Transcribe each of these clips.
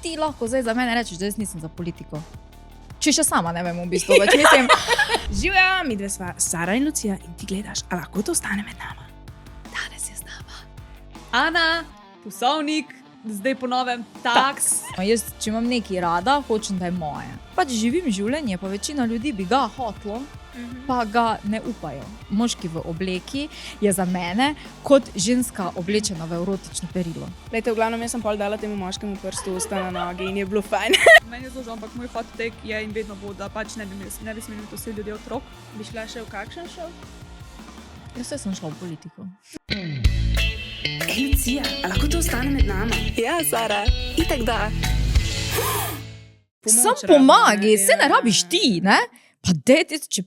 ti lahko zdaj za mene rečeš, da jaz nisem za politiko? Če še sama ne vem v bistvu, več mislim. Živja, mi dve sva Sara in Lucija in ti gledaš, a lahko to ostane med nama. Danes je z nama. Ana, Pusovnik, zdaj po novem Taks. Jaz, če imam nekaj rada, hočem, da je moje. Pač živim življenje, pa večina ljudi bi ga hotlo, pa ga ne upajo. Moški v obleki je za mene kot ženska oblečena v erotično perilo. Lejte, v glavnem, jaz sem pol dala temu moškemu prstu usta na nogi in je bilo fajn. Meni je zelo žal, ampak moj hot take je in vedno bo, da pač ne bi smeli to vsi ljudje otrok. Bi šla še v kakšen šov? Jaz sem šla v politiko. Lucija, a lahko to ostane med nama? Ja, Sara, itak da. Sam pomagi, se ne rabiš ti, ne? Pa dej tisti, če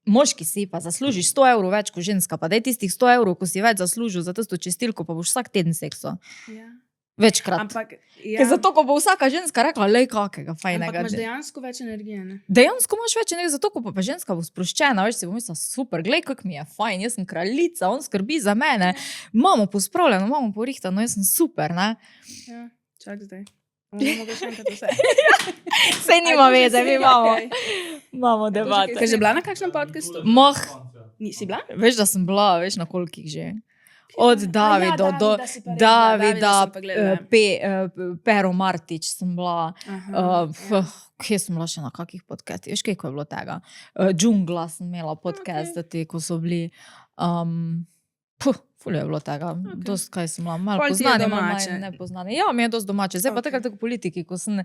moški si, pa zaslužiš 100 evrov več kot ženska, pa dej tistih 100 evrov, ko si več zaslužil za tisto čistilko, pa boš vsak teden sekso. Ja. Večkrat. Ampak, Ker zato, ko bo vsaka ženska rekla, lej kakega fajnega. Ampak imaš dejansko več energije, ne? Dejansko imaš več energije, zato, ko pa ženska bo sproščena, veš, si bo mislila, super, glej, kako mi je fajn, jaz sem kraljica, on skrbi za mene, imamo pospravljeno, imamo porihtano, jaz sem super, ne? Ja, čak zdaj. Mogo še enkrat vse. Sej nima veze, mi imamo debate. Kaj že bila na kakšnem podcastu? Mah, Nisi bila? veš, da sem bila, veš, na kolikih že. Od Davida do Davida si pa rekla, Davida Davida, sem pa gledala. Pero Martič sem bila, Aha, kje sem bila še na kakih podcastih, veš, kaj je bilo tega. Džungla sem imela podcast, ko so bili, ful je bilo tega, dost kaj sem bila, malo Pol ti je poznane, domače. malo nepoznane. Ja, mi je dost domače, zdaj pa Ok. takrat tako politiki, ko sem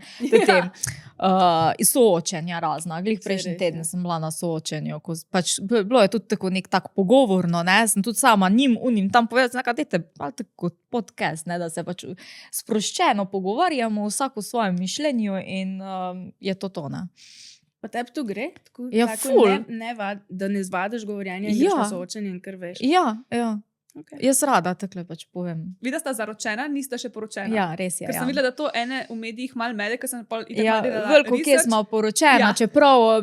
soočenja razna, glih prejšnji res, teden ja. sem bila na soočenju, ko pač bilo je tudi tako nek tak pogovorno, ne, sem tudi sama njim unim tam povedala, nekaj dajte, malo tako podcast, ne, da se pač sproščeno pogovarjamo, vsak v svojem mišljenju in je to, ne. Pa tebi to gre? Tako, Ja, tako ful. da ne zvadiš govorjenja in greš Ja. na soočenje in kar veš. Ja, Okay. jaz rada takle pač povem. Videla sta zaročena, nista še poročena. Ja, res je, Ker sem videla, da to ene v medijih malo mede, ker sem pol itak Ja, malo delala veliko kje research. smo poročena, Ja. čeprav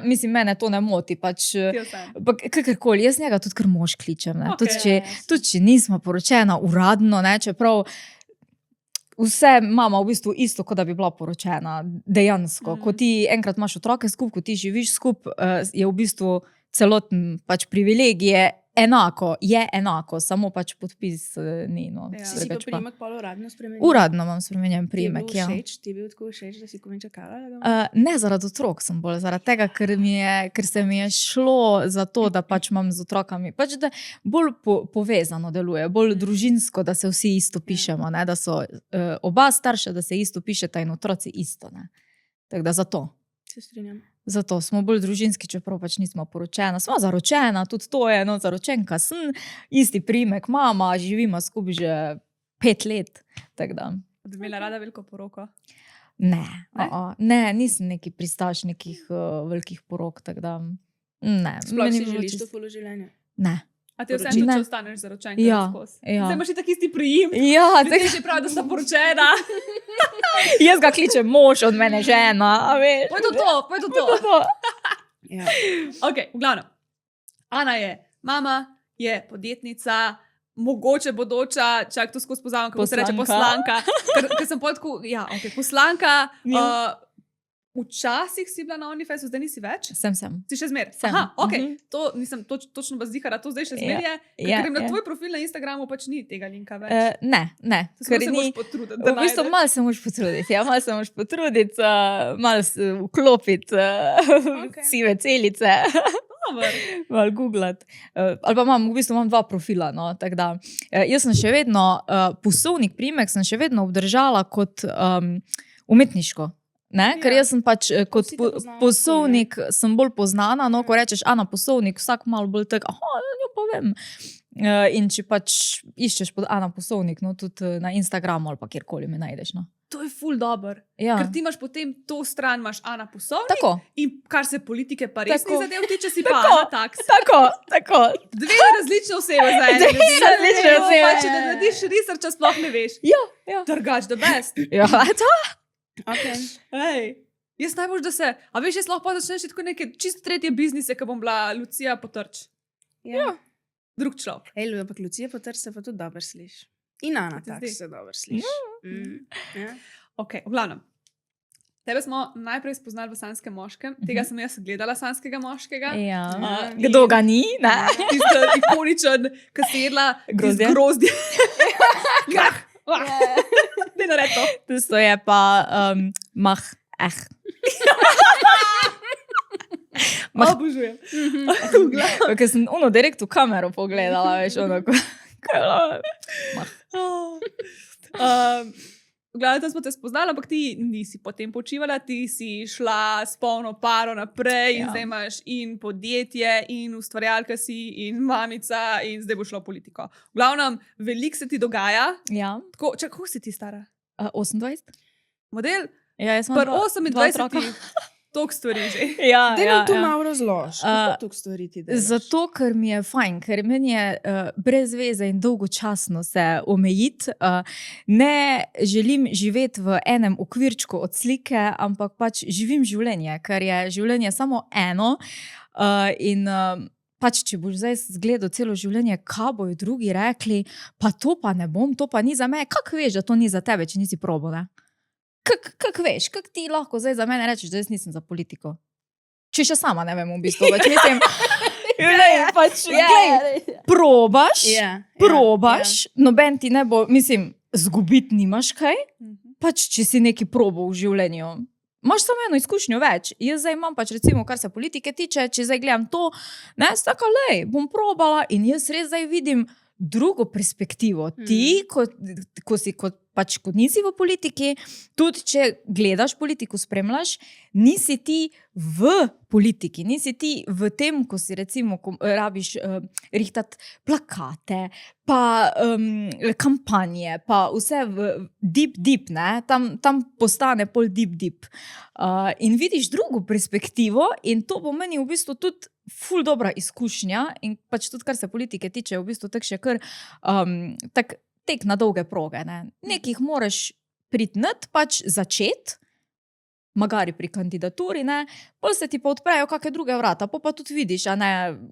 mislim, mene to ne moti, pač, Ti vseeno. kakorkoli, jaz njega tudi kar mož kličem, ne, Okej. tudi če nismo poročena uradno, ne, čeprav vse imamo v bistvu isto, kot da bi bila poročena, dejansko. Ko ti enkrat imaš otroke skup, ko ti živiš skup, je v bistvu celoten pač privilegij je enako, samo pač podpis ni, no. Ja. Si pa drugače pa- primek pol uradno spremenil? Uradno imam spremenjen primek, Ti je ja. bil všeč, ti je bil tako všeč, da si komaj čakala? Da ga imaš? Ne zaradi otrok sem bolj, zaradi tega, ker se mi je šlo za to, da pač imam z otrokami, pač da bolj povezano deluje, bolj družinsko, da se vsi isto pišemo, ne, da so oba starša, da se isto pišeta in otroci isto, ne. Tako da Se strinjam. zato smo bolj družinski, čeprav pač nismo poročena. Smo zaročena, tudi to je, no, zaročenka sem, isti primek mama, živimo skupaj že 5 let, tako da. Bi imela rada veliko poroko. Ne, Ne? ne, nisem neki pristaš nekih velikih porok, tako da ne. Sploh meni si bi bilo želiš to čisto- ful v življenju? Ne. A ti vseeno, Poročena? če ostaneš zaročenka Ja, skozi. ja. Zdaj imaš itak isti prijem. Ja, Ljudje že pravijo, da sta poročena. jaz ga kličem mož, od mene žena, a veš. Pojdi to. Ja. Ok, v glavnem. Ana je mama, je podjetnica, mogoče bodoča, čak to skozi poznam, kako se reče Poslanka. poslanka. Ker sem pol tako, ja, ok, poslanka. Ja. Včasih si bila na OnlyFansu, zdaj nisi več? Sem. Si še zmer? Sem. Aha, ok. Mhm. To nisem točno bazdihara, to zdaj še Ja. zmer je. Ja, Ker na ja. tvoj profil na Instagramu pač ni tega linka več. Ne. Ker se ni- moraš potruditi, V da bistvu najdeš. malo se moraš potruditi, ja, malo se moraš potruditi, malo vklopiti sive celice, Dobro. malo googlati. Ali pa v bistvu imam 2 profila, no, tako da. Jaz sem še vedno, Pusovnik primek sem še vedno obdržala kot umetniško. Ne? Ker Ja. jaz sem pač kot Vsi te poznajo Pusovnik sem bolj poznana, no, ko rečeš Ana Pusovnik, vsak malo bolj tak, jo pa vem. In če pač iščeš pod Ana Pusovnik, no, tudi na Instagramu ali pa kjerkoli me najdeš, no. To je ful dober. Ja. Ker ti imaš potem to stran, imaš Ana Pusovnik. Tako, In kar se politike pa res Tako. ni zadev tiče, si pa Tako. Ana Taks. tako. Dve različne osebe za ene. Dve različne osebe. Pa če ne narediš researcha, sploh ne veš. Ja. Drugač, the best. Ja, to. Okay. Ej. Jaz najbolj, da se, a veš, jaz lahko začneš tako neke čist tretje biznise, ko bom bila Lucija Potrč. Ja. Drug človek. Ej, ampak Lucija Potrč se pa tudi dobro sliši. In Ana Se ti tak zdi? se dobro sliši. Ja. Ok, v glavnem. Tebe smo najprej spoznali v Sanskem moškem, tega sem jaz gledala Sanskega moškega. Ja. In- Kdo ga ni, ne? Tisti ikoničen, ki si jedla Grozdje. grozdje. Ne naredi to. Tisto je pa mah, Obožujem. V glavnem. Ker sem direkt v kamero pogledala, veš, V glavnem, tam smo te spoznali, ampak ti nisi potem počivala, ti si šla s polno paro naprej in Ja. zdaj imaš in podjetje, in ustvarjalka si, in mamica, in zdaj boš šla v politiko. V glavnem, veliko se ti dogaja. Ja, Tako, kako si ti stara? 28. Model? Ja, jaz sem Pri 28 toliko stvari že. Ja, Daj ja, nam tu ja. malo razloži, kako tukaj stvari ti delaš. Zato, ker mi je fajn, ker meni je brez veze in dolgočasno se omejiti. Ne želim živeti v enem okvirčku od slike, ampak pač živim življenje, ker je življenje samo eno. In pač, če boš zdaj zgledal celo življenje, kaj bojo drugi rekli, pa to pa ne bom, to pa ni za me. Kako veš, da to ni za tebe, če nisi probo, ne? Kako veš, kako ti lahko zdaj za mene rečeš, da jaz nisem za politiko? Če še sama ne vem, v bistvu. Pač mislim, probaš, probaš, noben ti ne bo, mislim, zgubiti nimaš kaj. Pač, če si neki probo v življenju, imaš samo eno izkušnjo več. Jaz zdaj imam pač, recimo, kar se politike tiče, če zdaj gledam to, ne, staka, lej, bom probala in jaz res zdaj vidim drugo perspektivo. Ti, ko si kot nisi v politiki, tudi če gledaš politiko, spremljaš, nisi ti v politiki, nisi ti v tem, ko si recimo rabiš rihtati plakate, pa kampanje, pa vse v deep, ne? Tam postane pol deep. In vidiš drugo perspektivo in to po meni v bistvu tudi ful dobra izkušnja in pač tudi, kar se politike tiče, v bistvu tak še kar tak tek na dolge proge. Ne? Nekih moraš priti nad, pač začeti, magari pri kandidaturi, ne? Pol se ti pa odprejo kakšne druge vrata, pa tudi vidiš, a ne,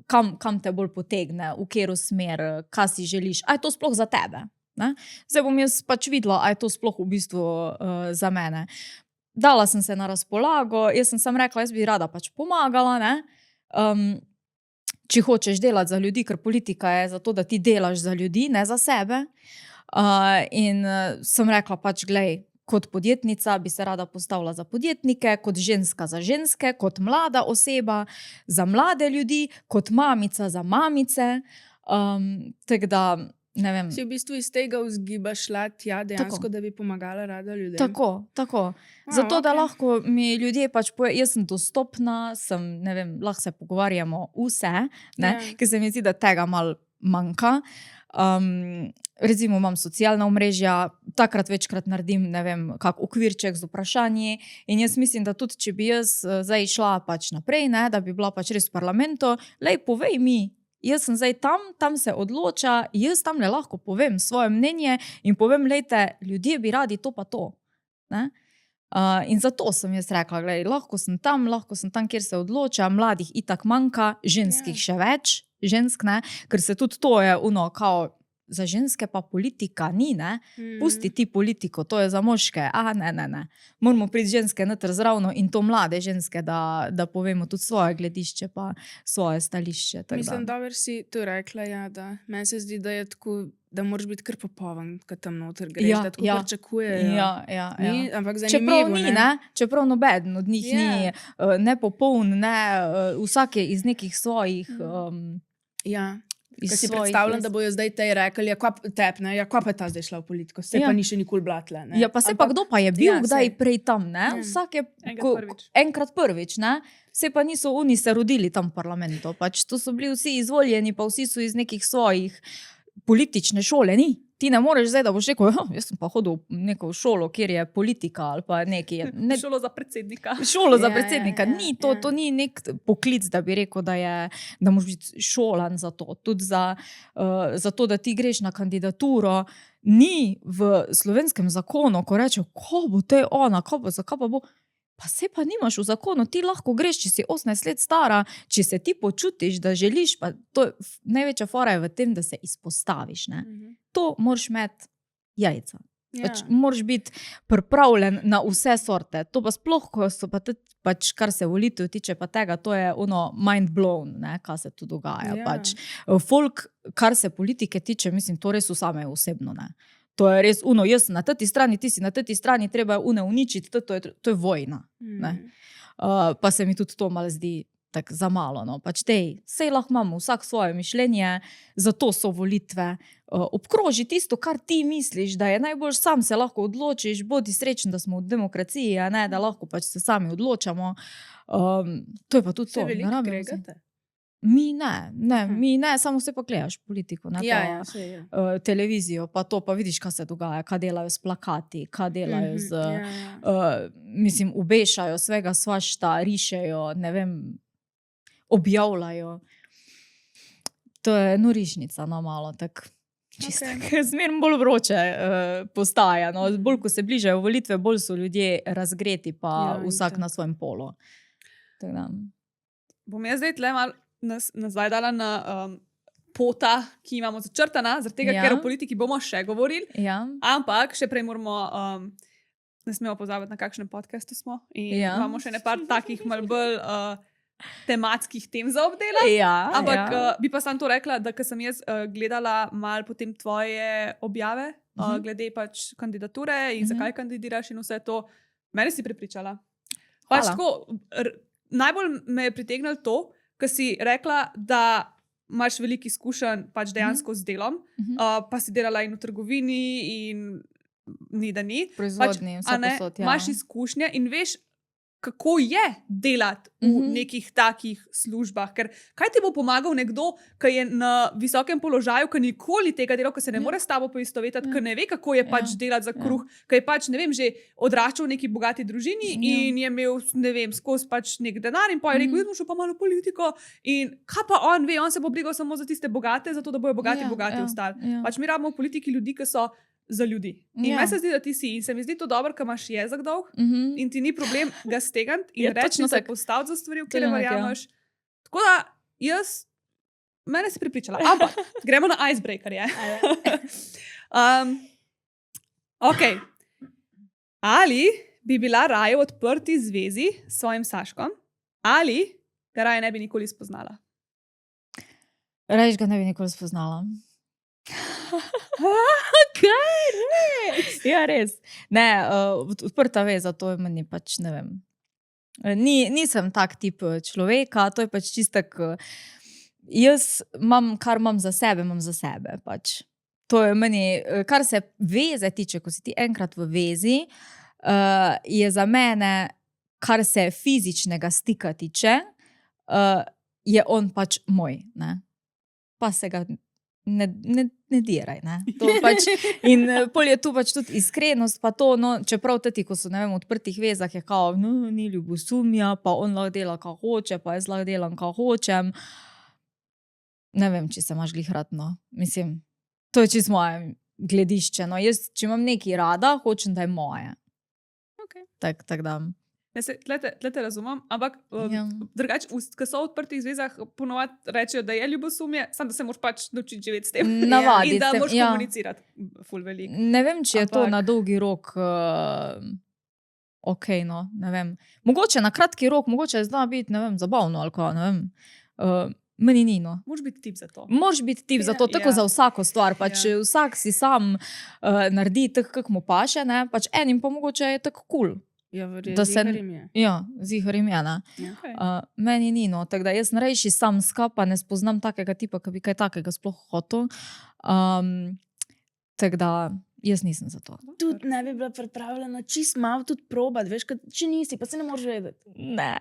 kam te bolj potegne, v katero smer, kaj si želiš, a je to sploh za tebe. Ne? Zdaj bom jaz pač videla, a je to sploh v bistvu za mene. Dala sem se na razpolago, jaz sem sam rekla, jaz bi rada pač pomagala, ne? Če hočeš delati za ljudi, ker politika je zato, da ti delaš za ljudi, ne za sebe. In sem rekla pač, glej, kot podjetnica bi se rada postavila za podjetnike, kot ženska za ženske, kot mlada oseba za mlade ljudi, kot mamica za mamice. Tako da, ne vem. Si v bistvu iz tega vzgiba šla tja dejansko, Tako. da bi pomagala rada ljudem? Tako. Zato, da lahko mi ljudje pač jaz sem dostopna, ne vem, lahko se pogovarjamo vse, ne, ker se mi zdi, da tega malo manjka. Recimo imam socialna omrežja, takrat večkrat naredim, ne vem, kak okvirček z vprašanji in jaz mislim, da tudi, če bi jaz zdaj šla pač naprej, ne, da bi bila pač res v parlamentu, lej, povej mi, jaz sem zdaj tam se odloča, jaz tam le lahko povem svoje mnenje in povem, lejte, ljudje bi radi to pa to. Ne? In zato sem jaz rekla, glej, lahko sem tam, kjer se odloča, mladih itak manjka, ženskih še več, žensk, ne, ker se tudi to je kao, za ženske pa politika ni, ne, pusti ti politiko, to je za moške, ne, moramo priti ženske noter zravno in to mlade ženske, da povemo tudi svoje gledišče pa svoje stališče. Mislim, dobro si to rekla, ja, da meni se zdi, da je tako, da moraš biti kar popoln, ko tam noter greš, da tako pričakujejo. Ja. Ni, ampak zanimivo, čeprav nobeden od njih ni nepopoln, ne, vsak je iz nekih svojih Kaj si predstavljam, da bojo zdaj tej rekli, kva pa je ta zdaj šla v politiko, se pa ni še nikoli blatla. Ne? Ja, pa se pa kdo pa je bil kdaj prej tam, ne? Vsak je enkrat prvič, ne? Se pa niso oni se rodili tam v parlamentu, pač to so bili vsi izvoljeni, pa vsi so iz nekih svojih politične šole, ni? Ti ne moreš zdaj, da boš rekel, jaz sem pa hodil v neko šolo, kjer je politika ali pa neki. Šolo za predsednika. Šolo za predsednika. Ni to ni nek poklic, da bi rekel, da moraš biti šolan za to. Tudi za to, da ti greš na kandidaturo, ni v slovenskem zakonu, ko rečejo, ko bo te ona, zakaj pa bo. Pa se pa nimaš v zakonu, ti lahko greš, če si 18 let stara, če se ti počutiš, da želiš, pa to največja fora je v tem, da se izpostaviš, ne. To moraš imeti jajca. Pač moraš biti pripravljen na vse sorte. To pa sploh, ko so pa tudi, pač, kar se volitev tiče pa tega, to je mind blown, ne, kaj se tu dogaja. Pač, folk, kar se politike tiče, mislim, to res vsame osebno, ne. To je res jaz sem na teti strani, ti si na teti strani, treba je uničiti, to je vojna. Ne. Pa se mi tudi to malo zdi tak za malo, no. Pač sej lahko imamo vsak svoje mišljenje, zato so volitve. Obkroži tisto, kar ti misliš, da je najbolj, sam se lahko odločiš, bodi srečen, da smo v demokraciji, a ne, da lahko pač se sami odločamo. To je pa tudi to. Se veliko kregate? Mi ne, samo se pa gledaš politiko, ne, televizijo, pa to, pa vidiš, kaj se dogaja, kaj delajo s plakati, kaj delajo mislim, obešajo svega svašta, rišejo, ne vem, objavljajo. To je norišnica, no, malo tak. Čisto, zmerno bolj vroče postaja. No. Bolj, ko se bližajo volitve, bolj so ljudje razgreti, pa vsak na svojem polu. Bom jaz zdaj tle malo nazaj dala na pota, ki imamo začrtana, zaradi tega, ker o politiki bomo še govorili, ampak še prej moramo, ne smemo pozabiti, na kakšnem podcastu smo in imamo še nepar takih malo bolj tematskih tem za obdelati. Ampak bi pa sam to rekla, da ko sem jaz gledala malo potem tvoje objave, glede pač kandidature in zakaj kandidiraš in vse to, mene si prepričala. Pač tako, najbolj me je pritegnilo to, ko si rekla, da imaš veliko izkušenj pač dejansko z delom, pa si delala in v trgovini in ni da ni. Proizvodni, vse posod, imaš izkušnje in veš, kako je delati v nekih takih službah. Ker kaj ti bo pomagal nekdo, ki je na visokem položaju, ki nikoli tega dela, ki se ne more s tabo poistovetiti, ki ne ve, kako je pač delati za kruh, ki je pač, ne vem, že odraščal v neki bogati družini in je imel, ne vem, skozi pač nek denar in pa je rekel, jaz bom šel pa malo politiko in kaj pa on ve, on se bo brigal samo za tiste bogate, zato da bojo bogati ostali. Pač mi rabimo v politiki ljudi, ki so za ljudi. In meni se zdi, da ti si. In se mi zdi to dobro, ker imaš jezik dolg in ti ni problem ga stegniti in reči, da se postaviti za stvari, v kateri verjameš. Tako da mene si pripričala. Ampak, gremo na icebreakerje. Ok. Ali bi bila raje v odprti zvezi s svojim Saškom, ali ga raje ne bi nikoli spoznala? Raje ga ne bi nikoli spoznala. Kaj, res? Ja, res. Ne, odprta veza, to je meni pač, ne vem. Nisem tak tip človeka, to je pač čistek, jaz imam, kar imam za sebe pač. To je meni, kar se veze tiče, ko si ti enkrat v vezi, je za mene, kar se fizičnega stika tiče, je on pač moj, ne. Pa se ga ne diraj, ne. To pač, in pol je tu pač tudi iskrenost, pa to, no, čeprav tudi, ko so, ne vem, v odprtih vezah je kao, no, ni ljubosumja, pa on lahko dela, kao hoče, pa jaz lahko delam, kao hočem. Ne vem, če se imaš glih rad, no. Mislim, to je čisto moje gledišče, no. Jaz, če imam nekaj rada, hočem, da je moje. Tak da. Tlete razumem, ampak drugače, ko so v odprtih zvezah, ponovadi rečejo, da je ljubosumje, samo da se moraš pač naučiti živeti s tem. Navaditi in da moraš komunicirati ful veliko. Ne vem, če je to na dolgi rok ok, no, ne vem. Mogoče na kratki rok, mogoče zna biti, ne vem, zabavno ali kaj, ne vem. Meni ni, no. Moraš biti tip za to. Moraš biti tip za to, tako za vsako stvar. Pač vsak si sam naredi tako, kako mu paše, ne. Pač enim pa mogoče je tako cool. Ja, ziharim je. Ja, ziharim je, ne. Meni ni, no. Tako da jaz narejši sam skapa, ne spoznam takega tipa, ki bi kaj takega sploh hotel. Tako da jaz nisem za to. Tudi ne bi bila pripravljena čist malo tudi probati, veš, če nisi, pa se ne moreš vedeti. Ne.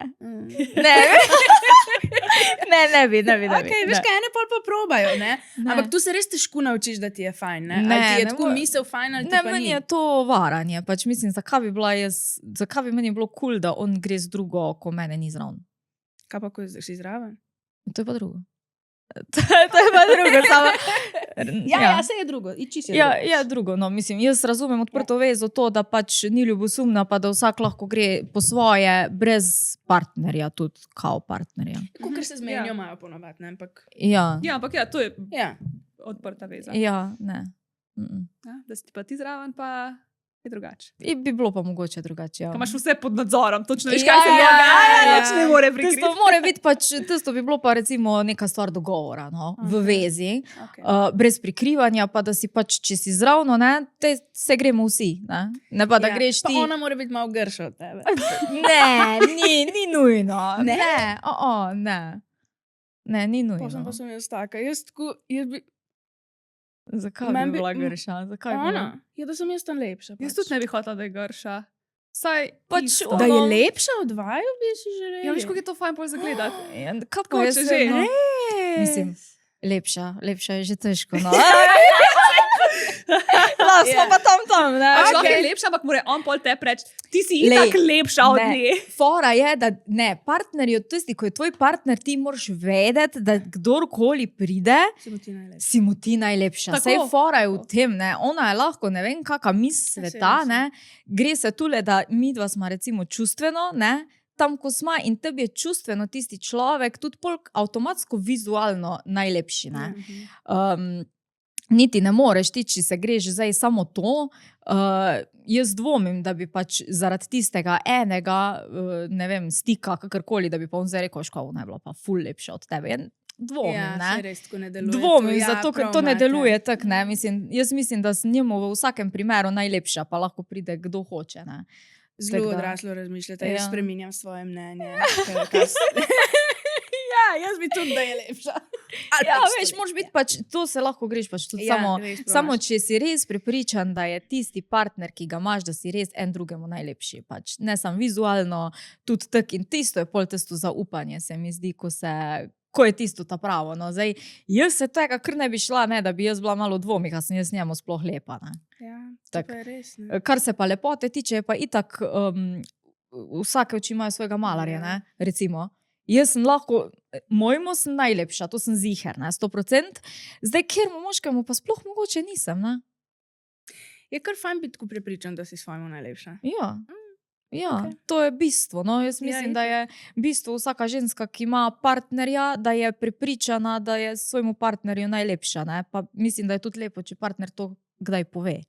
Ne bi. Ok, veš, kaj ene pol pa probajo, ne? Ampak tu se res težko naučiš, da ti je fajn, ne? Ali ti je tako misel fajn, ali ti pa ni? Ne, meni je to varanje, pač mislim, zakaj bi meni bilo cool, da on gre z drugo, ko mene ni zraven. Kaj pa, ko si zraven? To je pa drugo. To je pa drugo, samo... Ja, se je drugo, čisto je drugo. Ja, drugo, no, mislim, jaz razumem odprto vezo to, da pač ni ljubosumna, pa da vsak lahko gre po svoje, brez partnerja, tudi kao partnerja. Tako, ker se zmenijo imajo ponovadi, ne, ampak... Ja, ampak to je odprta veza. Ja, ne. Ja, da si pa ti zraven, pa je drugače. In bi bilo pa mogoče drugače. Ja. Ko imaš vse pod nadzorom, točno veš, Ja, kaj se ja, dogaja, ja. nič ne more prikriti. Tisto more biti pač, tisto bi bilo pa recimo neka stvar dogovora, no, v vezi, Okay. brez prikrivanja, pa da si pač, če si zravno, ne, se gremo vsi, ne pa da greš ti. Pa ona mora biti malo grša od tebe. Ne, ni nujno. Ne? Ne, ni Pa nujno. sem jaz taka. Jaz bi... Zakaj Meni bi bi- bila grša? Zakaj bi bila? Ona? Ja, da sem jaz tam lepša. Jaz tudi ne bi hotela, da je grša. Saj Pač isto. Da je ono- lepša od vaju, bi si želeli. Ja, veš, kako je to fajn pol zagledati. Ja, kako Kako je če že? že? No? Res? Mislim, lepša je že težko. No. Smo Ja. pa tam, ne? Pač lahko Okej. je lepša, ampak mora on pol te reči, ti si Lej, itak lepša od ne. nje. Fora je, da ne, partnerju, tisti, ko je tvoj partner, ti moraš vedeti, da kdorkoli pride, Sem ti najlepša. si mu ti najlepša. Tako. Sej fora je v tem, ne? Ona je lahko, ne vem, kakšna mis sveta, saj. ne? Gre se tule, da midva smo recimo čustveno, ne? Tam, ko smo in tebi je čustveno tisti človek, tudi polk avtomatsko vizualno najlepši, ne? Niti ne moreš ti, če se greš zdaj samo to. Jaz dvomim, da bi pač zaradi tistega enega, ne vem, stika, kakorkoli, da bi pa on zdaj rekel, škoda, ona je bila pa ful lepša od tebe. Ja, dvomim, Ja, ne? saj res tako ne deluje. Dvomim, Ja, zato ker prav to ne imate. deluje tako, ne. Jaz mislim, da sem njemu v vsakem primeru najlepša, pa lahko pride kdo hoče. Ne. Zelo Tako da- odraslo razmišljate, Ja. jaz spreminjam svoje mnenje. Ja, jaz bi tudi, da je lepša. Ali Ja, pač veš, tudi, moraš biti pač, to se lahko greš pač tudi Ja, samo. res probaš. Samo če si res prepričan, da je tisti partner, ki ga imaš, da si res en drugemu najlepši. Pač. Ne samo vizualno, tudi tako in tisto je pol tisto zaupanje, se mi zdi, ko je tisto ta pravo. No. Zdaj, jaz se tega kar ne bi šla, ne, da bi jaz bila malo v dvomih, a sem jaz njemu sploh lepa. Ne. Ja, to Tak. pa je res. Ne? Kar se pa lepote tiče, je pa itak vsake oči imajo svojega malarja, Ja. ne, recimo. Jaz sem lahko, mojemu sem najlepša, to sem ziher, ne, 100%. Zdaj, ker moškemu pa sploh mogoče nisem, ne. Je kar fajn biti tako prepričan, da si svojemu najlepša. Ja. Ja, okej. to je bistvo. No. Jaz Ja, mislim, itak. da je bistvo vsaka ženska, ki ima partnerja, da je prepričana, da je svojemu partnerju najlepša. Ne. Pa mislim, da je tudi lepo, če partner to kdaj pove.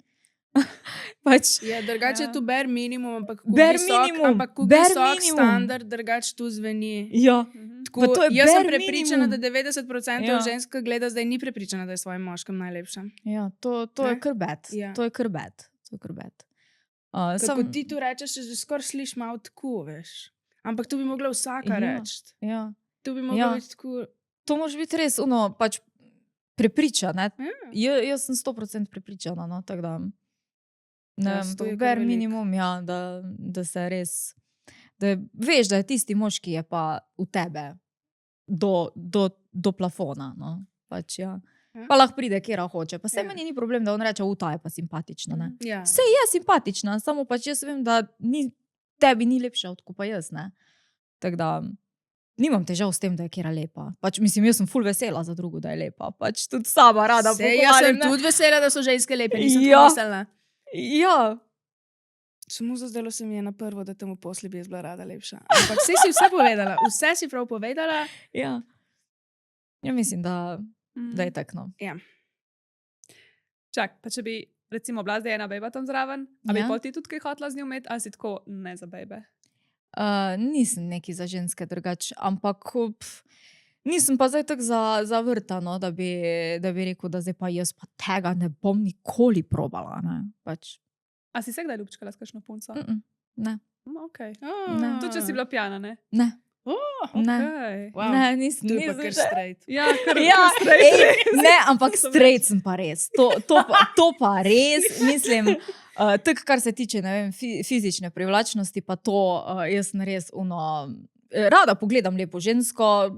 Pač, Ja, drugače je Ja. to bare minimum, ampak ko Bare visok, minimum, ampak ko bare visok minimum. standard, drugače tu zveni. ja. Tako, Pa to je jaz sem bare prepričana, minimum. da 90% Ja. žensk, ki gleda zdaj, ni prepričana, da je svojim moškem najlepša. Ja, to je Ne? krbet. Ja. To je krbet. To je krbet. Kako ti tu rečeš, že skoraj slišiš malo tako, veš. Ampak to bi mogla vsaka Ja. reči. Ja. To bi mogla Ja. biti tako. To moraš biti res pač prepričana. Ja. Jaz sem 100% prepričana. No, tako da, ne Ja, vem, to je kar bare veliko. minimum, ja, da se res. Da veš, da je tisti moški je pa v tebe do plafona. No. Pač, ja. Ja. Pa lahko pride, kjer hoče. Pa se Ja. meni ni problem, da on reče, ta je pa simpatična. Ne. Ja. Vse je simpatična, samo pač jaz vem, da tebi ni lepša od kot pa jaz. Ne? Tako da nimam težav s tem, da je kera lepa. Pač, mislim, jaz sem ful vesela za drugo, da je lepa. Pač tudi sama rada Sej, jaz sem pohvalim. ne. tudi vesela, da so ženske lepe, nisem Ja. ja. mislila. Ja, Samo zazdelo se mi je na prvo, da temu posli bi jaz bila rada lepša. Ampak vse si vse povedala, vse si prav povedala. ja. Ja, mislim, da je tako. No. Čak, pa če bi recimo bila zdaj ena beba tam zraven, a bi Ja. pol ti tudi kaj hotela z njo imeti, ali si tako ne za bebe? Nisem neki za ženske drugače, ampak nisem pa zdaj tako zavrtano, da bi rekel, da zdaj pa jaz pa tega ne bom nikoli probala. Ne. Pač, A si se kdaj ljubčkala s kakšno punco? ne, Okay. Ne. Tudi če si bila pjana, ne? ne, ne, Okay. Wow. ne, nisem. To je pa nisem kar še- straight. Ja, kar Ja, straight. ne, ampak To sem straight sem pa res. To pa res, mislim, tako kar se tiče ne vem, fizične privlačnosti, pa to jaz sem res rada pogledam lepo žensko,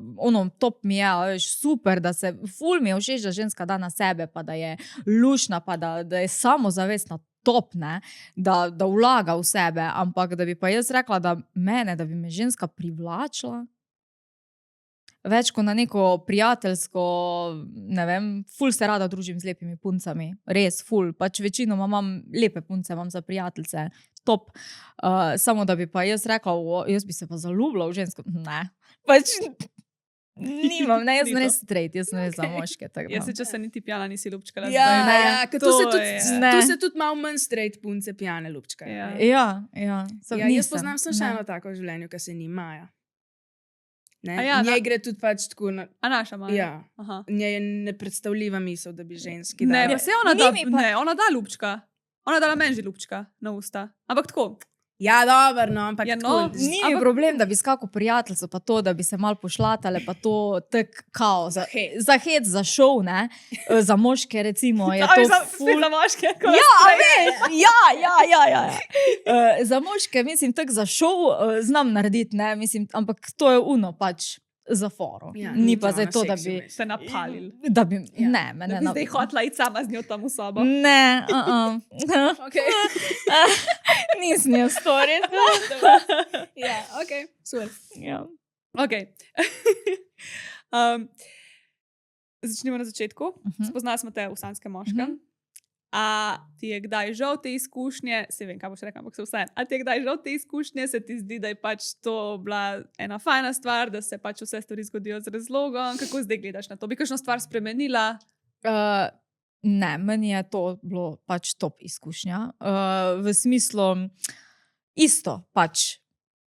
top mi je, a veš, super, da se, ful mi je všeč, da ženska da na sebe, pa da je lušna, pa da je samozavestna, top, ne, da vlaga v sebe, ampak da bi pa jaz rekla, da bi me ženska privlačila, več kot na neko prijateljsko, ne vem, ful se rada družim z lepimi puncami, res ful, pač večinoma imam lepe punce, imam za prijateljice, top, samo da bi pa jaz rekla, jaz bi se pa zaljubila v žensko, ne, pač Nimam, ne, jaz sem Ni to. res straight, jaz sem res za moške. Tako Jaz da. se, če se niti pijana nisi ljubčkala. Ja, zdaj. Ne, ja, ker to Ne. tu se tudi malo manj straight punce pijane lupčkajo. Ja. Ja. Sem, Ja, jaz nisem. poznam samo še Ne. eno tako v življenju, ki se ni Maja. Ne? A ja, Njej gre tudi pač tako, A naša Maja? ja, Aha. njej je nepredstavljiva misel, da bi ženski Ne, dali. pa se ona da, Ni mi pa- ne, ona da ljubčka. Ona dala meni že ljubčka na usta. Ampak tako, Ja, dobro, no, ampak Ja, tako, no, Ni mi Ampak- problem, da bi skakal prijateljstvo, pa to, da bi se mal pošlatale, pa to tak kao, hec. za hec, za šov, ne, za moške recimo, je A, to spet ful... za moške. Ja, a veš, ja. Za moške, mislim, tako za šov znam narediti, ne, mislim, ampak to je uno pač za foro. Ja, Ni to pa zdaj ona to, da seksi bi... vmes. Se napalili. Da bi, Ja. ne, Da mene bi zdaj hotla iti sama z njo tam v sobo. Ne, Okay. nisem jaz to res. Ja, ok, super. Ja. Ok. Začnimo na začetku. Spoznali smo te v Sanskem moškem. A ti je kdaj žal te izkušnje, se vem, kaj boš rekel, ampak se vse. A ti je kdaj žal te izkušnje, se ti zdi, da je pač to bila ena fajna stvar, da se pač vse stvari zgodijo z razlogom? Kako zdaj gledaš na to? Bi kakšno stvar spremenila? Ne, meni je to bilo pač top izkušnja. V smislu, isto pač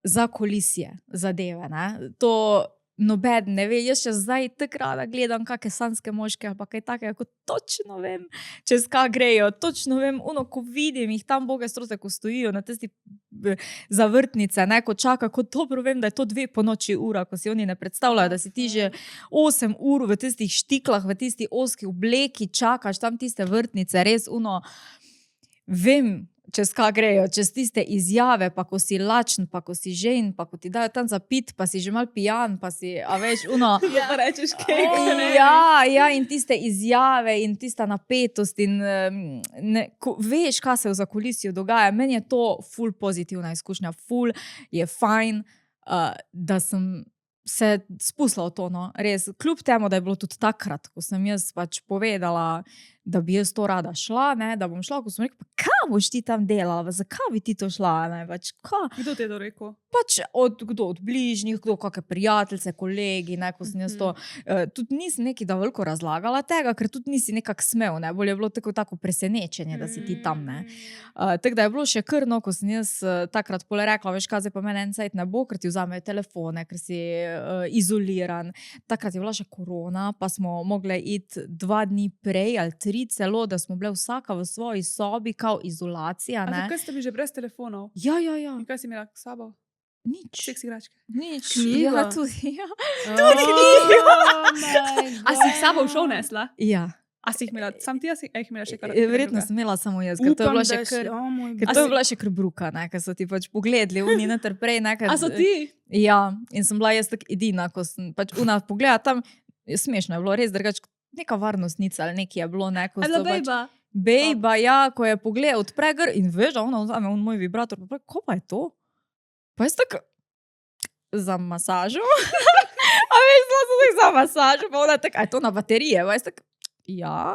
za kulisije zadeve. Ne? To noben ne ve. Jaz še zdaj tako rada gledam, kakšne sanske moške ali pa kaj takega, ko točno vem, čez kaj grejo. Točno vem, ko vidim jih tam boge stroze, ko stojijo na tisti zavrtnice, ne, ko čaka, ko dobro vem, da je to 2 po noči ura, ko si oni ne predstavljajo, da si ti že 8 ur v tistih štiklah, v tisti oski obleki čakaš tam tiste vrtnice, res vem, čez kaj grejo, čez tiste izjave, pa ko si lačen, pa ko si žen, pa ko ti dajo tam za pit, pa si že mal pijan, pa si, a veš, Ja, pa rečeš kaj. Ja, in tiste izjave in tista napetost in veš, kaj se v zakulisju dogaja. Meni je to ful pozitivna izkušnja, ful je fajn, da sem se spustila v to, no, res. Kljub temu, da je bilo tudi takrat, ko sem jaz pač povedala, da bi jaz to rada šla, ne, da bom šla, ko sem rekla, pa kaj boš ti tam delala, zakaj bi ti to šla, ne, pač kaj? Kdo ti je to rekel? Pač kdo od bližnjih, kdo kakšne prijateljice, kolegi, ne, ko sem jaz to, tudi nisem neki da veliko razlagala tega, ker tudi nisi nekak smel, ne, bolje je bilo tako presenečenje, da si ti tam, ne. Tako da je bilo še krno, ko sem jaz takrat pole rekla, veš kaj, zdaj pa mene en cajt ne bo, ker ti vzamejo telefone, ker si izoliran. Takrat je bila še korona, pa smo mogli iti 2 dni prej ali 3 celo, da smo bile vsaka v svoji sobi, kao izolacija, A ne. zakaj ste mi že brez telefonov? Ja. In kaj si imela s sabo? Nič. Seks igračke. Nič. Knjigo? Ja, tudi, ja. A si jih s sabo v šov nesla? Ja. A si jih imela, sam ti, a si jih imela še kar? Verjetno sem imela samo jaz, ker to je bila še kar... Ker A to je si- bila še kar bruka, ne, ker so ti pač pogledali, oni noter prej, ne, ker... A so ti? Ja, in sem bila jaz tako edina, ko sem pač una pogleda tam, smešno je bilo, res drugače, neka varnostnica ali nekaj je bilo, ne, ko A so bila pač... bejba? Bejba, ja, ko je pogled odpre gr in veš, da ona vzame moj vibrator, pa pravi, ko pa je to? Pa jaz tako, za masažo? A veš, zelo so tako za masažo, pa ona tako, a je to na baterije? Pa jaz tako, ja,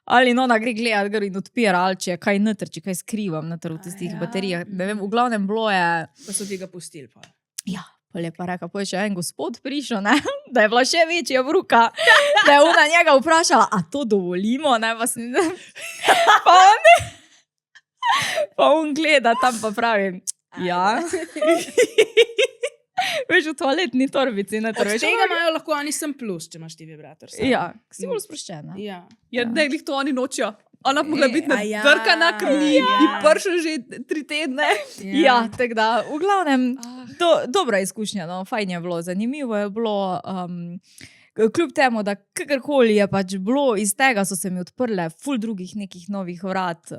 ali no, ona gre gledat gor in odpira, ali če je kaj noter, če kaj skrivam noter v tistih baterijah, ne vem, v glavnem bilo je... Pa so ti ga pustili, pa. Ja, pol je pa rekel, pa je še en gospod prišel, ne, da je bila še večja bruka, da je ona njega vprašala, a to dovolimo, ne, pa sem... Pa on gleda tam pa pravi, ja. Veš, v toaletni torbici, ne, Od tega imajo lahko oni sem plus, če imaš ti vibrator. sam. Ja, si bolj sproščena. Ja. Ja, ne, glih to oni nočijo. Ona bi mogla biti A ja, nadrkana, ker ni ja. pršel že 3 tedne. Ja, tako da, v glavnem, dobra izkušnja, no, fajn je bilo, zanimivo je bilo, kljub temu, da kakorkoli je pač bilo, iz tega so se mi odprle ful drugih nekih novih vrat.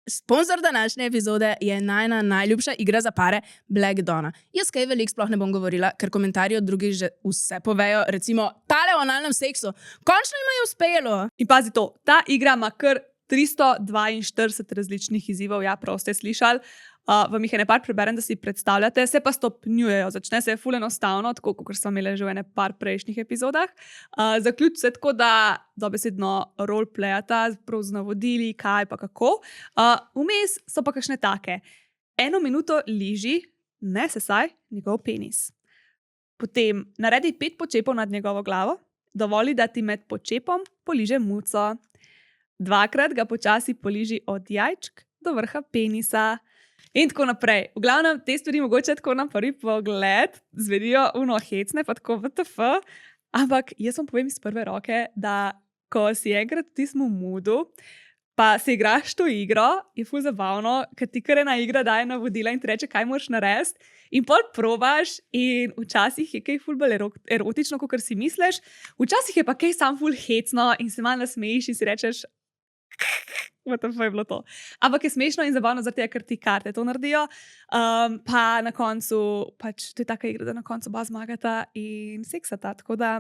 Sponzor današnje epizode je najna najljubša igra za pare Black Donna. Jaz kaj veliko sploh ne bom govorila, ker komentarji od drugih že vse povejo, recimo tale o analnem seksu. Končno jim je uspelo! In pazi to, ta igra ima kar 342 različnih izzivov, ja, prav ste slišali. Vam jih je nepar preberem, da si predstavljate, se pa stopnjujejo, začne se ful enostavno, tako kot smo imeli že v ene par prejšnjih epizodah. Zaključ se tako, da dobesedno roleplayata, prav z navodili, kaj pa kako. Vmes so pa kakšne take. 1 minuto liži, ne sesaj, njegov penis. Potem naredi 5 počepov nad njegovo glavo, dovoli, da ti med počepom poliže muco. 2-krat ga počasi poliži od jajčk do vrha penisa. In tako naprej. V glavnem, te stvari mogoče tako na prvi pogled zvedijo hecne, pa tako VTF, ampak jaz vam povem iz prve roke, da ko si enkrat v tistem moodu, pa se igraš to igro, je ful zabavno, ker ti kar ena igra daje navodila in ti reče, kaj moraš narediti. In pol probaš in včasih je kaj ful bolj erotično, kot si misliš, včasih je pa kaj sam ful hecno in se malo nasmejiš in si rečeš, VTF je bilo to. Ampak je smešno in zabavno, zato ker ti karte to naredijo. Pa na koncu, pač to je taka igra, da na koncu oba zmagata in seksata. Tako da,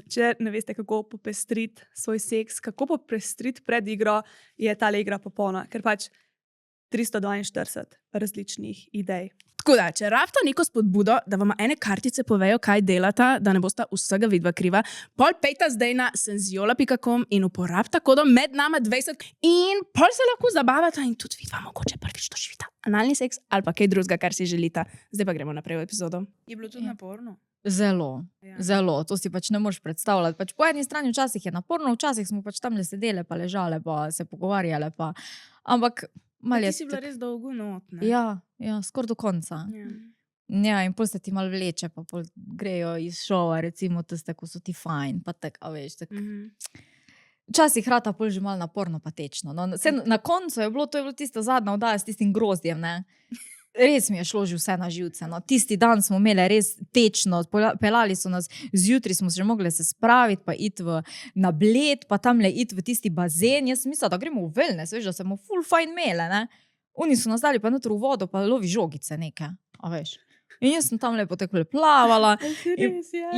če ne veste, kako popestriti svoj seks, kako popestriti pred igro, je ta igra popolna, ker pač 342 različnih idej. Tako da, če rabita neko spodbudo, da vam ene kartice povejo, kaj delata, da ne bosta vsega vidva kriva, pol pejta zdaj na senziola.com in uporabita kodo MEDNAMA20 in pol se lahko zabavata in tudi vidva mogoče prvič doživita analni seks ali pa kaj drugega, kar si želita. Zdaj pa gremo naprej v epizodo. Je bilo tudi naporno? Zelo, Ja. zelo. To si pač ne moreš predstavljati. Pač po eni strani včasih je naporno, včasih smo pač tam le sedele, pa ležale, pa se pogovarjale. Pa. Ampak malo je Ti si bila res dolgo not, ne? Ja, skoraj do konca. Ja. Ja, in pol se ti malo vleče, pa pol grejo iz šova, recimo, tiste, ko so ti fajn, pa tako, a veš, tako. Včasih rata pol že malo naporno pa tečno. No, na koncu je bilo, to je bilo tista zadnja oddaja s tistim grozdjem, ne. Res mi je šlo že vse na živce. No. Tisti dan smo imeli res tečno, pelali so nas, zjutraj smo že mogli se spraviti, pa iti na Bled, pa tamle iti v tisti bazen. Jaz sem mislila, da gremo v wellness, veš, da se bomo ful fajn imele, ne. Oni so nas dali pa noter v vodo, pa lovi žogice neke, a veš. In jaz sem tam lepo tako plavala.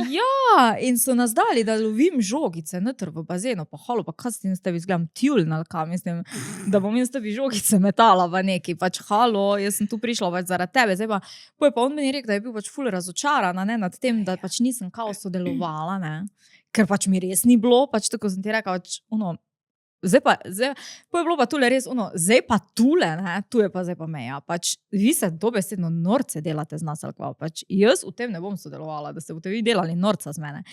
Ja, in so nas dali, da lovim žogice noter v bazenu, pa halo, pa kaj s tem s tebi izgledam tjuln ali kaj, mislim, da bom jaz tebi žogice metala v neki, pač halo, jaz sem tu prišla pač zaradi tebe, zdaj pa on meni rekel, da je bil pač ful razočarana, ne, nad tem, da pač nisem kao sodelovala, ne, ker pač mi res ni bilo, pač tako sem ti rekla, pač zdaj pa je bilo pa tule res zdaj pa tule, ne, tu je pa zdaj pa meja, pač vi se dobesedno norce delate z nas ali kva, pač jaz v tem ne bom sodelovala, da se boste vi delali norca z mene.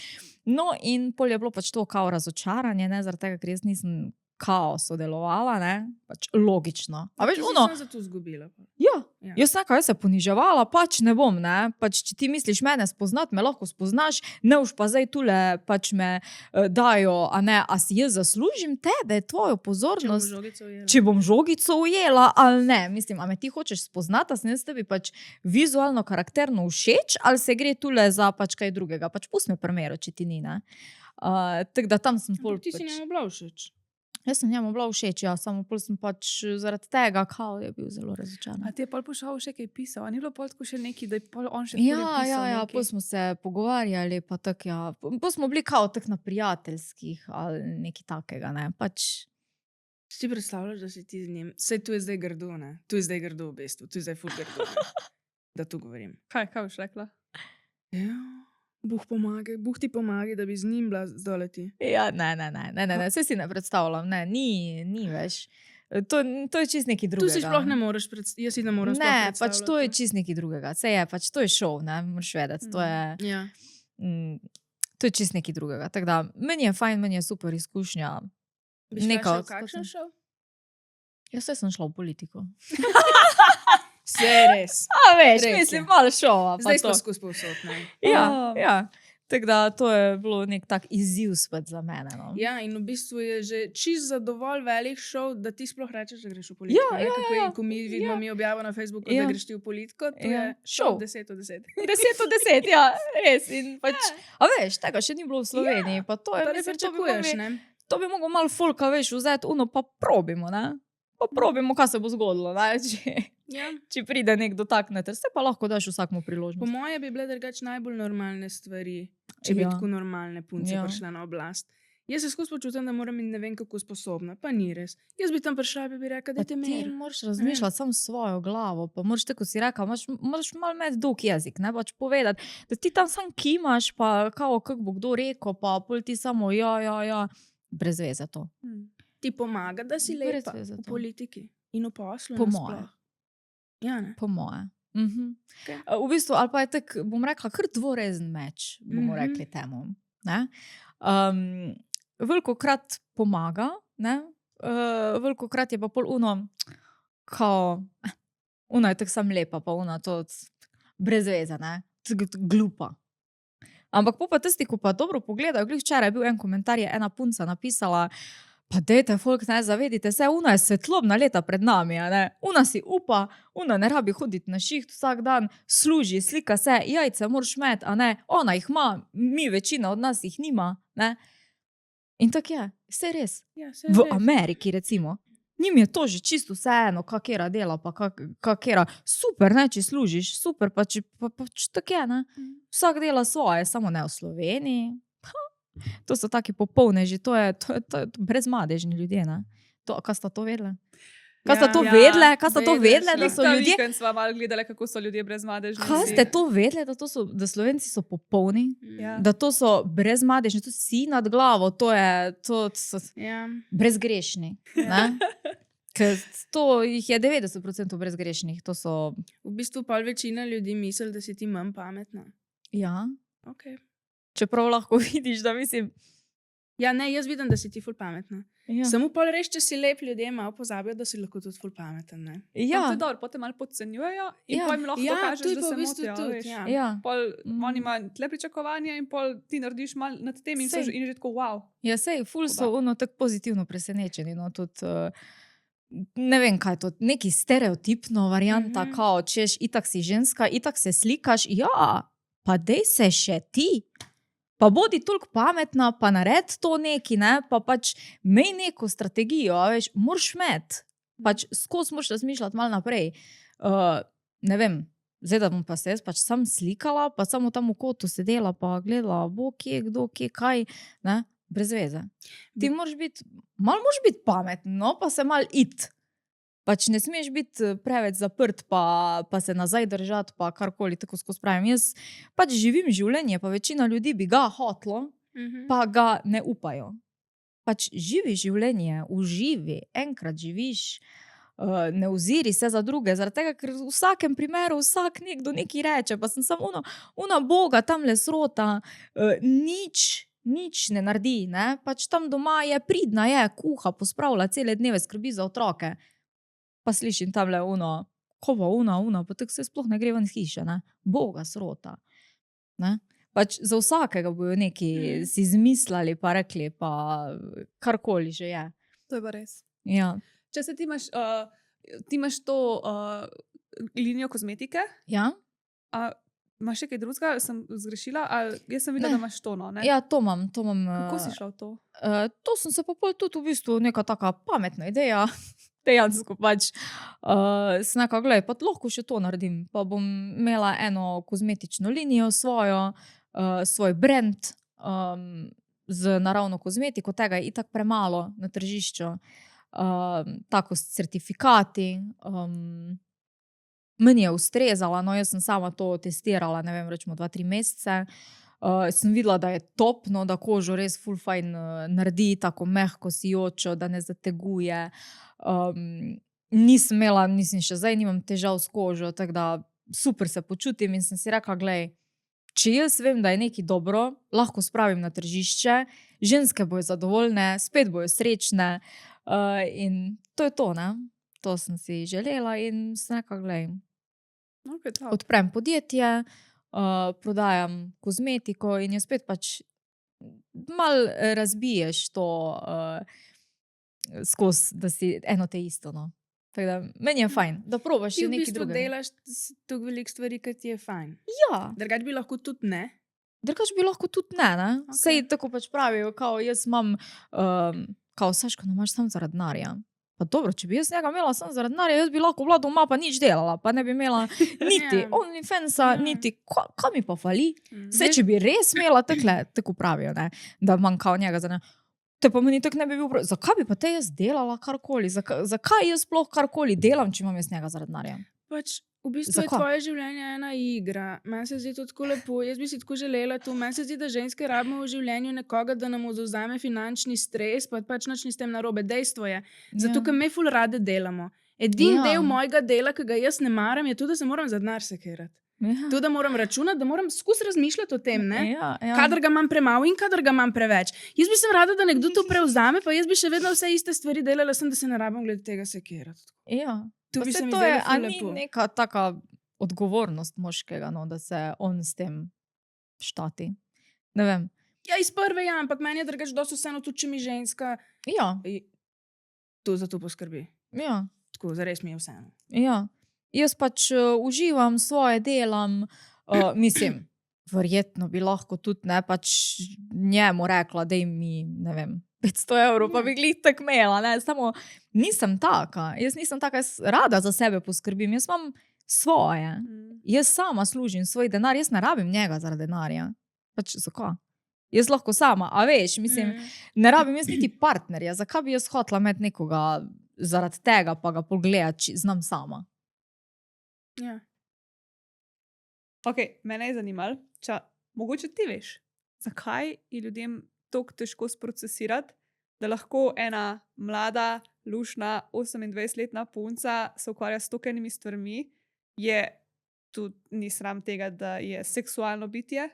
No in pol je bilo pač to kao razočaranje, ne, zaradi tega, ker jaz nisem kao sodelovala, ne, pač logično. A veš, Ti si samo zato izgubila. ja, Ja. jaz se poniževala, pač ne bom, ne, pač če ti misliš mene spoznati, me lahko spoznaš, ne už pa zdaj tule pač me dajo, a ne, a si jaz zaslužim tebe, tvojo pozornost, če bom žogico ujela ali ne, mislim, a me ti hočeš spoznati, a sem jaz tebi pač vizualno, karakterno všeč, ali se gre tule za pač kaj drugega, pač pusti me primeru, če ti ni, ne. Tako da tam sem pol Ti si njemu bila všeč. Jaz sem njemu bila všeč, ja, samo pol sem pač zaradi tega, kao je bil zelo razočaran. A ti je pol pošel še kaj pisal? A ni bilo pol tako še neki, da je pol on še Ja, pol smo se pogovarjali, pa tako, ja. Pol smo bili kao tak na prijateljskih ali nekaj takega, ne, pač. Si ti predstavljaš, da si ti z njim, sej tu je zdaj grdo, ne? Tu je zdaj grdo v bistvu, tu je zdaj ful grdo, ne? Da tu govorim. Kaj boš rekla? Ja, Bog ti pomagaj, da bi z njim bila zdoleti. Ja, ne, saj si ne predstavljam, ne, ni več. To je čist nekaj drugega. Tu si sploh ne moreš predstavljati, jaz si ne morem sploh Ne, predstavljati. pač to je čist nekaj drugega. Saj je, pač to je šov, ne, moraš vedeti, to je, Ja. to je čist nekaj drugega. Tako da, meni je fajn, meni je super izkušnja. Bi šla Neka še v od- kakšen šov? Jaz sem šla v politiko. Vse res. A veš, Res je. mislim, malo šova. pa Zdaj to. smo skozi povsod, ne? Ja. Tako da to je bilo nek tak izziv spet za mene. No. Ja, in v bistvu je že čist za dovolj velik šov, da ti sploh rečeš, da greš v politiko. Ja, ne? ja, Kako ja. je, ko mi vidimo, mi objavimo na Facebooku, Ja. da greš ti v politiko, to Ja. je Šov. šov 10 od 10. 10 od 10, ja, res. In pač, a veš, tega še ni bilo v Sloveniji. Pa to je, Pa ne mislim, pričakuješ, ne? to bi mogel malo folka, veš, vzeti pa probimo, ne? Pa probimo, kaj se bo zgodilo, ne? Ja. Če pride nekdo tak neter, se pa lahko daš vsakmu Po priložnost. moje bi bile drugače najbolj normalne stvari, če bi Ja. tako normalne punce Ja. prišle na oblast. Jaz se skozi počutim, da moram in ne vem, kako sposobna, pa ni res. Jaz bi tam prišla, bi rekla, da Pa te ti mer. moraš razmišljati samo s svojo glavo, pa moraš tako si rekel, moraš malo imeti dolg jezik, ne pač povedati, da ti tam sam kimaš, pa kao, kako bo kdo rekel, pa pol ti samo ja, brez veze to. Ti pomaga, da si Brez lepa veze v to. politiki in v poslu. Po nasploh. moje. Ja, ne. Po moje. Okej. V bistvu, ali pa je tak, bom rekla, kar dvorezen meč, bomo Mhm. rekli temu. Ne? Velikokrat pomaga, ne? Velikokrat je pa pol kao, je tako sam lepa, pa to brez veze, ne? Glupa. Ampak pol pa tisti, ko pa dobro pogledajo, glih včeraj je bil en komentar, je ena punca napisala, pa dejte, folk, ne, zavedite se, je svetlobna leta pred nami, a ne. Si upa, ne rabi hoditi na šiht vsak dan, služi, slika se, jajce moraš imeti, a ne. Ona jih ima, mi večina od nas jih nima, ne. In tako je, vse res. Ja, saj V res. Ameriki recimo, njim je to že čisto vseeno, kakera dela, pa kakera, super, ne, če služiš, super, pa če pač tako je, ne. Vsak dela svoje, samo ne v Sloveniji. To so taki popolneži, to je brezmadežni ljudje, ne. Kaj sta to vedele? Kaj sta to Ja, vedele? Kaj sta to vedele vedele, smo. da so Ta ljudje? vikend sva malo gledali, kako so ljudje brezmadežni. Kaj ste to vedele, da Slovenci so popolni? Ja. Da to so brezmadežni, to si nad glavo, to so Ja. brezgrešni, ne? Ker to jih je 90% brezgrešnih, to so, V bistvu pol večina ljudi misli, da si ti manj pametna. ja. Okay. Čeprav lahko vidiš, da mislim, Ja, ne, jaz vidim, da si ti ful pametna. ja. Samo pol res, če si lep, ljudje malo pozabijo, da si lahko tudi ful pameten, ne? Ja. To Ja, je dobro, potem malo podcenjujejo in Ja. pol jim lahko Ja, kažeš, to je da pa se v bistvu motijo, tudi, veš. ja. ja. Pol Mm. oni imajo tle pričakovanja in pol ti narediš malo nad tem in, Sej. in že tako wow. Ja, sej, ful Tako so da. tako pozitivno presenečeni, no, tudi, ne vem, kaj je to, neki stereotipno varianta, kao, češ, itak si ženska, itak se slikaš, ja, pa dej se še ti, pa bodi toliko pametna, pa nared to neki, ne, pa pač imej neko strategijo, a veš, moraš imeti, pač skozi moraš razmišljati malo naprej. Ne vem, zdaj da bom pa se jaz pač sam slikala, pa samo tam v kotu sedela, pa gledala, bo kje, kdo, kje, kaj, ne, brez veze. Ti moraš biti, malo moraš biti pameten, no, pa se malo it. Pač ne smeš biti preveč zaprt, pa se nazaj držati, pa karkoli, tako skozi pravim. Jaz pač živim življenje, pa večina ljudi bi ga hotlo, pa ga ne upajo. Pač živi življenje, uživi, enkrat živiš, ne oziri se za druge, zaradi tega, ker v vsakem primeru vsak nekdo nekaj reče, pa sem samo ona Boga tamle srota, nič ne naredi, ne, pač tam doma je pridna, je, kuha, pospravlja cele dneve, skrbi za otroke. Pa slišim tamle ko pa pa tako se sploh ne gre ven iz hiše, ne, Boga srota, ne. Pač za vsakega bojo nekaj si izmislili pa rekli, pa karkoli že je. To je pa res. Ja. Če se ti imaš to linijo kozmetike, Ja? imaš še kaj drugega, sem zgrešila, ali jaz sem videla, Ne. da imaš to, no, ne? Ja, to imam. Kako si šla v to? To sem se pa pol tudi v bistvu neka taka pametna ideja, dejansko pač, sem nekako, glej, pa lahko še to naredim, pa bom imela eno kozmetično linijo svojo, svoj brand, z naravno kozmetiko, tega je itak premalo na tržišču, tako s certifikati, meni je ustrezala, no, jaz sem sama to testirala, ne vem, recimo 2-3 mesece, sem videla, da je top, no, da kožo res ful fajn naredi, tako mehko sijočo, da ne zateguje, nisem imela, še zdaj nimam težav s kožo, tako da super se počutim in sem si rekla, glej, če jaz vem, da je nekaj dobro, lahko spravim na tržišče, ženske bojo zadovoljne, spet bojo srečne, in to je to, ne. To sem si želela in sem rekla, glej, Okay, odprem podjetje, prodajam kozmetiko in je spet pač malo razbiješ to skozi, da si eno te isto, no. Tako da meni je fajn, da probaš Ti še v nekaj bistvu drugega. delaš toliko veliko stvari, ki ti je fajn. Ja, Drugače bi lahko tudi ne. drugače bi lahko tudi ne, ne. Okej. Sej tako pač pravijo, kao jaz imam, kao Saško, ne imaš samo zaradi denarja. Pa dobro, če bi jaz njega imela samo zaradi denarja, jaz bi lahko bila doma pa nič delala, pa ne bi imela niti Ja. OnlyFansa, Ja. niti, kaj mi pa fali? Saj, Veš, če bi res imela takle, tako pravijo, ne, da imam kao njega za ne. Te pa meni tako ne bi bil prav. Zakaj bi pa te jaz delala karkoli? Zakaj jaz sploh karkoli delam, če imam jaz njega zaradi denarja? pač v bistvu je Zakaj? tvoje življenje ena igra. Meni se zdi to tako lepo. Jaz bi si tako želela to. Meni se zdi, da ženske rabimo v življenju nekoga, da nam odvzame finančni stres, pa pač nič ni s tem narobe. Dejstvo je. Zato, ker me ful rade delamo. Edini Ja. del mojega dela, ki ga jaz ne maram, je tudi, da se moram za denar sekirati. Ja. To, da moram računati, da moram skozi razmišljati o tem, ne? Ja, ja. Kadar ga imam premalo in kadar ga imam preveč. Jaz bi se rada, da nekdo to prevzame, pa jaz bi še vedno vse iste stvari delala, sem, da se ne rabim glede tega sekirati. Ja. To Pa bi saj se mi to je, zdelo a ful ni lepo. neka taka odgovornost moškega, no, da se on s tem štati. Ne vem. Ja, iz prve ja, ampak meni je drugače dosti vseeno, tudi če mi ženska Ja, to za to poskrbi. ja, Tako, zares mi je vseeno. ja. Jaz pač uživam, svoje delam, mislim, verjetno bi lahko tudi ne, pač njemu rekla, da mi, ne vem, 500 evrov, pa bi glih tak imela, ne, samo nisem taka, jaz nisem taka, jaz rada za sebe poskrbim, jaz imam svoje, jaz sama služim svoj denar, jaz ne rabim njega zaradi denarja, pač zakaj? Jaz lahko sama, a veš, mislim, ne rabim jaz niti partnerja, zakaj bi jaz hotela imeti nekoga zaradi tega, pa ga pogledati, če znam sama. Ja. Ok, mene je zanimalo, če mogoče ti veš, zakaj je ljudem tako težko sprocesirati, da lahko ena mlada, lušna, 28-letna punca se ukvarja s tokenimi stvarmi, je tudi ni sram tega, da je seksualno bitje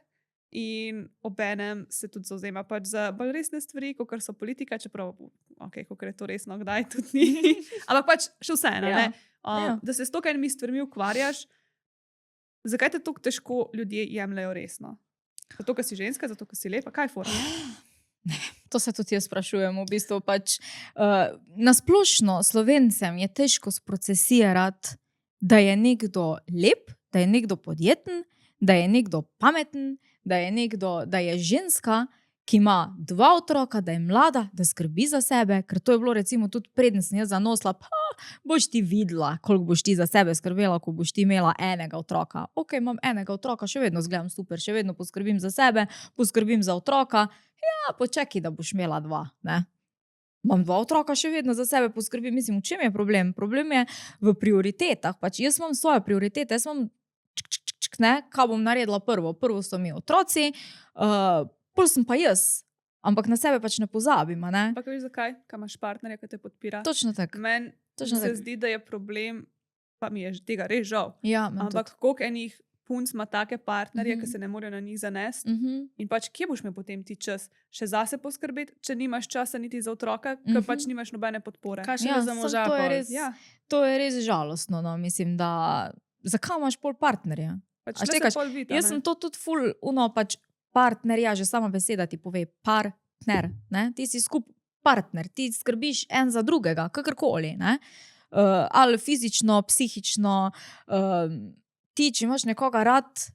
in obenem se tudi zavzema pač za bolj resne stvari, kot so politika, čeprav, ok, kot je to resno, kdaj tudi ni, ampak pač še vseeno, Ja. ne? Ja. Da se s tokenimi stvarmi ukvarjaš. Zakaj te tako težko ljudje jemljejo resno? Zato, ker si ženska, zato, ker si lepa, kaj je fora? To se tudi jaz sprašujem. V bistvu pač, nasplošno Slovencem je težko sprocesirati, da je nekdo lep, da je nekdo podjeten, da je nekdo pameten, da je ženska, ki ima 2 otroka, da je mlada, da skrbi za sebe, ker to je bilo recimo tudi preden sem jaz zanosla, pa boš ti videla, koliko boš ti za sebe skrbela, ko boš ti imela enega otroka. Ok, imam enega otroka, še vedno izgledam super, še vedno poskrbim za sebe, poskrbim za otroka. Ja, počakaj, da boš imela 2, ne? Imam 2 otroka, še vedno za sebe poskrbim. Mislim, v čem je problem? Problem je v prioritetah. Pač jaz imam svoje prioritete, jaz imam ne, kaj bom naredila prvo. Prvo so mi otroci, pol sem pa jaz, ampak na sebe pač ne pozabim, a ne? Ampak veš zakaj? Kaj imaš partnerja, ki te podpira? Točno tako. Meni Točno se tako. zdi, da je problem, pa mi je tega res žal. Ja, meni Ampak tudi. koliko enih punc ima take partnerje, Mhm. ki se ne morejo na njih zanesti. Mhm. In pač kje boš imel potem ti čas? Še zase poskrbeti, če nimaš časa niti za otroka, ker Mhm. pač nimaš nobene podpore. Kaj še Ja, za samo moža? to je pol? res- Ja, To je res žalostno, no, mislim, da zakaj imaš pol partnerja? pač A le se štekaš, pol vidi, a Jaz ne. sem to tudi ful, pač partnerja, že sama beseda ti pove, partner, ne? Ti si partner, ti skrbiš en za drugega, kakorkoli, ne? Ali fizično, psihično, ti, če imaš nekoga rad,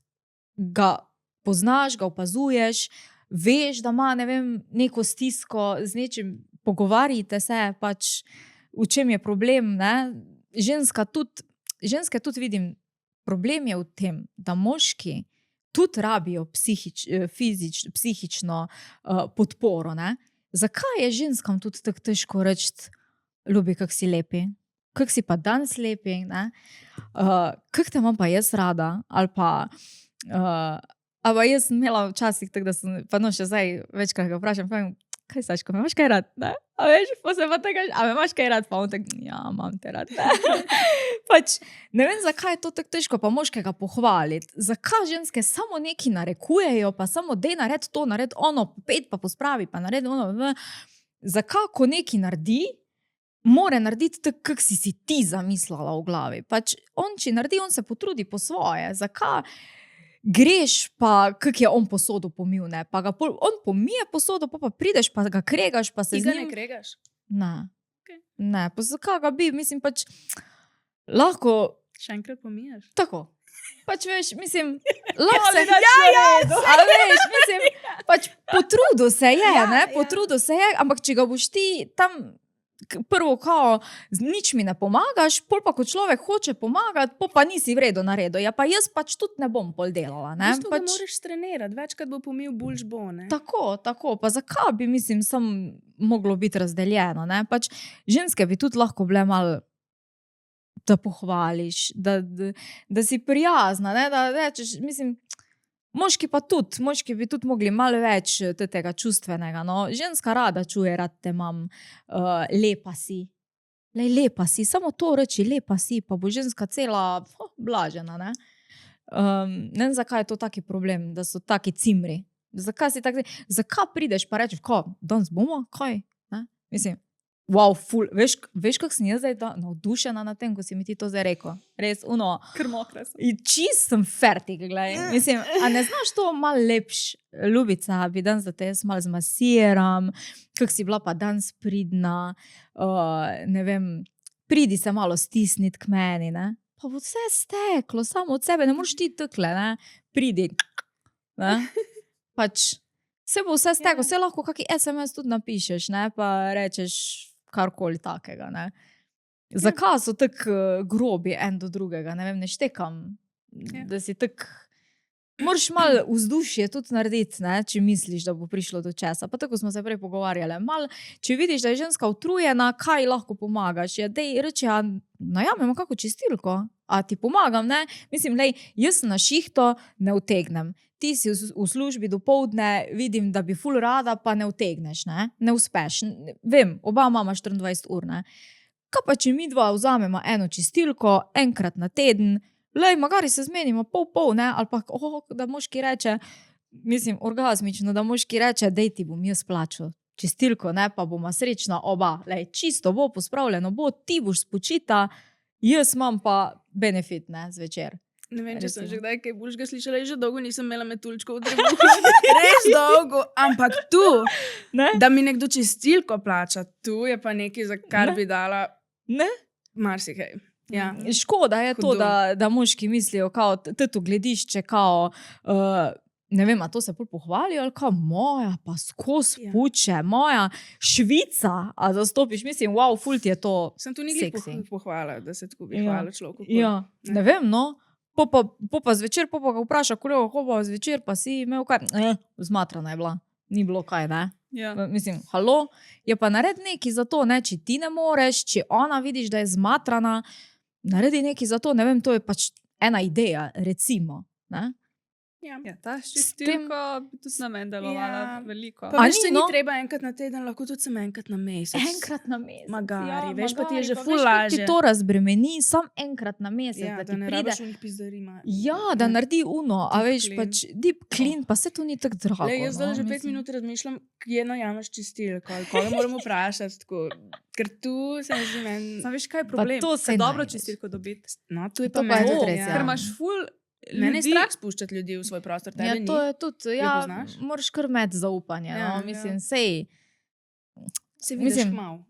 ga poznaš, ga opazuješ, veš, da ima, ne vem, neko stisko, z nečim pogovarjate se, pač v čem je problem, ne? Ženske tudi vidim, problem je v tem, da moški tudi rabijo psihično podporo, ne? Zakaj je ženskam tudi tako težko reči, ljubi, kak si lepi, kak si pa danes lepi, ne? Kak te imam pa jaz rada, ali pa jaz sem imela včasih tako, da sem, pa no še zdaj večkrat ga vprašam, povem, kaj Saško, me imaš kaj rad, ne? A veš, pa se pa tega, a me imaš kaj rad, pa on tak, ja, imam te rad, ne? Pač, ne vem, zakaj je to tako težko pa moškega pohvaliti, zakaj ženske samo nekaj narekujejo, pa samo dej naredi to, naredi ono, pet pa pospravi, pa naredi ono, zakaj, ko nekaj naredi, more narediti tako, kak si ti zamislila v glavi, pač on, če naredi, on se potrudi po svoje, zakaj greš pa, kak je on posodo pomil, ne, pa ga on pomije posodo, pa prideš, pa ga kregaš, pa se Ti z ga njim... ne kregaš? Ne, Okej. ne, pa zakaj ga bi, mislim pač, lahko, Še enkrat pomiješ? tako, pač veš, mislim, lahko se... Ja, a veš, mislim, pač potrudil se je, Ja, ne, ja. potrudil se je, ampak če ga boš ti tam, prvo kao, nič mi ne pomagaš, pol pa ko človek hoče pomagati, pol pa nisi v redu naredil, ja pa jaz pač tudi ne bom pol delala, ne, V bistvu ga moraš trenirati, večkrat bo pomil, boljš bo, ne? Tako, pa zakaj bi, mislim, sam moglo biti razdeljeno, ne, pač ženske bi tudi lahko bile malo, da pohvališ, da si prijazna, ne, da rečeš, mislim, moški bi tudi mogli malo več tega čustvenega, no, ženska rada čuje, rad te imam, lepa si, lej, lepa si, samo to reči, lepa si, pa bo ženska cela blažena, ne? Ne vem, zakaj je to taki problem, da so taki cimri. Zakaj prideš pa rečeš, danes bomo, kaj? Ne? Mislim, wow, ful, veš kak sem jaz zdaj navdušena na tem, ko si mi ti to zdaj rekel. Res, Ker mokra sem. in čist sem fertik, gledaj. Mislim, a ne znaš to malo lepš, ljubica, bi danes, da te jaz malo zmasiram, kak si bila pa danes pridna, ne vem, pridi se malo stisnit k meni, ne? Pa bo vse steklo, samo od sebe, ne moreš ti takle, ne? Pridi, ne? Pač, se bo vse steklo, se lahko kaki SMS tudi napišeš, ne? Pa rečeš karkoli takega, ne? Zakaj so tako grobi en do drugega, ne vem, ne štekam, da si tak... Moraš malo vzdušje tudi narediti, ne, če misliš, da bo prišlo do česa. Pa tako smo se prej pogovarjali. Če vidiš, da je ženska utrujena, kaj lahko pomagaš? Dej reči, najamemo kako čistilko, a ti pomagam, ne? Mislim, lej, jaz na šihto ne utegnem. Ti si v službi dopoldne, vidim, da bi ful rada, pa ne utegneš, ne? Ne uspeš. Vem, oba mama 24 ur, ne? Kaj pa, če mi dva vzamemo eno čistilko, enkrat na teden, lej, magari se zmenimo pol, ne, ali pa, da moški reče, mislim, orgazmično, da moški reče, dej ti bom jaz plačal čistilko, ne, pa bomo srečna oba, lej, čisto bo, pospravljeno bo, ti boš spočita, jaz imam pa benefit, ne, zvečer. Ne vem, če sem že kdaj kaj boljšega slišala, že dolgo nisem imela metuljčkov v trebuhu. Res dolgo, ampak tu, Ne? da mi nekdo čistilko plača, tu je pa nekaj, za kar Ne. bi dala Ne? marsikaj. Ja. Škoda je to, Hudo. da moški mislijo, kao, to gledišče, kao, ne vem, a to se pol pohvalijo, ali kao, moja pa skozi Ja. puče, moja Švica, a zastopiš, mislim, wow, ful ti je to. Sem tu nikoli Seksi. pohvala, da se tako bi Ja. hvala človeku. Ja, ne vem, no. Po pa zvečer, po pa ga vpraša, kolega, ko pa zvečer, pa si imel kaj, zmatrana je bila, ni bilo kaj, ne. Ja. Mislim, halo, je pa naredi nekaj za to, ne, če ti ne moreš, če ona vidiš, da je zmatrana, naredi nekaj za to, ne vem, to je pač ena ideja, recimo, ne. Ja. Ja, ta čistilka bi tudi na meni delovala Ja. veliko. Pa A veš, ni, se no? ni treba enkrat na teden, lahko tudi sem enkrat na mesec. Enkrat na mesec. Magari, veš, pa ti je že pa ful veš, kako ti lažje. to razbremeni, sam enkrat na mesec, Ja, da da ti ne pride. rabiš unih pizdarima. Ja, da naredi uno, a Deep veš, clean. pač deep clean, pa se to ni tako drago. Le, jaz zdaj no, že 5 mislim. minut razmišljam, kje najamaš čistilko, ali koga moram vprašati, tako. Ker tu se mi zdi meni... Sam veš, kaj je problem? to se Dobro najdeš. čistilko dobiti. No, tu je To pa pa je meni. tudi res, ja. ja. Ker imaš ful Mene je ljudi- strah spuščati ljudi v svoj prostor, tebe Ja, ni. to je tudi, Jo ja, poznaš? moraš kar imeti zaupanje, Ja, no, mislim, sej. Se vidiš mislim, malo.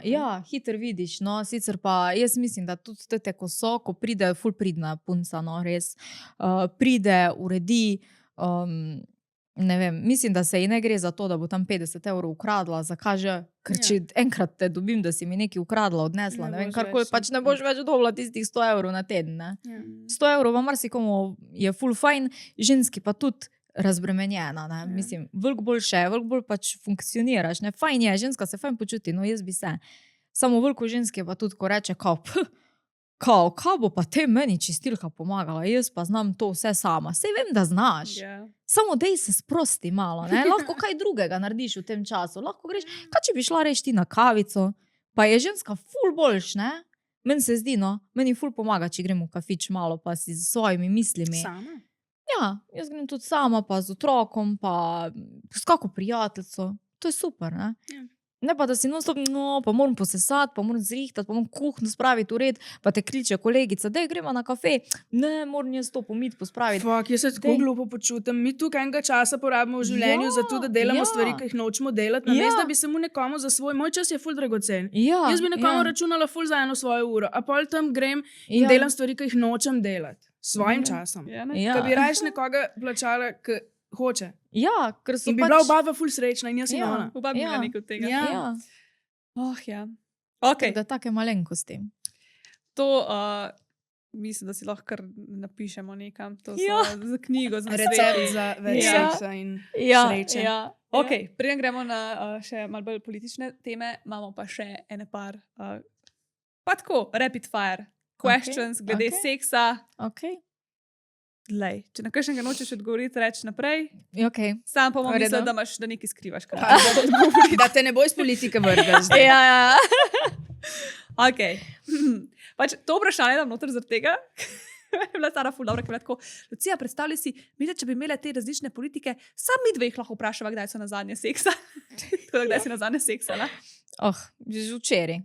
Ja, hitro vidiš, no, sicer pa jaz mislim, da tudi te, ko so, ko pride, ful pridna punca, no, res, pride, uredi, ne vem, mislim, da se ji ne gre za to, da bo tam 50 evrov ukradla, zakaj že, ker Ja. če enkrat te dobim, da si mi nekaj ukradla, odnesla, Ne ne vem, boš karkoli, več, pač ne ja. boš več dobila tistih 100 evrov na teden, ne. Ja. 100 evrov pa marsikomu je ful fajn, ženski pa tudi razbremenjena, ne? Ja. Mislim, veliko boljše, veliko bolj pač funkcioniraš, ne, fajn je, ženska se fajn počuti, no jaz bi se, samo veliko ženske pa tudi, ko reče, kaj bo pa te meni čistilka pomagala, jaz pa znam to vse sama, sej vem, da znaš, Ja. samo dej se sprosti malo, ne, lahko kaj drugega narediš v tem času, lahko greš, kaj če bi šla reči ti na kavico, pa je ženska ful boljš, ne, meni se zdi, no, meni ful pomaga, če gremo v kafič malo, pa si z svojimi mislimi. Sama? Ja, jaz grem tudi sama, pa z otrokom, pa s kako prijateljico. To je super, ne? Ja. Ne pa, da si non-stop, no, pa moram posesati, pa moram zrihtati, pa moram kuhno spraviti v red, pa te kliče kolegica, daj gremo na kafe. Ne, moram jaz to pomiti, pospraviti. Fak, jaz se tako Dej. glupo počutim. Mi tukaj enega časa porabimo v življenju Ja, za to, da delamo ja. stvari, ki jih nočemo delati, Ja. namesto da bi se mu nekomu za svoj, moj čas je ful dragocen. Ja, Jaz bi nekomu ja, računala ful za eno svojo uro, a pol tam grem in ja. delam stvari, ki jih nočem delati. S svojim Ja. časom. Ja, ne? Ja. Ka bi rajš nekoga plačala, ki hoče. Ja, ker so In bi pač... bila oba ful srečna in jaz in Ja. ona. Oba bi Ja. imela nekaj od tega. Ja. Ja, Oh, ja. Okay. da take malenkosti. To mislim, da si lahko kar napišemo nekam. To Ja. za knjigo, za Recept za več Ja. seksa in Ja, sreče. ja. Okay, preden gremo na še malo bolj politične teme, imamo pa še ene par, pa tako, rapid fire questions glede okej. seksa. Okay. Lej, če na kakšnega nočeš odgovoriti, reči naprej. Okay. Sam pa bom V redu. mislil, da nekaj skrivaš. Pa, da te ne bo iz politike vrgel zdaj. Ja, ja. Okay. Pač to vprašanje dam noter zaradi tega. Je bila Sara ful dobra, ki je bila tako, Lucija, predstavljaj si, Mile, če bi imele te različne politike, sam mi dve jih lahko vprašava, kdaj so na zadnje seksa. Tako da, kdaj si na zadnje seksala? Že včeraj.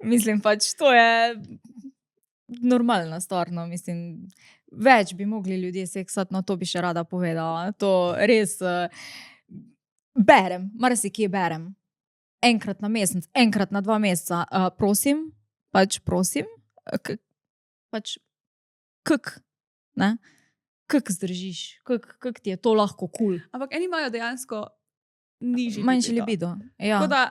Mislim pač, to je normalna stvar, no, mislim, več bi mogli ljudje seksati, no to bi še rada povedala. To res berem, marsikje berem. Enkrat na mesec, enkrat na 2 meseca. Prosim, kak zdržiš, kak ti je to lahko kul. Ampak eni imajo dejansko nižji Manjši libido. Ja. Tako da,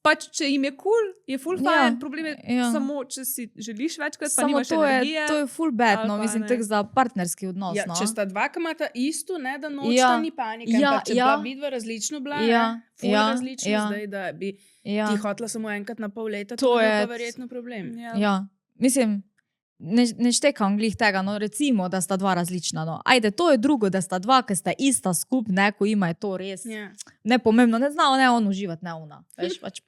pač, če jim je kul, je ful Ja, fajn, problem je ja. samo, če si želiš večkrat, pa Samo nimaš energije. to je ful bad, ali no, pa mislim, ne. tako za partnerski odnos. Ja, no. če sta dva, ki imata isto, ne da nočta, Ja. ni panike, Ja, ampak če ja. pa vidva različno bila, Ja, ful ja, različno ja. zdaj, da bi Ja. ti hotla samo enkrat na pol leta, To to je je- pa verjetno problem. Ja. Ja, mislim, ne štekam glih tega, no recimo, da sta dva različna. No. Ajde, to je drugo, da sta dva, ki sta ista skup, ne, ko ima je to res Ja. nepomembno, ne znajo ne on uživati, ne ona. Veš, pač,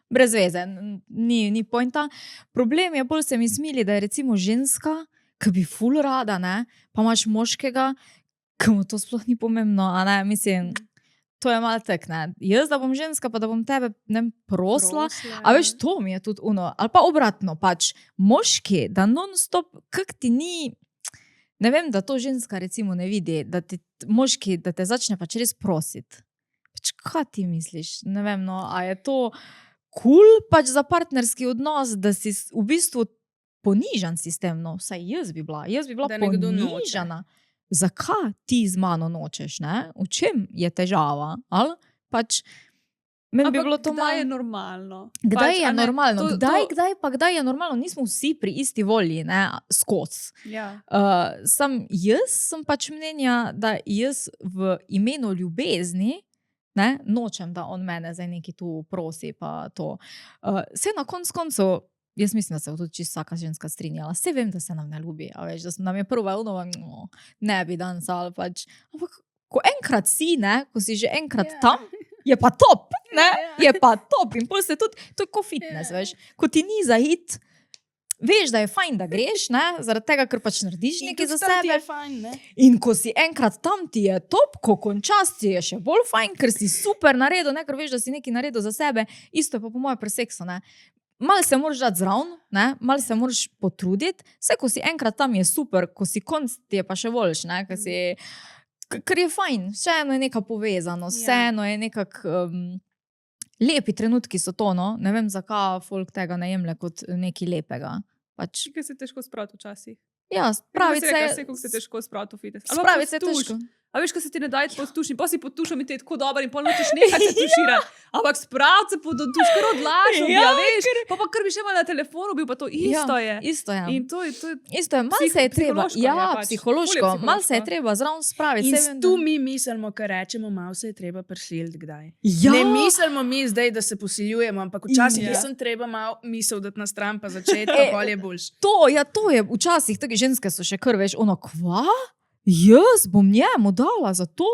brez veze, ni pointa. Problem je, bolj se mi smili, da je recimo ženska, ki bi ful rada, ne, pa imaš moškega, ki mu to sploh ni pomembno, a ne, mislim, to je malo tek, ne. Jaz, da bom ženska, pa da bom tebe, ne vem, prosla. A veš, to mi je tudi uno, ali pa obratno, pač moški, da non-stop, kak ti ni, ne vem, da to ženska recimo ne vidi, da ti moški, da te začne pač res prositi. Pač kaj ti misliš? Ne vem, no, a je to kul pač za partnerski odnos, da si v bistvu ponižan sistem, no, vsaj jaz bi bila Da nekdo noče. ponižana. Zakaj ti z mano nočeš, ne? V čem je težava, ali pač meni bi Ampak bilo to kdaj je malo... normalno? Kdaj Pač, je a ne, normalno? to- Kdaj je normalno? Nismo vsi pri isti volji, ne, skozi. Ja. Jaz sem pač mnenja, da jaz v imenu ljubezni, ne, nočem, da on mene zdaj neki tu prosi, pa to. Saj na koncu, jaz mislim, da se bo tudi čisto vsaka ženska strinjala. Saj vem, da se nam ne ljubi, a veš, da nam je prva unova, ne bi dancala pač. Ampak ko enkrat si, ne, ko si že enkrat Ja. tam, je pa top, ne, Ja. je pa top. In pol se tudi, to je kot fitness, Ja. veš, ko ti ni za hit, veš, da je fajn, da greš, ne, zaradi tega, ker pač narediš In nekaj tudi za tam ti sebe. je fajn, ne? In ko si enkrat tam, ti je top, ko končaš, ti je še bolj fajn, ker si super naredil, ne, ker veš, da si nekaj naredil za sebe. Isto je pa po mojem pri seksu, ne. Malo se moraš dati zraven, ne, malo se moraš potruditi, vse, ko si enkrat tam, je super, ko si konc, ti je pa še boljš, ne, ker je fajn, vseeno je neka povezanost, vseeno je nekak, lepi trenutki so to, no, ne vem, zakaj folk tega ne jemlje kot nekaj lepega. Pač, Kaj se težko spraviti včasih? ja, spraviti Vse, se, kako se težko spraviti v fitness. spraviti se je težko. A veš, ko se ti ne daje pod tuš in pa si pod tušem in ti je tako dober in pol nočeš nekaj se tuširati. Ampak spraviti se pod tuš, kar odlašal, Ja, ja, veš. Pa kar bi še malo na telefonu bil, pa to isto je. Isto je. In to je Isto je, malo se je treba, psihološko je ja, pač. psihološko, Ful je malo se je psihološko. treba zraven spraviti. In saj vem, tu da- mi mislimo, kar rečemo, malo se je treba prisiliti kdaj. Ja, Ne mislimo mi zdaj, da se posiljujemo, ampak včasih Ja. sem treba malo misel dati na stran, pa začeti, pa pol je boljš. to je včasih, tako ženske so še kar, veš, ono, kva? Jaz bom njemu dala za to,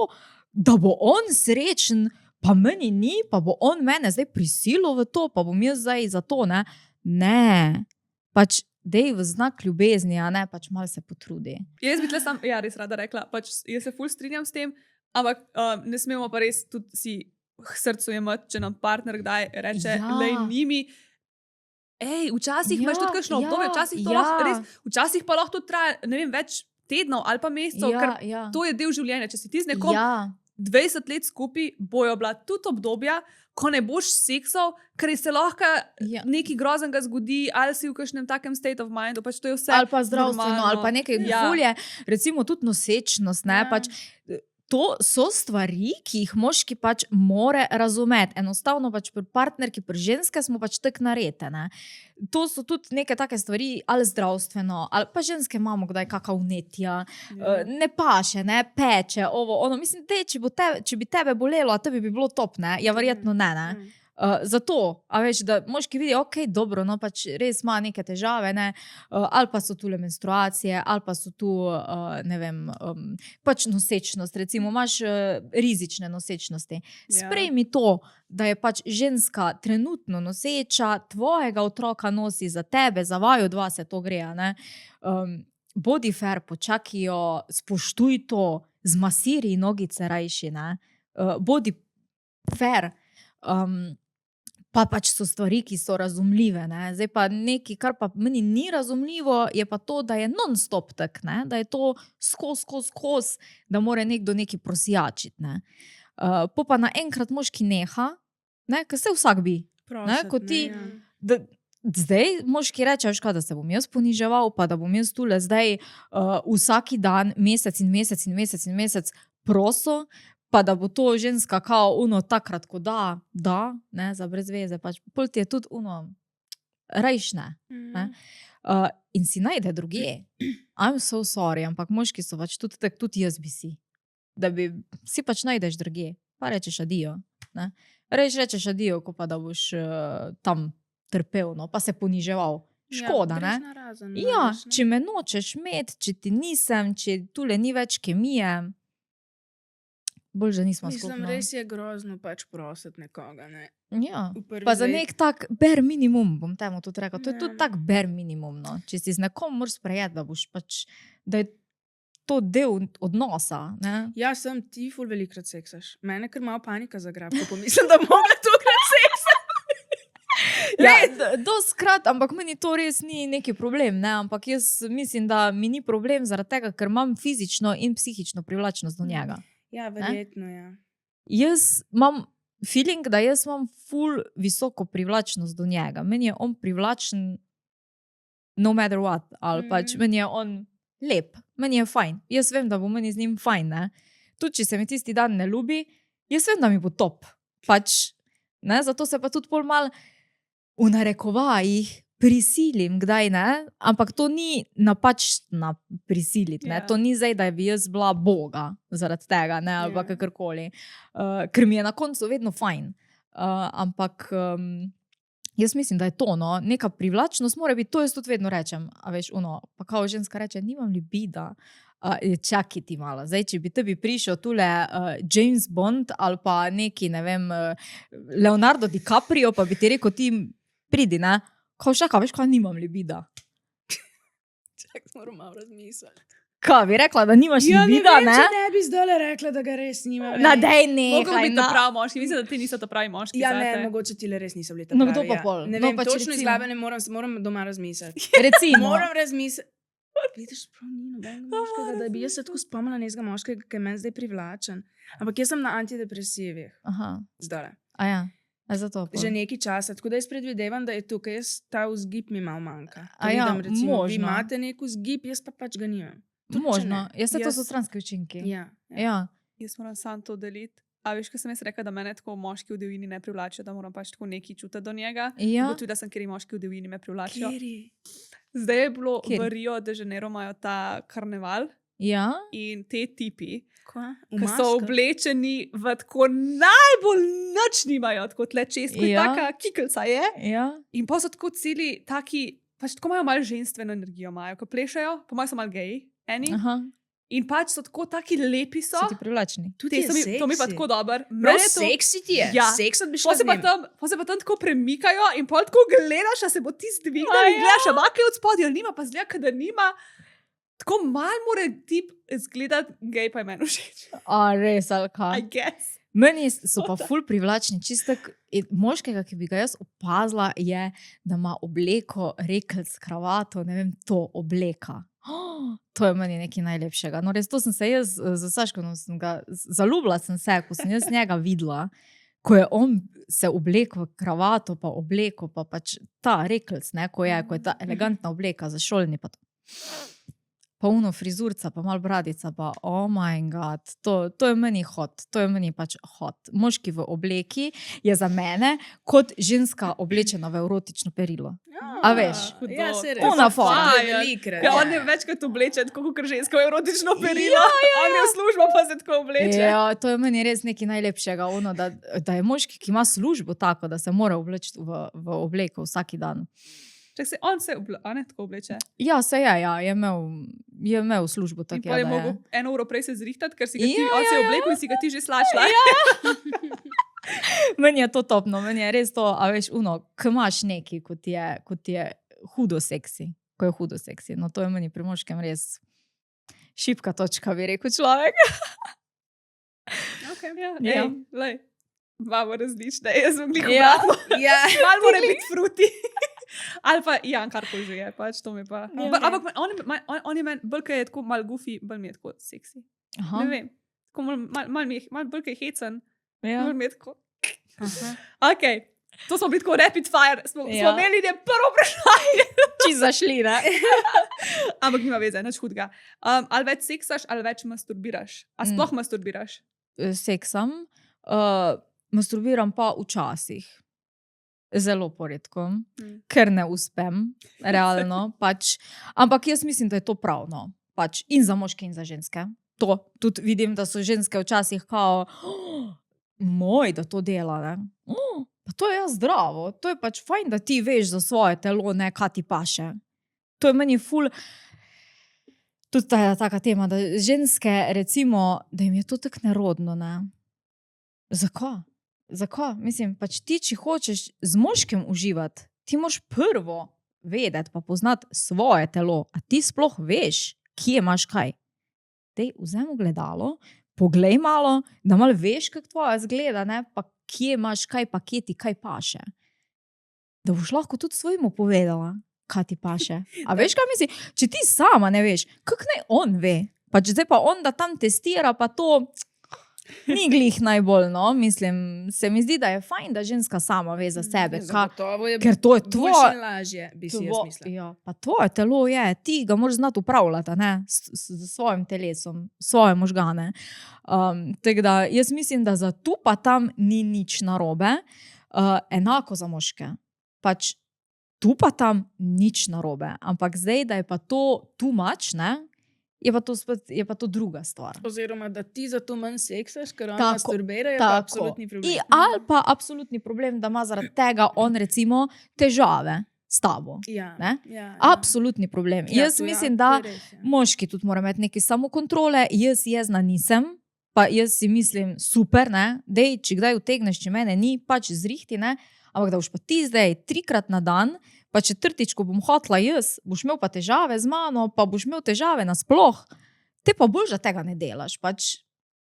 da bo on srečen, pa meni ni, pa bo on mene zdaj prisilil v to, pa bom jaz zdaj za to, ne. Ne, pač dej v znak ljubezni, a ne, pač malo se potrudi. Jaz bi tle sam, ja, res rada rekla, pač jaz se ful strinjam s tem, ampak ne smemo pa res tudi si k srcu jemati, če nam partner kdaj reče, Ja. lej njimi. Ej, včasih imaš Ja, tudi kakšno ja, obdobje, včasih to ja. lahko res, včasih pa lahko to traja, ne vem, več tednov ali pa mesecev, ker ja. to je del življenja. Če si ti z nekom Ja, 20 let skupaj, bojo bila tudi obdobja, ko ne boš seksal, ker se lahko ja. nekaj groznega zgodi, ali si v kakšnem takem state of mindu, pač to je vse. Ali pa zdravstveno, normalno. ali pa nekaj Ja. fulje, recimo tudi nosečnost, ne, Ja. pač to so stvari, ki jih moški pač more razumeti. Enostavno pač pri partnerki, pri ženske smo pač tako naredene. To so tudi neke take stvari, ali zdravstveno, ali pa ženske imamo kdaj kakšna vnetja, Ja. ne paše, ne peče, ovo, ono. Mislim, če bi tebe bolelo, a tebi bi bilo top, ne? Ja, verjetno ne, ne. Zato, a veš, da moški vidi, ok, dobro, no pač res ima neke težave, ne, ali pa so tule menstruacije, ali pa so tu, ne vem, pač nosečnost, recimo imaš rizične nosečnosti. Sprejmi to, da je pač ženska trenutno noseča, tvojega otroka nosi za tebe, za vaju dva se to gre, ne. Bodi fair, počakijo, spoštuj to, zmasiri nogice rajši, ne. Bodi fair, pa pač so stvari, ki so razumljive, ne. Zdaj pa nekaj, kar pa meni ni razumljivo, je pa to, da je non-stop tak, ne, da je to skoz, da mora nekdo nekaj prosjačiti, ne. Po pa naenkrat moški neha, ne, ker se vsak bi, ne, kot ti, da, zdaj moški reče, veš kaj, da se bom jaz poniževal, pa da bom jaz tule zdaj vsaki dan, mesec in mesec prosil, pa da bo to ženska kao takrat, ko da, ne, za brez veze, pač pol ti je tudi rajš ne. In si najde drugje. I'm so sorry, ampak moški so pač tudi tak, tudi jaz bi si. Da bi si pač najdeš drugje, pa rečeš adijo, ne. Rečeš adijo, ko pa da boš tam trpel, no, pa se poniževal. Škoda, ne. Ja, če me nočeš imeti, če ti nisem, če tule ni več kemije, bolj, že nismo skupno. Mislim, res je grozno pač prositi nekoga, ne. Ja, pa za nek tak bare minimum, bom temu tudi rekla. To je tudi tak bare minimum, no. Če si z nekom moraš sprejeti, da boš pač, da je to del odnosa, ne. Ja, sem ti ful velikrat seksaš. Mene kar malo panika zagrab, ko pomislim, da mogla tukrat seksati. Ja, doskrat, ampak meni to res ni neki problem, ne. Ampak jaz mislim, da mi ni problem zaradi tega, ker imam fizično in psihično privlačnost do njega. Ja, verjetno, ja. Jaz imam feeling, da jaz imam ful visoko privlačnost do njega. Meni je on privlačen no matter what, ali pač meni je on lep, meni je fajn. Jaz vem, da bo meni z njim fajn, ne. Tudi, če se mi tisti dan ne ljubi, jaz vem, da mi bo top. Pač, ne, zato se pa tudi pol mal v narekovajih prisilim, kdaj ne, ampak to ni napačna prisiliti, ne. To ni zdaj, da bi jaz bila boga zaradi tega, ne, ali pa kakorkoli. Ker mi je na koncu vedno fajn. Ampak jaz mislim, da je to, no, neka privlačnost mora biti, to jaz tudi vedno rečem, a veš, pa kao ženska reče, nimam libida. Čakaj ti malo, zdaj, če bi tebi prišel tule James Bond ali pa neki, ne vem, Leonardo DiCaprio, pa bi ti rekel, ti pridi, ne. Kao šaka, veš, kaj nimam libida. Čak, moram malo razmisliti. Kaj, bi rekla, da nimaš libida, ne? Ja, ne vem, če ne bi zdajle rekla, da ga res nimam. Dej, nehaj, Mogoče biti pravi moški, mislim, da ti niso to pravi moški. Ja, ne, mogoče ti le res niso bili ta pravi. No, kdo pa pol? Ne vem, točno iz glave ne moram doma razmisliti. Recimo. Moram razmisliti. Vidiš, prav ni nobenega moškega, da bi jaz se tako spomnila nekega moškega, ki je meni zdaj privlačen. Ampak jaz sem na antidepresivih. Aha. Zdajle. A ja. Zato, že nekaj časa, tako da jaz predvidevam, da je tukaj, jaz ta vzgib mi malo manjka. Ja, recimo, možno. Vi imate nek vzgib, jaz pa pač ga nimam. Možno, jaz se to so stranski učinki. Ja. Jaz moram sam to deliti. A veš, ko sem jaz rekla, da mene tako moški v divjini ne privlačijo, da moram pač tako nekaj čutiti do njega. Ja. Tudi, da sem, kjer moški v divjini me privlačijo. Kjeri? Zdaj je bilo v Rio de Janeiro imajo ta karneval. Ja. In te tipi, ki so oblečeni v tako najbolj nič nimajo, tako tle česko, taka kikelca je. Ja. In pa so tako celi taki, pač tako imajo malo ženstveno energijo, imajo, ko plešajo, po mojem so malo geji, eni. Aha. In pač so tako taki lepi so. So ti privlačni. Tudi to mi pa tako dober. Prav seksi ti je. Ja. Seksat bi šla z njim. Pa se pa tam tako premikajo in pol tako gledaš, a se bo ti zdvignil in gledaš, a ima kaj od spodaj, ali nima, pa zgleda, da nima. Tako mal mora tip izgledati, gej pa je meni všeč. A res, ali kaj? I guess. Meni so pa ful privlačni, čistek moškega, ki bi ga jaz opazila, je, da ima obleko, rekelc, kravato, ne vem, to obleka. To je meni nekaj najlepšega. No res, to sem se jaz z Saškom, zaljubila sem se, ko sem jaz njega videla, ko je on se oblekel v kravato, pa obleko, pa pač ta rekelc, ne, ko je ta elegantna obleka za šolni, pa to. pa uno frizurca, pa mal bradica, pa oh my god, to je meni hot, to je meni pač hot. Moški v obleki je za mene kot ženska oblečena v erotično perilo. A veš? hudo. Ja, se res. Ona fora. To je velikrat. Ja, on je večkrat oblečen, tako kot ženska v erotično perilo. On je v službo, pa se tako obleče. Ja, to je meni res nekaj najlepšega, ono, da je moški, ki ima službo tako, da se mora obleči v obleko vsak dan. Čak se on se tako obleče. Ja, se je, ja, je imel službo In tako. pa je da mogel 1 uro prej se zrihtati, ker si ga ti, Ja, on se je oblekel in si ga ti že slačila. Meni je to topno, meni je res to, a veš, ko imaš neki, kot je hudo seksi, ko je hudo seksi. No, to je meni pri moškem res šibka točka, bi rekel človek. Okay, ja, Ja. ej, lej. Imamo različne, jaz sem glih Ja. obratno. Ja. Malo mora biti fruti. Ali pa, ja, karkoli že je, pač to mi pa. Ja. Ampak on je meni, bolj, ko je tako mal goofy, bolj mi je tako seksi. Aha, Ne vem, tako mal bolj, ko je hecen, ja. bolj mi je tako. Aha. Ok, to smo bili tako rapid fire, smo Ja. imeli ne prvo vprašanje. Čisto zašli, ne? Ampak nima veze, nič hudega. Ali več seksaš, ali več masturbiraš? A sploh masturbiraš? Seksam, masturbiram pa včasih. Zelo poredko, ker ne uspem, realno. Pač. Ampak jaz mislim, da je to pravno. Pač in za moške, in za ženske. To tudi vidim, da so ženske včasih kao, moj, da to dela. Ne? Pa to je ja zdravo, to je pač fajn, da ti veš za svoje telo, ne kaj ti paše. To je meni ful. Tudi ta je taka tema, da ženske, recimo, da jim je to tako nerodno. Ne? Zakaj? Zakaj? Mislim, pač ti, če hočeš z moškim uživati, ti moraš prvo vedeti, pa poznati svoje telo. A ti sploh veš, kje imaš kaj. Dej, vzemi gledalo, poglej malo, da malo veš, kako tvoja zgleda, ne? Pa kje imaš kaj, pa kje ti kaj paše. Da boš lahko tudi svojemu povedala, kaj ti paše. A veš, kaj mislim? Če ti sama ne veš, kako naj on ve? Pač zdaj pa on, da tam testira, pa to ni glih najbolj, no. Mislim, se mi zdi, da je fajn, da ženska sama ve za sebe. Zagotovo je Ker to je boljše tvoje. in lažje, bi si jaz mislila. Ja, pa tvoje telo je, ti ga moraš znati upravljati, ne, s svojim telesom, svoje možgane. Tako da jaz mislim, da za tu pa tam ni nič narobe, enako za moške. Pač tu pa tam nič narobe, ampak zdaj, da je pa to too much, ne, je pa to druga stvar. Oziroma, da ti zato manj seksaš, ker on Tako, masturbira, je pa tako. absolutni problem. Ali pa absolutni problem, da ima zaradi tega on recimo težave s tabo. Ja, Ne? ja. Absolutni problem. Ja, Jaz to ja, mislim, to da je res, ja. moški tudi mora imeti nekaj samokontrole, jaz jezna nisem, pa jaz si mislim, super, ne, dej, če kdaj utegneš, če mene ni, pač zrihti, ne, ampak da boš pa ti zdaj 3-krat na dan, pa četrtič, ko bom hotla jaz, boš imel pa težave z mano, pa boš imel težave nasploh, te pa bolj, da tega ne delaš, pač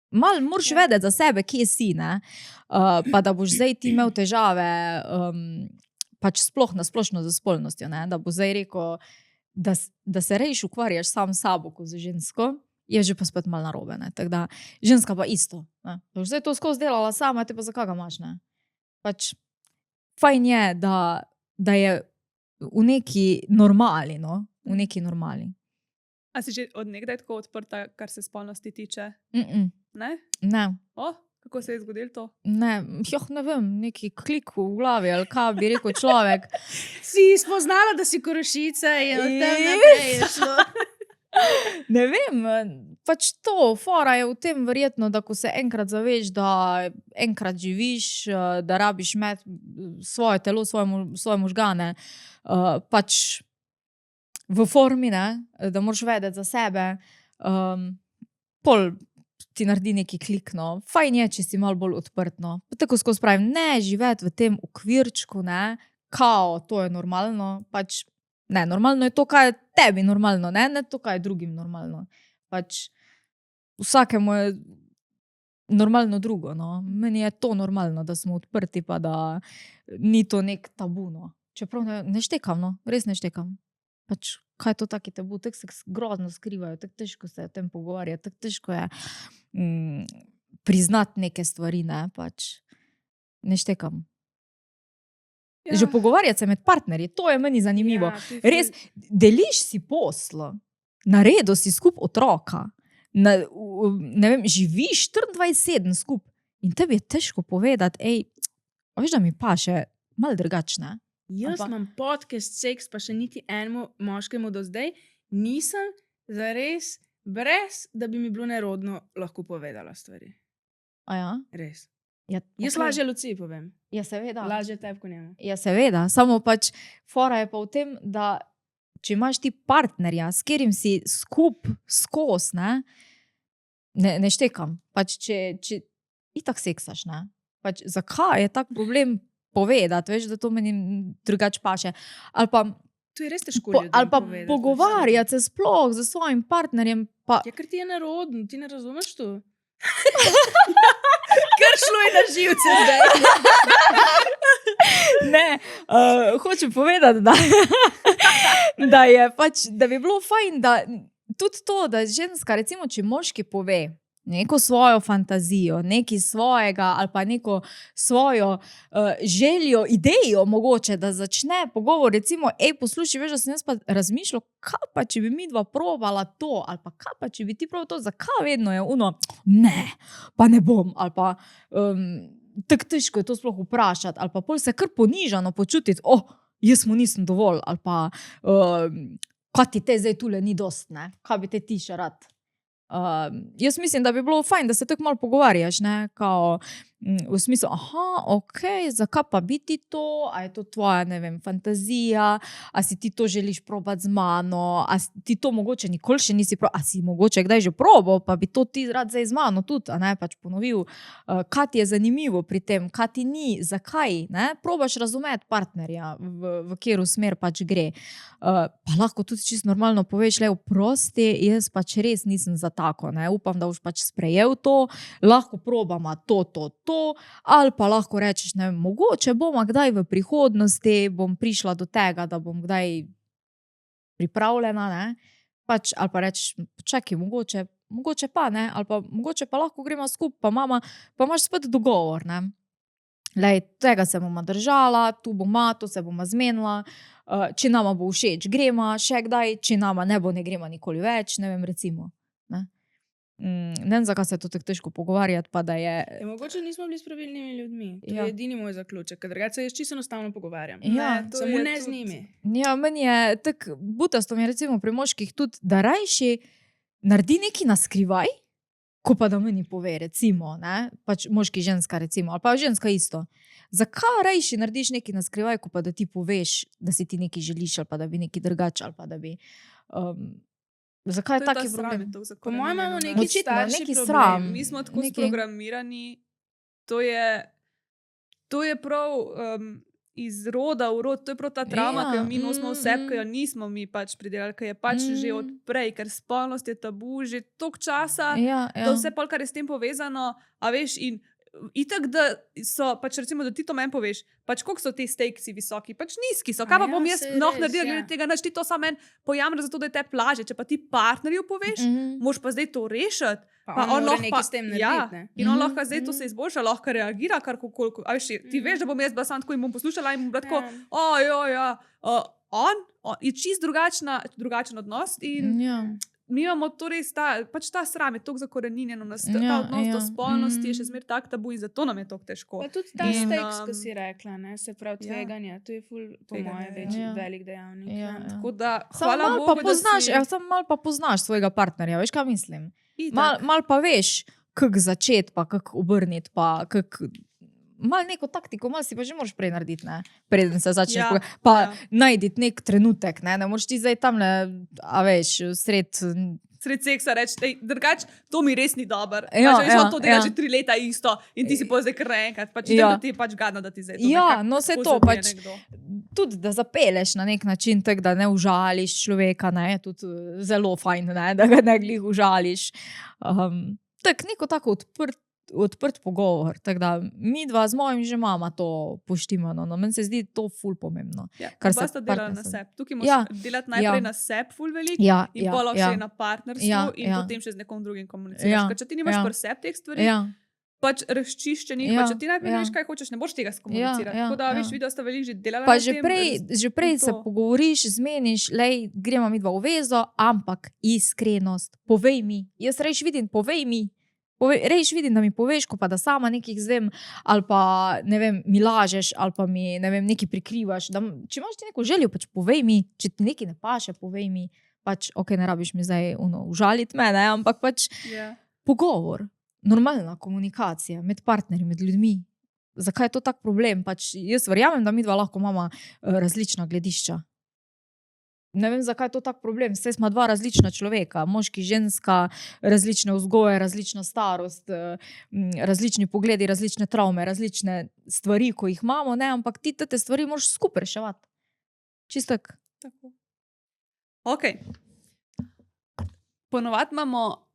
malo moraš vedeti za sebe, kje si, ne, pa da boš zdaj ti imel težave, pač sploh nasplošno za spolnostjo, ne, da bo zdaj rekel, da se rejš ukvarjaš sam s sabo, kot z žensko, je že pa spet malo narobe, ne, tako da ženska pa isto, ne, da boš zdaj to skozi delala sama, te pa za kaj ga imaš, ne, pač fajn je, da je v neki normali, no, v neki normali. A si že od nekdaj tako odprta, kar se spolnosti tiče? Ne? Ne. O, kako se je zgodilo to? Ne, ne vem, neki klik v glavi ali kaj bi rekel človek. Si spoznala, da si korošica in od tam naprej je šlo. Ne vem, pač to, fora je v tem verjetno, da ko se enkrat zaveš, da enkrat živiš, da rabiš imeti svoje telo, svoje možgane, pač v formi, ne, da moraš vedeti za sebe, pol ti naredi neki klik, no. Fajn je, če si malo bolj odprtno. Tako skozi pravim, ne živeti v tem okvirčku, ne, kao, to je normalno, pač ne, normalno je to, kaj je tebi normalno, ne to, kaj je drugim normalno. Pač vsakemu je normalno drugo, no. Meni je to normalno, da smo odprti, pa da ni to nek tabu, no. Čeprav ne štekam, no, res ne štekam. Pač, kaj je to taki tabu, tako se grozno skrivajo, tako težko se o tem pogovarjati, tako težko je priznati neke stvari, ne, pač ne štekam. Ja. Že pogovarjati se med partnerji, to je meni zanimivo. Ja, to je Res, deliš si poslo. naredil si skup otroka, ne vem, živiš 24/7 skup in tebi je težko povedati, a veš, da mi paše malo drugačne. Jaz Ampak- imam podcast seks, pa še niti enemu moškemu do zdaj nisem zares, brez da bi mi bilo nerodno, lahko povedala stvari. A ja? Res. Ja, Jaz okej. lažje Luciji povem. Ja, seveda. Lažje tebi kot njemu. Ja, seveda, samo pač fora je pa v tem, da če imaš ti partnerja, s katerim si skup skos, ne štekam. Pač če itak seksaš, ne? Pač zakaj je tak problem povedati, veš, da to meni drugače paše. Ali pa, To je res težko ljudem ali pa povedati, pogovarjati se sploh z svojim partnerjem. Pa, Ja, ker ti je nerodno, ti ne razumeš to. Ker šlo je na živce zdaj. ne, hočem povedati, da je pač, da bi bilo fajn, da tudi to, da ženska, recimo, če moški pove neko svojo fantazijo, nekaj svojega ali pa neko svojo željo, idejo mogoče, da začne pogovor, recimo, poslušaj, veš, da sem jaz pa razmišljal, kaj pa, če bi midva probala to, ali pa kaj pa, če bi ti probala to, zakaj vedno je ono, ne, pa ne bom, ali pa tako težko je to sploh vprašati, ali pa pol se kar ponižano počutiti, jaz mu nisem dovolj, ali pa kaj ti te zdaj tule ni dost, ne, kaj bi te ti še rad. Jaz mislim, da bi bilo fajn, da se tako malo pogovarjaš, ne, kao v smislu, ok, zakaj pa bi ti to, a je to tvoja, ne vem, fantazija, a si ti to želiš probati z mano, a ti to mogoče nikoli še nisi probal, a si mogoče kdaj že probal, pa bi to ti rad zdaj z mano tudi, a ne, pač ponovil, kaj ti je zanimivo pri tem, kaj ti ni, zakaj, ne, probaš razumeti partnerja, v katero smer pač gre. Pa lahko tudi čisto normalno poveš, le oprosti, jaz pač res nisem za tako, ne, upam, da boš pač sprejel to, lahko probama to, ali pa lahko rečeš, ne vem, mogoče bom kdaj v prihodnosti, bom prišla do tega, da bom kdaj pripravljena, ne, pač, ali pa rečeš, čakaj, mogoče pa, ne, ali pa mogoče pa lahko gremo skupaj, pa mama, pa imaš spet dogovor, ne. Lej, tega se bomo držala, tu bomo, to se bomo zmenila, če nama bo všeč, gremo še kdaj, če nama ne bo, ne gremo nikoli več, ne vem, recimo, ne. Ne vem, zakaj se je to tako težko pogovarjati, pa da je... Ja, mogoče nismo bili s pravilnimi ljudmi. To Ja. je edini moj zaključek, ker drugače se jaz čisto enostavno pogovarjam. Ja, to Samo je ne z tudi- njimi. Ja, meni je tako butasto, mi je recimo pri moških tudi, da rajši naredi nekaj na skrivaj, ko pa da meni pove, recimo, ne, pač moški, ženska, recimo, ali pa ženska isto. Zakaj rajši narediš nekaj na skrivaj, ko pa da ti poveš, da si ti nekaj želiš, ali pa da bi nekaj drugače, ali pa da bi... zakaj je To je ta taki sram, problem? je to Po mojem imamo zakoreninjeno, neki ne. Očitno, starši neki problem. sram. Mi smo tako Nekaj- sprogramirani, to je prav iz roda v rod, to je prav ta travma, Ja, ki jo mi nosimo v sebi, ki jo mm. nismo mi pač pridelali, ki je pač že od prej, ker spolnost je tabu že toliko časa, Ja, da vse pol, kar je s tem povezano, a veš, in itak, da so, pač recimo, da ti to meni poveš, pač koliko so ti stakesi visoki, pač nizki so, kaj pa ja, bom jaz saj res, naredila ja. glede tega, nič ti to samo meni pojamra zato, da je te plaže, če pa ti partnerju poveš, moš pa zdaj to rešiti, Pa on mora nekaj pa, s tem ja, narediti, ne. in on Mhm, lahko zdaj to se izboljša, lahko reagira, kar koliko, a veš, ti veš, da bom jaz bila samo tako in bom poslušala in bom bila tako, on je čist drugačen odnos in Ja. mi imamo to res, pač ta sram je toliko zakoreninjeno, ta Ja, odnos ja, do spolnosti je še mm. zmer tak tabu in zato nam je toliko težko. Pa tudi ta In, stakes, ki si rekla, ne, se pravi ja. tveganje, to je ful, po Tveganje, moje, ja. velik dejavnik. Ja, ja. Tako da, Samo hvala malo pa Bogu, da poznaš, si... samo malo pa poznaš svojega partnerja, veš, kaj mislim? Itak. Mal pa veš, kako začeti, pa kako obrniti, pa kako... Mal neko taktiko, mal si pa že moraš prej narediti, ne? Preden se začneš Ja, pa ja. najdi nek trenutek, ne moreš ti zdaj tamle, a veš, sred... Sred seksa reči, drugače, to mi res ni dobro. Ja, Pač, veš, ja, on to dela ja. že 3 leta isto in ti si pa zdaj kar naenkrat. Pač, Ja. da ti je pač gadno, da ti zdaj to Ja, nekako no, saj tako to zabije pač- nekdo. Tudi, da zapeleš na nek način, tak, da ne užališ človeka, ne, je tudi zelo fajn, ne, da ga ne glih užališ. Tak, neko tako odprt pogovor. Tako da mi dva z mojim že mama to poštimano. No, meni se zdi to ful pomembno. Ja, kar oba se sta delala na partnerstva- sebi. Tukaj moraš Ja, delati najprej ja. na sebi ful veliko. Ja, In ja, pa lahko ja. še na partnerstvu Ja, in ja. potem še z nekom drugim komuniciraš. Ja, Ker če ti nimaš ja. pri sebi teh stvari, Ja, pač razčiščenih, Ja, pač, če ti najprej ja. ne veš, kaj hočeš, ne boš tega skomunicirati. Ja, Tako da, ja. veš, video sta veliko že delala Pa na že tem, prej se to. pogovoriš, zmeniš, lej, gremo mi dva v vezo, ampak iskrenost, povej mi. Jaz rejš vidim, povej mi. Rejš vidim, da mi poveš, ko pa da sama nekaj izvem, ali pa ne vem, mi lažeš, ali pa mi ne vem, nekaj prikrivaš. Če imaš ti neko željo, pač povej mi, če ti nekaj ne paše, povej mi. Pač, ok, ne rabiš mi zdaj užaliti mene, ampak pač Ja. pogovor, normalna komunikacija med partnerji, med ljudmi. Zakaj je to tak problem? Pač jaz verjamem, da mi dva lahko imamo različna gledišča. Ne vem, zakaj je to tak problem. Saj smo dva različna človeka, moški, ženska, različne vzgoje, različna starost, različni pogledi, različne travme, različne stvari, ko jih imamo, ne? Ampak ti te stvari moraš skupaj reševati. Čisto tako. Tako. Ok. Ponovadi imamo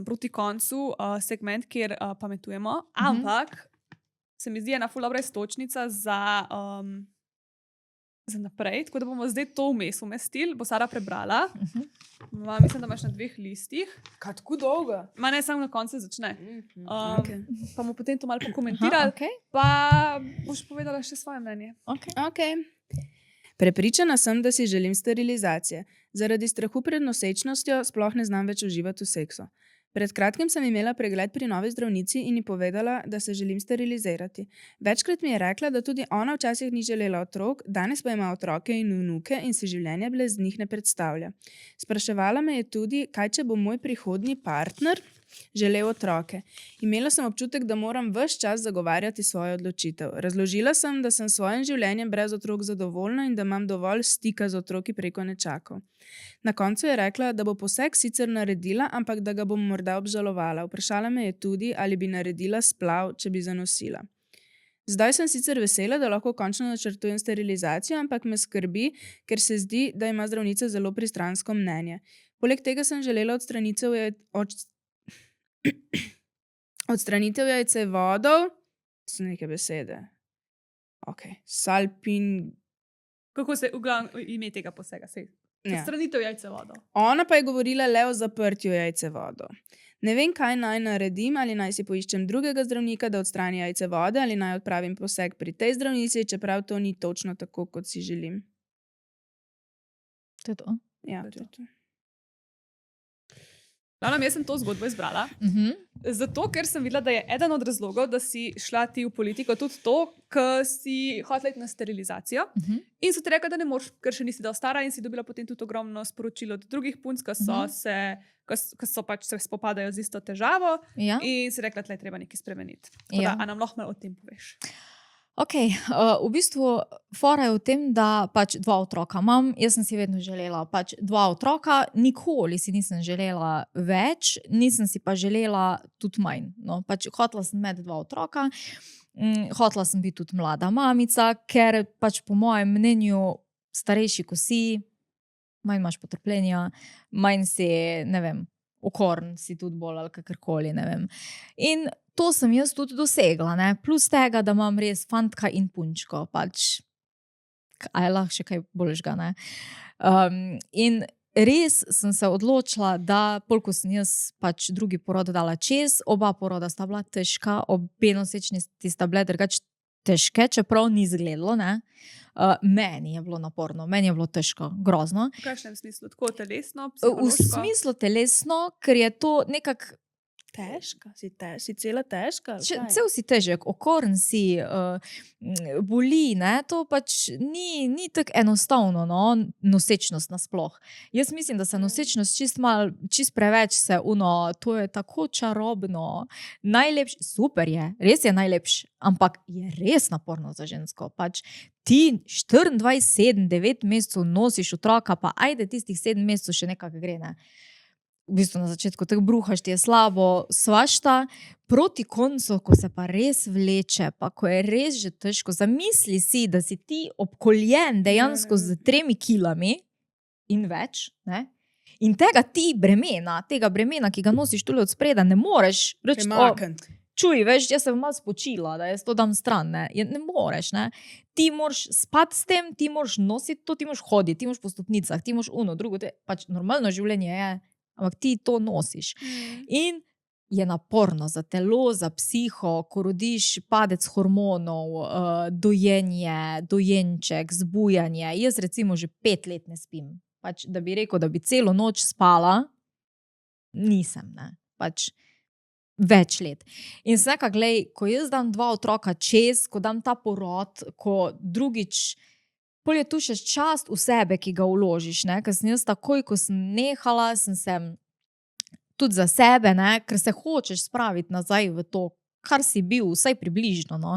proti koncu segment, kjer pametujemo, ampak se mi zdi ena ful dobra iztočnica za naprej, tako da bomo zdaj to vmes umestili, bo Sara prebrala. Mislim, da imaš na 2 listih. Kaj tako dolgo? Ma ne, samo na koncu začne. Okay. Pa bomo potem to malo pokomentirali, Okay. pa boš povedala še svoje mnenje. Okay. Prepričana sem, da si želim sterilizacije. Zaradi strahu pred nosečnostjo sploh ne znam več uživati v seksu. Pred kratkim sem imela pregled pri novi zdravnici in ji povedala, da se želim sterilizirati. Večkrat mi je rekla, da tudi ona včasih ni želela otrok, danes pa ima otroke in vnuke in si življenje brez njih ne predstavlja. Spraševala me je tudi, kaj če bo moj prihodnji partner želel otroke. Imela sem občutek, da moram ves čas zagovarjati svojo odločitev. Razložila sem, da sem s svojim življenjem brez otrok zadovoljna in da imam dovolj stika z otroki preko nečakov. Na koncu je rekla, da bo poseg sicer naredila, ampak da ga bom morda obžalovala. Vprašala me je tudi, ali bi naredila splav, če bi zanosila. Zdaj sem sicer vesela, da lahko končno načrtujem sterilizacijo, ampak me skrbi, ker se zdi, da ima zdravnica zelo pristransko mnenje. Poleg tega sem želela odstranitev jajcevodov, so neke besede. Ok, salpin. Kako se ime tega posega? Ja. Odstranitev jajcevodov. Ona pa je govorila le o zaprtju jajcevodov. Ne vem, kaj naj naredim, ali naj si poiščem drugega zdravnika, da odstrani jajcevode, ali naj odpravim poseg pri tej zdravnici, čeprav to ni točno tako, kot si želim. To je to. Ja, To je to je to. Jaz sem to zgodbo izbrala, zato ker sem videla, da je eden od razlogov, da si šla ti v politiko, tudi to, ker si hotela iti na sterilizacijo. In so ti rekli, da ne moreš, ker še nisi dovolj stara, in si dobila potem tudi ogromno sporočil od drugih punc, ki so pač se spopadajo z isto težavo. Ja. In si rekla, da je treba nekaj spremeniti. Ja. A nam lahko malo o tem poveš? Ok, v bistvu fora je v tem, da pač 2 otroka imam, jaz sem si vedno želela pač 2 otroka, nikoli si nisem želela več, nisem si pa želela tudi manj. No, pač hotela sem imeti 2 otroka, hotela sem biti tudi mlada mamica, ker pač po mojem mnenju starejši, ko si, manj imaš potrpljenja, manj si, ne vem, okorn si tudi bolj ali kakorkoli, ne vem. In to sem jaz tudi dosegla, ne? Plus tega, da imam res fantka in punčko, pač, a je lahko še kaj boljšega, ne? In res sem se odločila, da polko sem jaz pač drugi porod dala čez, oba poroda sta bila težka, obe nosečnosti sta bile drugače težke, čeprav ni izgledalo, ne? Meni je bilo naporno, meni je bilo težko, grozno. V kakšnem smislu? Tako telesno, V psihološko? smislu telesno, ker je to nekako Težka? Si cela težka? cel si težek, okorn si, boli, ne, to pač ni tako enostavno, no, nosečnost nasploh. Jaz mislim, da se nosečnost čist preveč to je tako čarobno, najlepši, super je, res je najlepši, ampak je res naporno za žensko, pač ti 24/7, 9 mesecev nosiš otroka, pa ajde tistih 7 mesecev še nekako gre, ne. V bistvu na začetku tako bruhaš, ti je slabo, svašta, proti koncu, ko se pa res vleče, pa ko je res že težko, zamisli si, da si ti obkoljen dejansko z 3 kilami in več, ne? In tega bremena, ki ga nosiš tule od spreda, ne moreš reči, čuj, veš, jaz sem malo spočila, da jaz to dam stran, ne? Ne moreš, ne? Ti moraš spati s tem, ti moraš nositi to, ti moraš hoditi, ti moraš po stopnicah, ti moraš drugo, pač normalno življenje je, ampak ti to nosiš. In je naporno za telo, za psiho, ko rodiš padec hormonov, dojenje, dojenček, zbujanje. Jaz recimo že 5 let ne spim. Pač, da bi rekel, da bi celo noč spala, nisem, ne. Pač več let. In sem nekaj, glej, ko jaz dam 2 otroka čez, ko dam ta porod, ko drugič, pol je tu še čast v sebe, ki ga vložiš, ne, ker sem jaz takoj, ko sem nehala, sem tudi za sebe, ne, ker se hočeš spraviti nazaj v to, kar si bil, vsaj približno, no.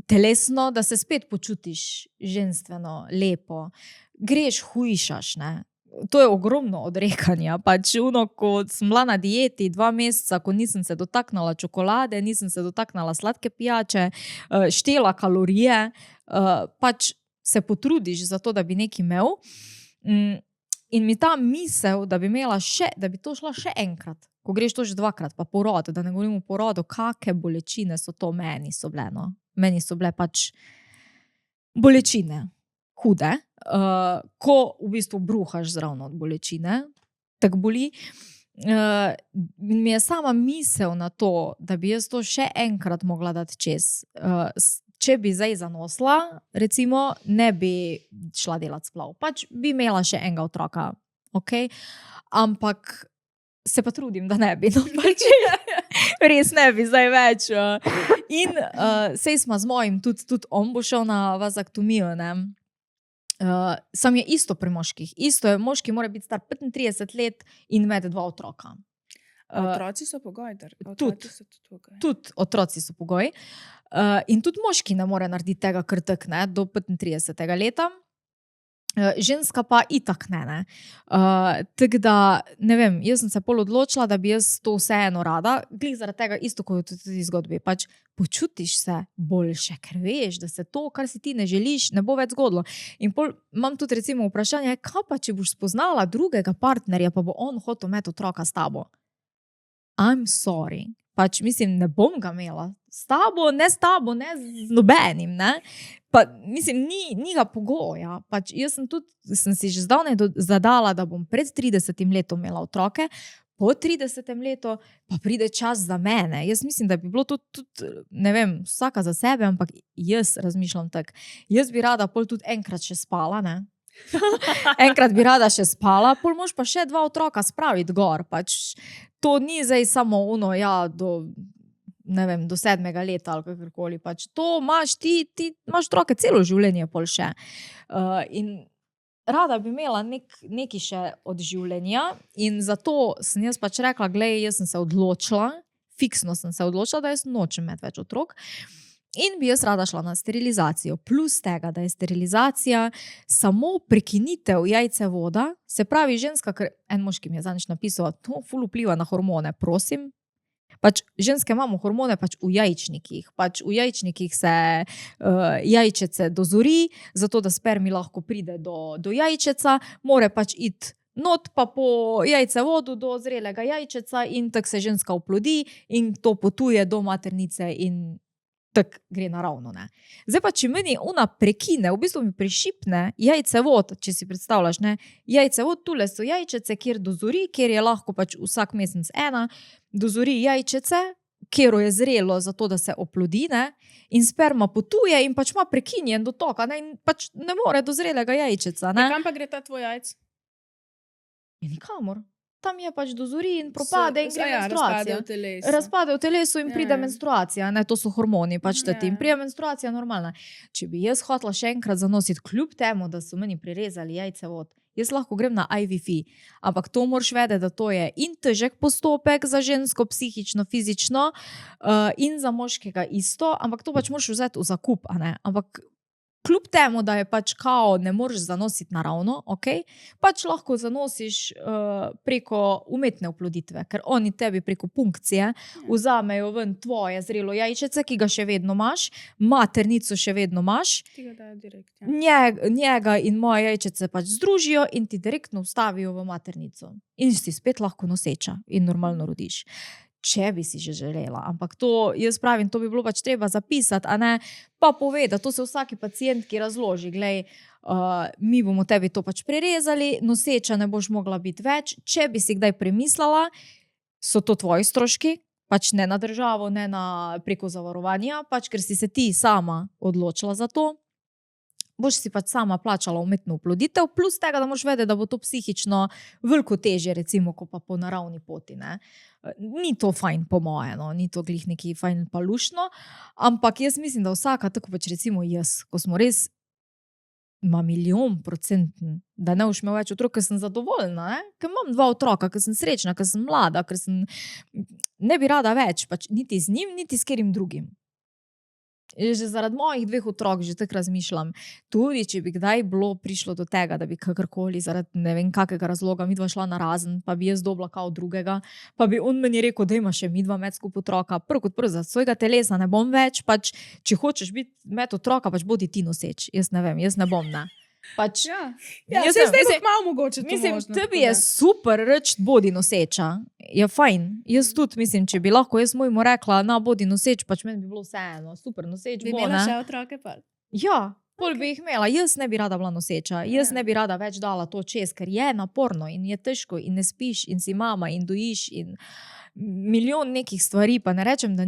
Telesno, da se spet počutiš ženstveno, lepo. Greš, hujšaš, ne. To je ogromno odrekanja. Pač ko sem bila na dieti 2 meseca, ko nisem se dotaknila čokolade, nisem se dotaknila sladke pijače, štela kalorije, pač se potrudiš za to, da bi nekaj imel. In mi ta misel, da bi imela še, da bi to šla še enkrat, ko greš to že 2-krat, pa porod, da ne govorim o porodu, kakšne bolečine so to meni so bile, no. Meni so bile pač bolečine hude, ko v bistvu bruhaš zraven od bolečine, tako boli. Mi je sama misel na to, da bi jaz to še enkrat mogla dati čez. Če bi zdaj zanosila, recimo, ne bi šla delat splav. Pač bi imela še enega otroka, okej? Ampak se pa trudim, da ne bi, no, pač res ne bi zdaj več. In sej smo z mojim, tudi on bo šel na vazektomijo, ne. Sam je isto pri moških. Isto je, moški mora biti star 35 let in imeti 2 otroka. Otroci so pogoj, Tudi otroci so pogoj. In tudi moški ne more narediti tega kar tak, ne, do 35. leta. Ženska pa itak ne. Tako da, ne vem, jaz sem se pol odločila, da bi jaz to vseeno rada, glih zaradi tega isto kot v tej zgodbi. Pač počutiš se boljše, ker veš, da se to, kar si ti ne želiš, ne bo več zgodilo. In pol imam tudi recimo vprašanje, kaj pa, če boš spoznala drugega partnerja, pa bo on hotel imeti otroka s tabo? I'm sorry. Pač mislim, ne bom ga imela s tabo, ne z nobenim, ne. Pa mislim, ni ga pogoja. Pač jaz sem si že zdavnaj zadala, da bom pred 30. letom imela otroke, po 30. letu pa pride čas za mene. Jaz mislim, da bi bilo tudi, ne vem, vsaka za sebe, ampak jaz razmišljam tako. Jaz bi rada pol tudi enkrat še spala, ne. Enkrat bi rada še spala, pol moš pa še 2 otroka spraviti gor. Pač to ni zdaj samo ono, ja, ne vem, do 7. leta ali kakorkoli. Pač to imaš, ti imaš otroke celo življenje pol še. In rada bi imela nekaj še od življenja in zato sem jaz pač rekla, glej, jaz sem se odločila, fiksno sem se odločila, da jaz nočem imeti več otrok. In bi jaz rada šla na sterilizacijo. Plus tega, da je sterilizacija samo prekinitev jajcevoda, se pravi ženska, ker en moški mi je zadnjič napisal, to ful vpliva na hormone, prosim. Pač ženske imamo hormone pač v jajčnikih. Pač v jajčnikih se jajčece dozori, zato da spermi lahko pride do jajčeca, more pač iti not pa po jajcevodu do zrelega jajčeca in tako se ženska oplodi in to potuje do maternice in tako gre naravno, ne. Zdaj pa, če meni ona prekine, v bistvu mi prešipne jajcevod, če si predstavljaš, ne, jajcevod, tule so jajčece, kjer dozori, kjer je lahko pač vsak mesec ena, dozori jajčece, kjer je zrelo za to, da se oplodi, ne, in sperma potuje in pač ima prekinjen dotok, ne, in pač ne more do zrelega jajčeca, ne. Kam pa gre ta tvoj jajc? Ja, nikamor. Tam je pač dozori in propade in gre menstruacija. Razpade v telesu in pride Ja. menstruacija, ne, to so hormoni, pač tati. In Ja. pride menstruacija normalna. Če bi jaz hotela še enkrat zanositi, kljub temu, da so meni prirezali jajcevod, jaz lahko grem na IVF, ampak to moraš vedeti, da to je in težek postopek za žensko, psihično, fizično, in za moškega isto, ampak to pač moraš vzeti v zakup, a ne, ampak kljub temu, da je pač kao ne moreš zanositi naravno, okej, pač lahko zanosiš preko umetne oploditve, ker oni tebi preko punkcije vzamejo ven tvoje zrelo jajčece, ki ga še vedno imaš, maternico še vedno imaš, Ti ga dajo direkt, ja. njega in moje jajčece pač združijo in ti direktno vstavijo v maternico. In si spet lahko noseča in normalno rodiš. Če bi si že želela, ampak to, jaz pravim, to bi bilo pač treba zapisati, a ne pa povedati, to se vsaki pacientki razloži, glej, mi bomo tebi to pač prerezali, noseča ne boš mogla biti več, če bi si kdaj premislila, so to tvoji stroški, pač ne na državo, ne na preko zavarovanja, pač ker si se ti sama odločila za to, boš si pač sama plačala umetno oploditev, plus tega, da moraš vedeti, da bo to psihično veliko težje, recimo, ko pa po naravni poti. Ne. Ni to fajn po moje, no. Ni to glih neki fajn pa luštno, ampak jaz mislim, da vsaka, tako pač recimo jaz, ko smo res milijon%, da ne boš imel več otrok, ker sem zadovoljna, ne? Ker imam 2 otroka, ker sem srečna, ker sem mlada, ker ne bi rada več, pač niti z njim, niti s katerim drugim. Že zaradi mojih 2 otrok že tako razmišljam. Tudi, če bi kdaj prišlo do tega, da bi kakorkoli zaradi ne vem kakega razloga midva šla narazen, pa bi jaz dobila kao drugega, pa bi on meni rekel, da ima še midva med skupaj otroka. Prvo kot prvo, za svojega telesa ne bom več, pač, če hočeš biti med otroka, pač bodi ti noseč. Jaz ne vem, jaz ne bom, ne. Pač, Ja, se zdaj se malo mogoče to mislim, možno, tebi tako je da. super reči, bodi noseča. Je fajn. Jaz tudi mislim, če bi lahko jaz mojemu rekla, na, bodi noseč, pač meni bi bilo vseeno. Super, noseč Bi bo, imela ne. še otroke pa? Ja, pol bi jih imela. Jaz ne bi rada bila noseča. Jaz ne bi rada več dala to čez, ker je naporno in je težko in ne spiš in si mama in dojiš in milijon nekih stvari, pa ne rečem, da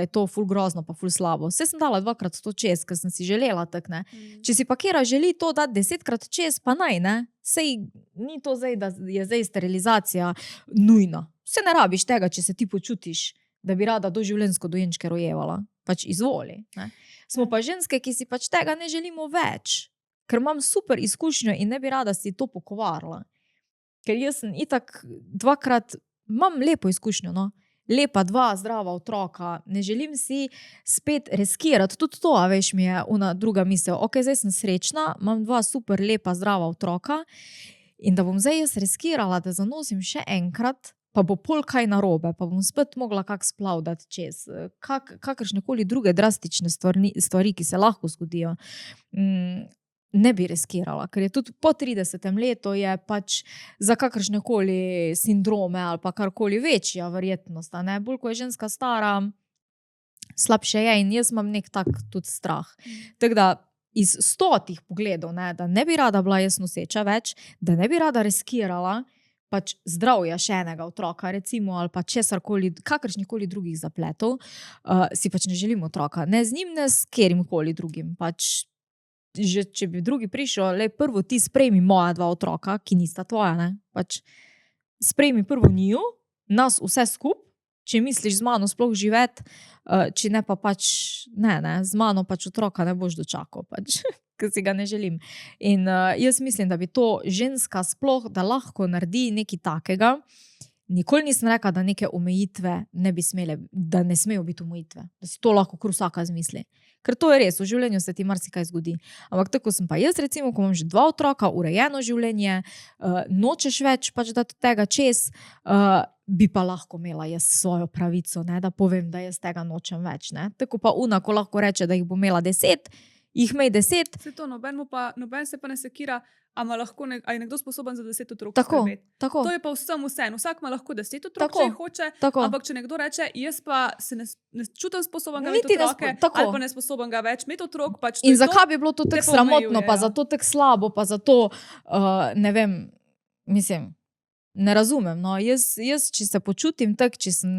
je to ful grozno pa ful slabo. Saj sem dala 2-krat to čez, ker sem si želela tak, ne. Če si pa kera želi to dati 10-krat čez, pa naj, ne. Sej ni to zdaj, da je zdaj sterilizacija nujna. Se ne rabiš tega, če se ti počutiš, da bi rada doživljenjsko dojenčke rojevala. Pač izvoli, ne. Smo pa ženske, ki si pač tega ne želimo več. Ker imam super izkušnjo in ne bi rada si to pokvarila. Ker jaz sem itak 2-krat, imam lepo izkušnjo, no. Lepa 2 zdrava otroka, ne želim si spet riskirati, tudi to, a veš, mi je ona druga misel, ok, zdaj sem srečna, imam 2 super lepa zdrava otroka in da bom zdaj jaz riskirala, da zanosim še enkrat, pa bo pol kaj narobe, pa bom spet mogla kak splav dati čez, kakršnekoli druge drastične stvari, ki se lahko zgodijo. Ne bi riskirala, ker je tudi po 30. letu je pač za kakršnekoli sindrome ali pa karkoli večja verjetnost, a ne, bolj ko je ženska stara, slabše je in jaz imam nek tak tudi strah. Tako da iz 100 pogledov, ne, da ne bi rada bila jaz noseča več, da ne bi rada riskirala pač zdravja še enega otroka, recimo, ali pa česarkoli, kakršnikoli drugih zapletov, si pač ne želim otroka. Ne z njim, ne s katerimkoli drugim, pač že če bi drugi prišel, le prvo ti sprejmi moja 2 otroka, ki nista tvoja, ne, pač sprejmi prvo njiju, nas vse skup, če misliš z mano sploh živeti, če ne pa pač, ne, z mano pač otroka ne boš dočakal, pač, ker si ga ne želim. In jaz mislim, da bi to ženska sploh, da lahko naredi nekaj takega, nikoli nisem rekla, da neke omejitve ne bi smele, da ne smejo biti omejitve, da si to lahko kar vsaka zmisli. Ker to je res, v življenju se ti marsikaj zgodi. Ampak tako sem pa jaz, recimo, ko imam že 2 otroka, urejeno življenje, nočeš več pač dati tega čez, bi pa lahko imela jaz svojo pravico, ne, da povem, da jaz tega nočem več, ne. Tako pa ona, ko lahko reče, da jih bo imela 10, jih imej 10. Se to, noben se pa ne sekira, a je nekdo sposoben za 10 otrok Tako, skrbeti. tako. To je pa vsem vseeno. Vsak ima lahko 10 otrok, Tako, če jih hoče, tako. ampak če nekdo reče, jaz pa se ne čutim sposoben ga Niti imeti ne otroke, tako. ali pa ne sposoben ga več imeti otrok, pač to In je zakaj to. bi bilo to te tako pa sramotno, omejuje, pa ja. zato tako slabo, pa zato, ne vem, mislim, ne razumem, no, jaz, če se počutim tako, če sem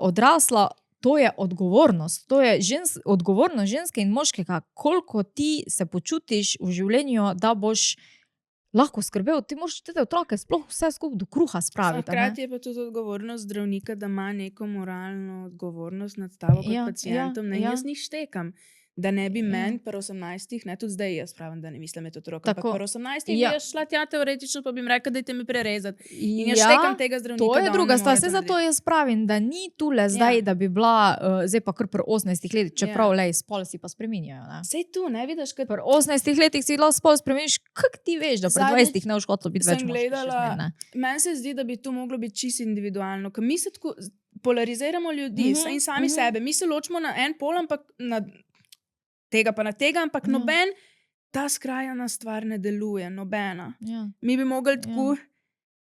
odrasla, to je odgovornost, to je odgovornost ženske in moškega, koliko ti se počutiš v življenju, da boš lahko skrbel, ti moraš te otroke sploh vse skupaj do kruha spraviti. a ne. Hkrati je pa tudi odgovornost zdravnika, da ima neko moralno odgovornost nad tabo kot Ja, pacientom. ja, Ne, ja. jaz njih štekam. Da ne bi Ja. meni pri 18, ne, tudi zdaj jaz pravim, da ne mislim imeti otroka, ampak Tako. pri 18 Ja. bi jaz šla tja teoretično, pa bi jim rekla, dajte mi prerezati. In jaz Ja, štekam tega zdravnika, to je da on druga ne stvar, more se to zato narediti. jaz pravim, da ni tule zdaj, Ja. da bi bila, zdaj pa kar pri 18 letih, čeprav Ja. lej, spol si pa spreminjajo, ne. Sej tu, ne vidiš, kad Pri 18 letih si lahko spol spremeniš, kak ti veš, da pri Zadnjič 20 ne boš hotel biti sem več moški, še gledala- zmeraj, ne. meni se zdi, da bi to moglo biti čisto individualno, ker mi se tako polariziramo ljudi in sami sebe. Mi se ločimo na en pol, ampak na tega pa na tega, ampak noben ta skrajna stvar ne deluje, nobena. Ja. Mi bi mogli tako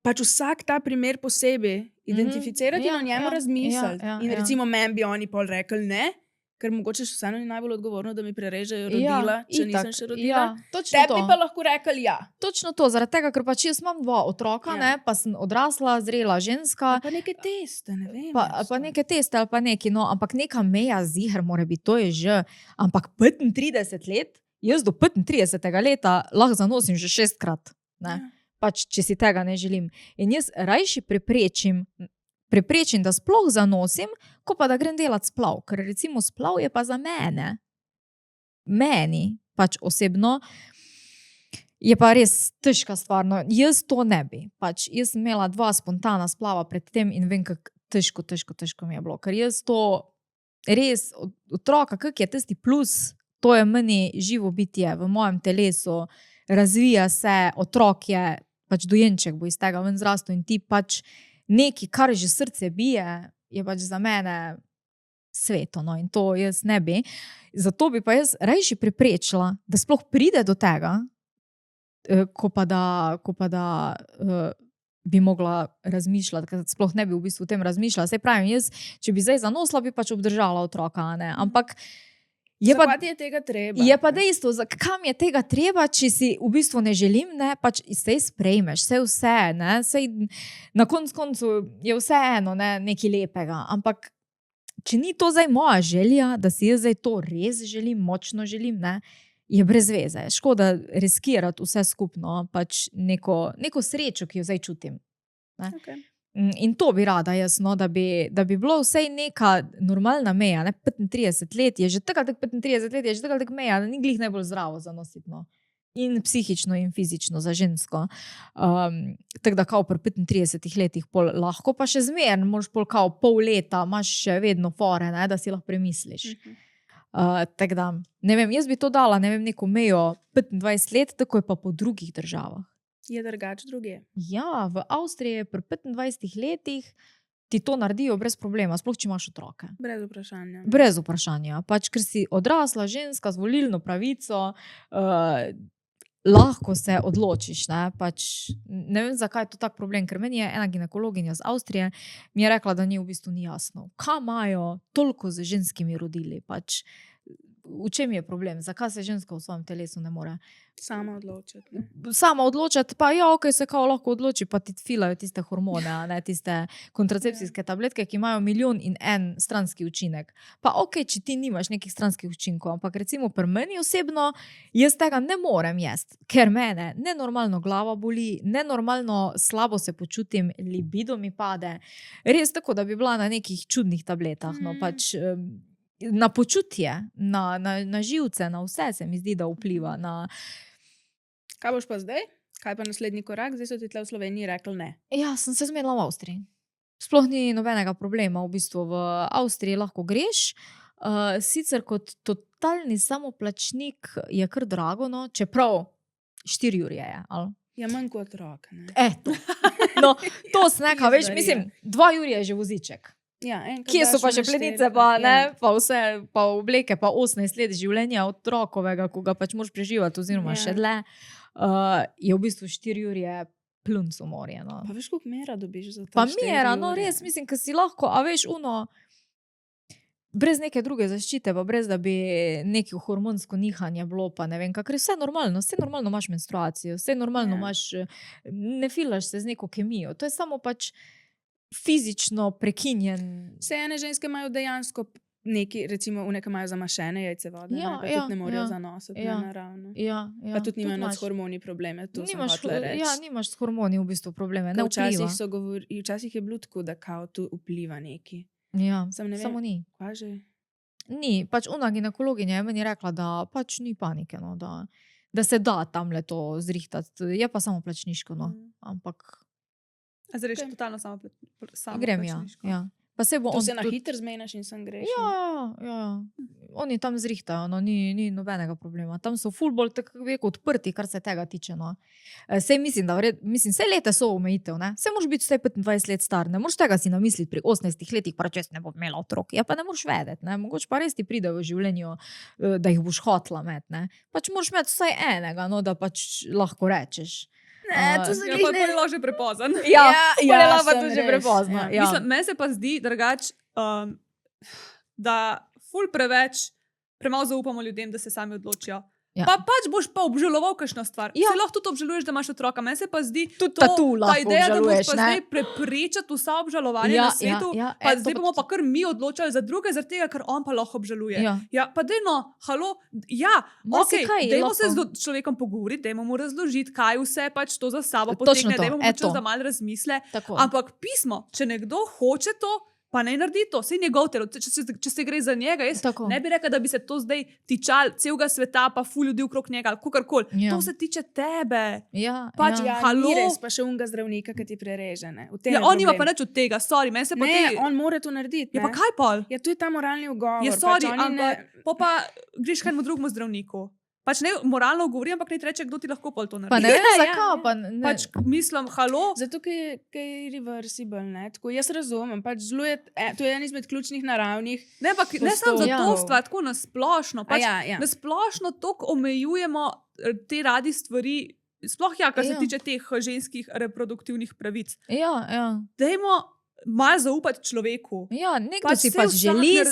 pač vsak ta primer posebej identificirati in Ja, o njemu ja, razmisliti. ja, ja, In ja. recimo meni bi oni pol rekli ne, Ker mogoče še vseeno ni najbolj odgovorno, da mi prerežejo rodila, če nisem še rodila. Ja, točno Tebi to. pa lahko rekli ja. Točno to, zaradi tega, ker pač jaz imam 2 otroka, Ja. ne, pa sem odrasla, zrela ženska, Pa neke teste, ne vem. ali pa neke teste ali pa neki, no, ampak neka meja ziher mora biti, to je že, ampak 35 let, jaz do 35. leta lahko zanosim že 6-krat, ne, Ja. pač če si tega ne želim. In jaz rajši preprečim, da sploh zanosim, ko pa da grem delat splav, ker recimo splav je pa za meni pač osebno, je pa res težka stvar. No, jaz to ne bi. Pač jaz sem imela 2 spontana splava pred tem in vem, kako težko mi je bilo. Ker jaz to res, otroka, kak je tisti plus, to je meni živo bitje v mojem telesu, razvija se, otrok je, pač dojenček bo iz tega ven zrastel in ti pač nekaj, kar že srce bije, je pač za mene sveto, no, in to jaz ne bi. Zato bi pa jaz rajši preprečila, da sploh pride do tega, ko pa da bi mogla razmišljati, ker sploh ne bi v bistvu o tem razmišljala. Saj pravim, jaz, če bi zdaj zanosila, bi pač obdržala otroka, a ne, ampak Zakaj ti je tega treba? je pa dejstvo, kam je tega treba, če si v bistvu ne želim, ne, pač sej sprejmeš, sej vse, ne, sej na koncu je vse eno, ne, nekaj lepega, ampak če ni to zdaj moja želja, da si jaz zdaj to res želim, močno želim, ne, je brez veze. Škoda riskirati vse skupno, pač neko srečo, ki jo zdaj čutim. Okay. In to bi rada jaz, no, da bi bilo vsej neka normalna meja, ne, 35 let je že tako 35 let je že tako meja, da ni glih najbolj zdravo zanositi, no. In psihično in fizično za žensko. Tako da kao pri 35 letih pol lahko, pa še zmeraj, moraš pol kao pol leta, imaš še vedno fore, ne, da si lahko premisliš. Tako da, ne vem, jaz bi to dala, ne vem, neko mejo 25 let, tako je pa po drugih državah. Je drugač druge. Ja, v Avstriji pri 25 letih ti to naredijo brez problema, sploh če imaš otroke. Brez vprašanja. Brez vprašanja. Pač, ker si odrasla ženska z volilno pravico, lahko se odločiš. Ne? Pač, ne vem, zakaj je to tak problem, ker meni je ena ginekologinja z Avstrije mi je rekla, da ni v bistvu ni jasno. Kaj imajo toliko z ženskimi rodili? Pač, v čem je problem? Zakaj se ženska v svojem telesu ne more Sama odločiti. Ne? sama odločati, pa ja, ok, se kao lahko odloči, pa ti filajo tiste hormone, a ne, tiste kontracepcijske tabletke, ki imajo 1.000.001 stranski učinek. Pa ok, če ti nimaš nekih stranskih učinkov, ampak recimo pri meni osebno, jaz tega ne morem jesti, ker mene nenormalno glava boli, nenormalno slabo se počutim, libido mi pade, res tako, da bi bila na nekih čudnih tabletah, no, pač na počutje, na živce, na vse se mi zdi, da vpliva, na... Kaj boš pa zdaj? Kaj pa naslednji korak? Zdaj so ti tle v Sloveniji rekli ne. Ja, sem se zmenila v Avstriji. Sploh ni nobenega problema, v bistvu v Avstriji lahko greš. Sicer kot totalni samoplačnik je kar drago, no, čeprav 4 jurje je, ali? Ja, manj kot otrok. Ne? To. No, to sneka, veš, Pizdarija. mislim, 2 jurje je že voziček. Ja, enkrat Kje so daš pa na še štiri, plenice, pa ne, ja. pa vse, pa obleke, pa 18 let življenja otrokovega, ko ga pač moraš preživeti, oziroma Ja. še dlje, je v bistvu 4 jurje pluncu morje, no. Pa veš, koliko mera dobiš za to? Pa mera, no res, mislim, ker si lahko, a veš, brez neke druge zaščite, pa brez da bi neko hormonsko nihanje bilo, pa ne vem, ker je vse normalno imaš menstruacijo, vse normalno Ja. imaš, ne filaš se z neko kemijo, to je samo pač fizično prekinjen. Vse ene ženske imajo dejansko neki, recimo, uneke imajo zamašene jajcevode, Ja, ne, pa ja, tudi ne morejo ja, zanositi ja. naravno. Ja, Pa tudi nimajo imaš. nad hormoni probleme, to sem Nimaš, hotela reči. nimaš s hormoni v bistvu probleme, ne vpliva. Včasih je bilo tako, da kao tu vpliva neki. Ja, Samo ne vem. samo ni. Kaj že? Ni, pač ona ginekologinja je meni rekla, da pač ni panike, no, da se da tamle to zrihtati. Je pa samo plačniško, no, ampak A zdaj Ok. reš totalno samo grem, ja. Ja. Pa se bo To on se na tudi- hitro zmeniš in sem greš. Ja. Oni tam zrihtajo, no, ni nobenega problema. Tam so ful bolj tako bi rekel, odprti, kar se tega tiče. No. Sej mislim, da sej leta so omejitev, ne. Sej moraš biti vsaj 25 let star, ne moreš tega si namisliti pri 18 letih, pa čez ne bom imela otrok. Ja, pa ne moreš vedeti, ne. Mogoče pa res ti pride v življenju, da jih boš hotla imeti, ne. Pač moraš imeti vsaj enega, no, da pač lahko rečeš. Ne, to se Ja, glih pa ne. je bilo že prepozen. Ja, ja, pa sem tudi že res, prepozno. ja. Ja. Mislim, meni se pa zdi drugače, da ful preveč, premalo zaupamo ljudem, da se sami odločijo. Ja. Pa pač boš pa obžaloval kakšno stvar. Ja. Se lahko tudi obžaluješ, da imaš otroka. Meni se pa zdi Tudi to, tatu ta lahko ideja, da boš obžaluješ, pa ne? zdaj preprečati vsa obžalovanja na svetu, pa zdaj bomo pa kar mi odločali za druge, zaradi tega, ker on pa lahko obžaluje. Ja. Pa dajno, halo, ja, Marsikaj dajmo se lahko. z človekom pogovoriti, dajmo mu razložiti, kaj vse pač to za sabo Točno potegne, to, dajmo mu eto. čas, da malo razmisle. Tako. Ampak pismo, če nekdo hoče to, pa naj naredi to, sej njegov telo, če se gre za njega, jaz Tako. ne bi rekla, da bi se to zdaj tičal celega sveta, pa ful ljudi okrog njega, ali kakorkoli. Ja. To se tiče tebe. Ja, Pač ja. Ja, Halo? ni res, pa še unga zdravnika, ki ti prereže. Ne? V tem Ja, je on ima problem. pa nič od tega, sorry, meni se pa Ne, te... on mora to narediti. Ja, pa ne. kaj pol? Ja, tu je ta moralni ugovor. Je sorry, pač oni ampak pa greš k enemu drugemu zdravniku. Pač ne moralno govori, ampak ne reče, kdo ti lahko pol to Pa naredi. ne vem, Ja, zakaj. ja. Pa ne. Pač mislim, halo, Zato, ker je reversible. Ne? Tako, jaz razumem, pač zelo je, to je en izmed ključnih naravnih. ne, ampak ne samo za Ja. to stvar, tako nasplošno. Pač Ja. nasplošno toliko omejujemo te radi stvari, sploh ja, kar se Ja. tiče teh ženskih reproduktivnih pravic. Ja. Dajmo malo zaupati človeku. Ja, nekdo Pač si saj pač vsak želi, ja.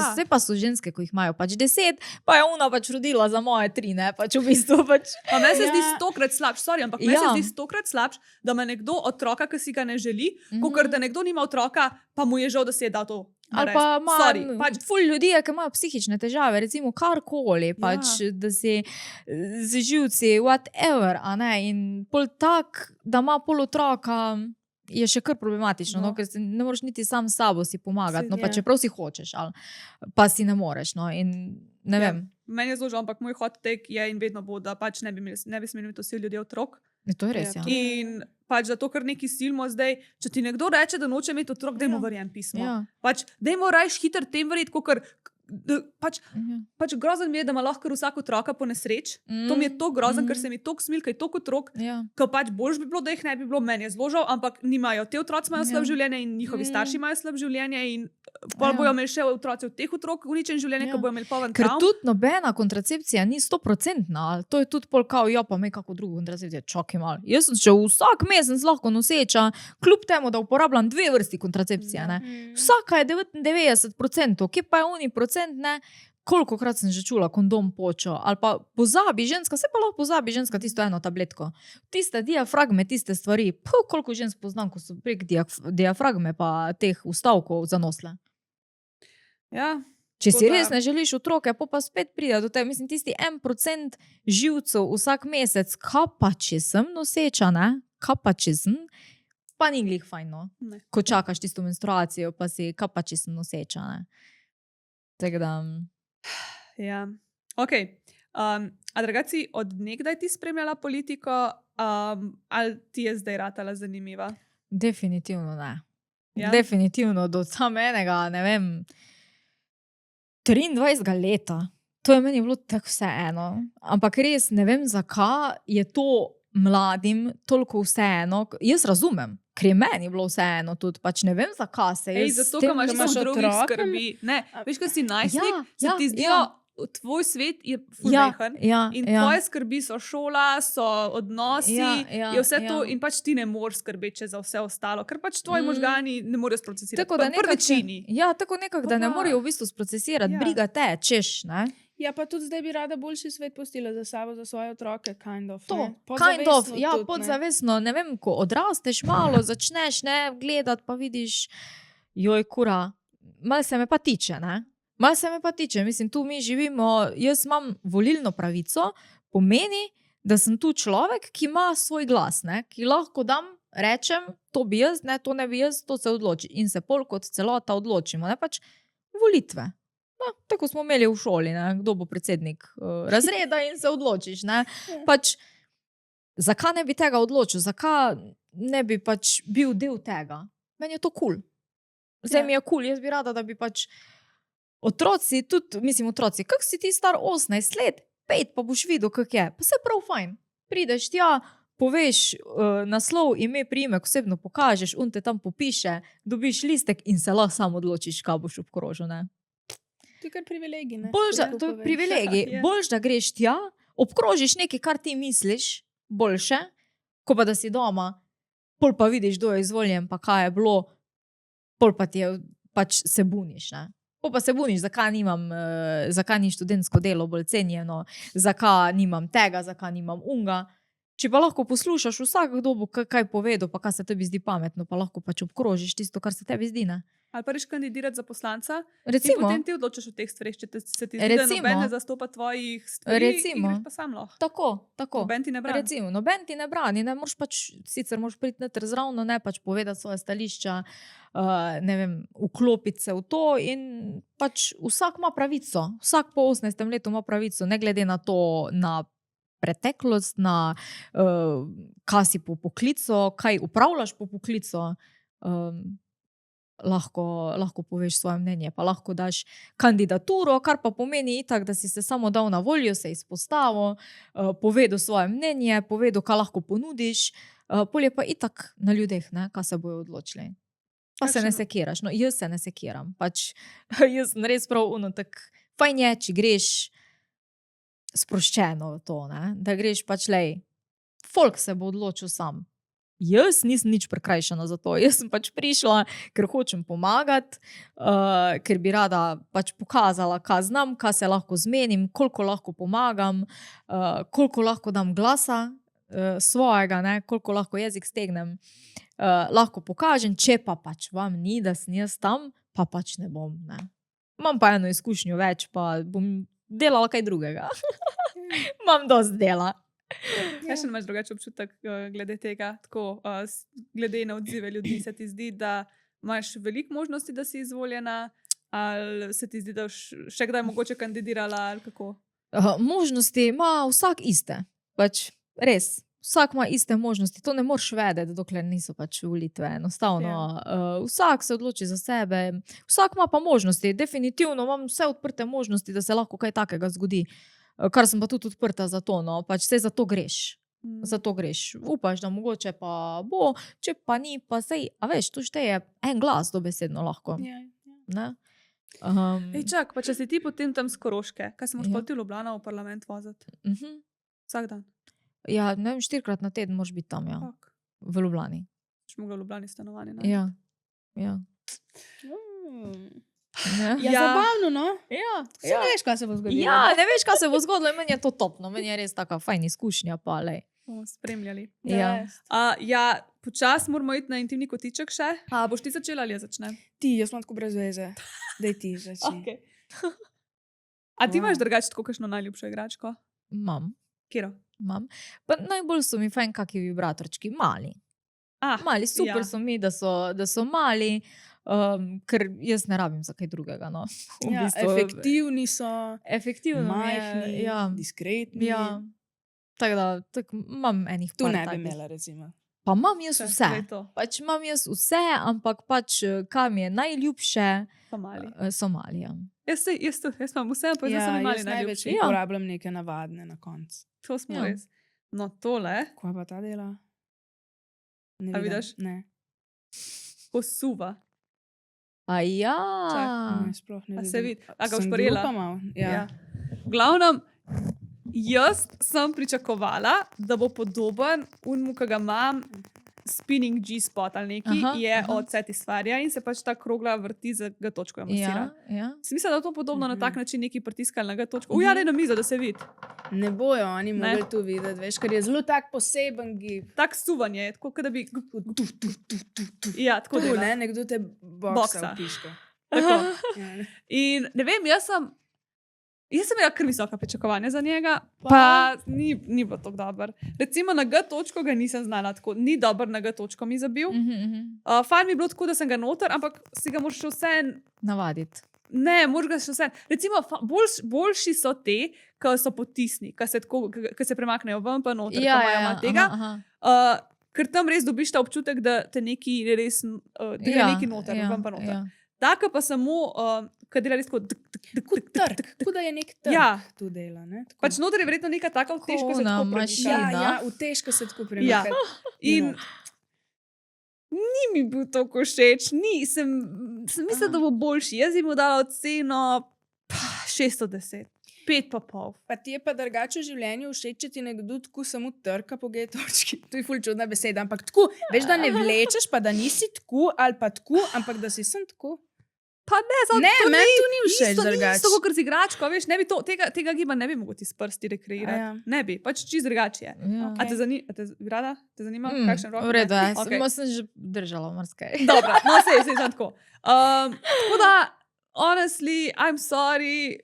vse pa so ženske, ko jih imajo pač 10, pa je ona pač rodila za moje 3, ne, pač v bistvu pač. Pa meni se Ja. zdi stokrat slabš, sorry, ampak meni se Ja. zdi stokrat slabš, da ima nekdo otroka, ki si ga ne želi, Mhm. kot da nekdo nima otroka, pa mu je žal, da si je dal to. Ali narediti. pa ima Sorry, pač ful ljudi, je, ki imajo psihične težave, recimo karkoli, pač, da si z živci, whatever, a ne, in pol tak, da ima pol otroka, je še kar problematično, no, No. ker si ne moreš niti sam s sabo si pomagati, no, pa ja. čeprav si hočeš, ali pa si ne moreš, no, in ne Ja. vem, meni je zelo žal, ampak moj hot take je in vedno bo, da pač ne bi smeli imeti vsi ljudje otrok. to je res, ja. Ja. In pač zato, ker neki silimo zdaj, če ti nekdo reče, da noče imeti otrok, dajmo Ja. verjem pismo. Ja, Pač dajmo rajš hiter tem verjeti, kot pač, ja. pač grozen mi je, da ima lahko vsak otroka po nesreč. To mi je to grozen, ker se mi toliko smil, ker je toliko otrok. Ja. Ko pač boljš bi bilo, da jih ne bi bilo, meni je zelo žal, ampak nimajo. Te otroci imajo slab Ja. življenje in njihovi Mm. starši imajo slab življenje in pol Ja. bojo imeli še otroci od teh otrok uničen življenje, Ja. ko bojo imeli poln Ker travm. tudi nobena kontracepcija ni 100%, to je tudi pol kao, ja, pa me kako drugo kontracepcijo, čakaj malo. Jaz sem še vsak mesec lahko noseča, kljub temu, da uporabljam 2 vrsti kontracepcije, ne. Vsaka je 99%, kje pa je oni procent, ne. Kolikokrat sem že čula kondom počo, ali pa pozabi ženska, se pa lahko pozabi ženska tisto eno tabletko. Tiste diafragme, tiste stvari, koliko žensk poznam, ko so prek diafragme pa teh ustavkov zanosle. Ja, Če Tako si da- res ne želiš otroke, pa spet pride do tega. Mislim, tisti 1% živcev vsak mesec, kaj pa če sem noseča, ne? Kaj pa če sem, pa ni glih fajn, no. Ne. Ko čakaš tisto menstruacijo, pa si, kaj pa če sem noseča, ne. Tako da, ja. Ok. A drugaci, od nekdaj ti spremljala politiko, ali ti je zdaj ratala zanimiva? definitivno ne. Ja? Definitivno do samenega, ne vem, 23 leta. To je meni bilo tako vseeno. Ampak res ne vem, zakaj je to mladim toliko vseeno. Jaz razumem, ker je meni bilo vseeno tudi, pač ne vem, zakaj se Ej, jaz zato, s tem ker imaš da imaš samo drugih otroke? skrbi. Ne, veš, kaj si najstnik, se Ja, ti zdijo, ja. tvoj svet je ful Ja, majhen. ja, In ja. tvoje skrbi so šola, so odnosi, je vse to, in pač ti ne moreš skrbeti še za vse ostalo, ker pač tvoji Mm. možgani ne morejo sprocesirati. Tako da Pri nekako, večini. ja, tako nekako, da ne Pa- morejo v bistvu sprocesirati, Ja. briga te, češ, ne. Ja, pa tudi zdaj bi rada boljši svet pustila za sabo, za svoje otroke, kind of. To, ne. kind of, Podzavestno ja, tudi, ne. podzavestno, ne vem, ko odrasteš malo, začneš ne gledati, pa vidiš, joj, kura, malo se me pa tiče, ne. Malo se me pa tiče, mislim, tu mi živimo, jaz imam volilno pravico, pomeni, da sem tu človek, ki ima svoj glas, ne, ki lahko dam, rečem, to bi jaz, ne, to ne bi jaz, to se odloči in se pol kot celota odločimo, ne, pač volitve. No, tako smo imeli v šoli, ne, kdo bo predsednik razreda in se odločiš, ne. Pač, zakaj ne bi tega odločil, zakaj ne bi pač bil del tega? Meni je to kul. Zdaj Ja. mi je kul, jaz bi rada, da bi pač otroci, tudi, mislim, otroci, kak si ti star 18 let, 5, pa boš videl, kak je. Pa se prav fajn. Prideš tja, poveš naslov, ime, priimek, osebno pokažeš, on te tam popiše, dobiš listek in se lahko sam odločiš, kaj boš obkrožil, ne. To je kar privilegij, ne. Boljš, da, Tako to je poveš. privilegij. Ja. Boljš, da greš tja, obkrožiš nekaj, kar ti misliš, boljše, ko pa da si doma, pol pa vidiš, kdo je izvoljen, pa kaj je bilo, pol pa ti je, pač se buniš. Ne? Pa se buniš, zakaj ni študentsko delo bolj cenjeno, zakaj nimam tega, zakaj nimam unga. Če pa lahko poslušaš vsakdo bo kaj povedal, pa kaj se tebi zdi pametno, pa lahko pač obkrožiš tisto, kar se tebi zdi, ne? Ali pa reš kandidirati za poslanca, in Recimo, potem ti odločaš o teh stvareh, če se ti zdi, da noben ne zastopa tvojih stvari, greš pa sam lahko. tako. Noben ti ne brani. Recimo, noben ti ne brani, ne moreš pač, sicer moraš priti noter zravno, ne pač povedati svoje stališča, ne vem, vklopiti se v to in pač vsak ima pravico, vsak po 18. letu ima pravico, ne glede na to, na preteklost, na kaj si po poklicu, kaj upravljaš po poklicu, lahko poveš svoje mnenje, pa lahko daš kandidaturo, kar pa pomeni itak, da si se samo dal na voljo, se izpostavil, povedal svoje mnenje, povedal, kaj lahko ponudiš, pol je pa itak na ljudeh, ne, kaj se bojo odločili. Pa se ne sekiraš, no jaz se ne sekiram, pač jaz sem res prav tak fajn je, če greš sproščeno v to, ne, da greš pač folk se bo odločil sam. Jaz nisem nič prikrajšana za to, jaz sem pač prišla, ker hočem pomagati, ker bi rada pač pokazala, kaj znam, kaj se lahko zmenim, koliko lahko pomagam, koliko lahko dam glasa svojega, ne, koliko lahko jezik stegnem, lahko pokažem, če pa pač vam ni, da sem jaz tam, pa pač ne bom, ne. Imam pa eno izkušnjo več, pa bom delala kaj drugega. Imam dosti dela. Kaj še imaš drugače občutek glede tega, tako, glede na odzive ljudi, se ti zdi, da imaš veliko možnosti, da si izvoljena, ali se ti zdi, da še kdaj mogoče kandidirala, ali kako? Možnosti ima vsak iste, pač res. Vsak ima iste možnosti, to ne moreš vedeti, dokler niso pač volitve, enostavno. Vsak se odloči za sebe, vsak ima pa možnosti, definitivno imam vse odprte možnosti, da se lahko kaj takega zgodi, kar sem pa tudi odprta za to, no, pač sej za to greš. Zato greš, upaš, da mogoče pa bo, če pa ni, pa sej, a veš, to šteje en glas dobesedno lahko, ne? Čak, pa če si ti potem tam s Koroške, kaj se moraš Ja. pol ti v Ljubljano v parlament voziti? Vsak dan? Ja, ne vem, 4-krat na teden moraš biti tam, ja, Fak. v Ljubljani. Boš mogla v Ljubljani stanovanje najti. Ja. Ja, Ja. zabavno, no? Ja. Saj ne veš, kaj se bo zgodilo. Ja, ne veš, kaj se bo zgodilo in meni je to topno, meni je res taka fajn izkušnja, pa lej. Bomo spremljali. Ja. Ja, počas moramo iti na intimni kotiček še. A boš ti začela ali jaz začnem? Ti, jaz sem tako brez veze. Daj ti začni. Okay. A ti Wow. imaš drugače tako kakšno najljubšo igračko? Kjero? Imam. Pa najbolj so mi fajn kaki vibratorčki, mali. Mali, super so mi, da so mali, ker jaz ne rabim za kaj drugega, no. V Ja, bistvu, efektivni so, efektivno mi je, majhni, ja. diskretni. Ja. Tako da, imam enih Tu par ne bi takih. imela, recimo. Pa imam jaz To vse. je to. Pač imam jaz vse, ampak pač, kaj mi je najljubše, Pa mali. so mali, ja. Jaz imam vse, pa zdaj so mi mali jaz največ najljubši. Ja. uporabljam neke navadne na koncu. To smo Ja. res. No, tole Kaj pa ta dela? Ne A vidim. vidiš? Ne. posuva. A ja. Ne, sploh ne A vidim. se vidi? A ga boš Sem prijela? glupa malo. Ja. V glavnem, jaz sem pričakovala, da bo podoben unmu, ki ga imam, spinning G-spot ali neki, Aha, je aha. od Satisfyerja in se pač ta krogla vrti za G točko je masira. Ja. Sem mislila, da je to podobno na tak način neki pritiskali na G točko. Mhm. Ja, ne na mizo, da se vidi. Ne bojo oni Ne. mogli tu videti, veš, ker je zelo tak poseben gib. Tak suvanje je, tako kot da bi... Ja, tako Tu, dela. ne, nekdo te Boksa. boksa v piško. Tako. Ja, ne. In ne vem, jaz sem imela kar visoka pričakovanja za njega, pa ni bilo tako dobro. Recimo na G točko ga nisem znala tako, ni dober na G točko mi zabil. Fajn mi je bilo tako, da sem ga noter, ampak si ga moraš še vse. Navaditi. Ne, moraš ga še vse. Recimo, boljši so te, ki so potisni, ki se premaknejo ven, pa noter, Ja, ki imajo malo tega. Ker tam res dobiš ta občutek, da te neki res, da je neki noter, ven pa noter. Ja. Taka pa samo, ki dela res tako. Trg, tako da je nek trg Ja. tu dela. Ne? Tako. Pač noter je verjetno neka taka utež, ki se Ona tako mašina. premika. Ja, v težko se tako Ja. premika. In ni mi bil to všeč, sem mislila, da bo boljši. Jaz bi mu dala oceno 610, 5,5. Pa ti je pa drugače v življenju všeč, če ti nekdo tako samo trka po G točki. To je ful čudna beseda, ampak tako, veš, da ne vlečeš, pa da nisi tako ali pa tako, ampak da si sem tako. Pa ne, Ne, meni to ni všeč isto, drugače. Isto kot z igračko, veš, ne bi tega giba ne bi mogel ti s prsti rekreirati. Ja. Ne bi, pač čist drugače je. Ja. A te zanima, Te zanima, kakšen rok? V redu, jaz Okay. sem že držala marsikaj. Dobro, no sej tako. Tako da, honestly, I'm sorry.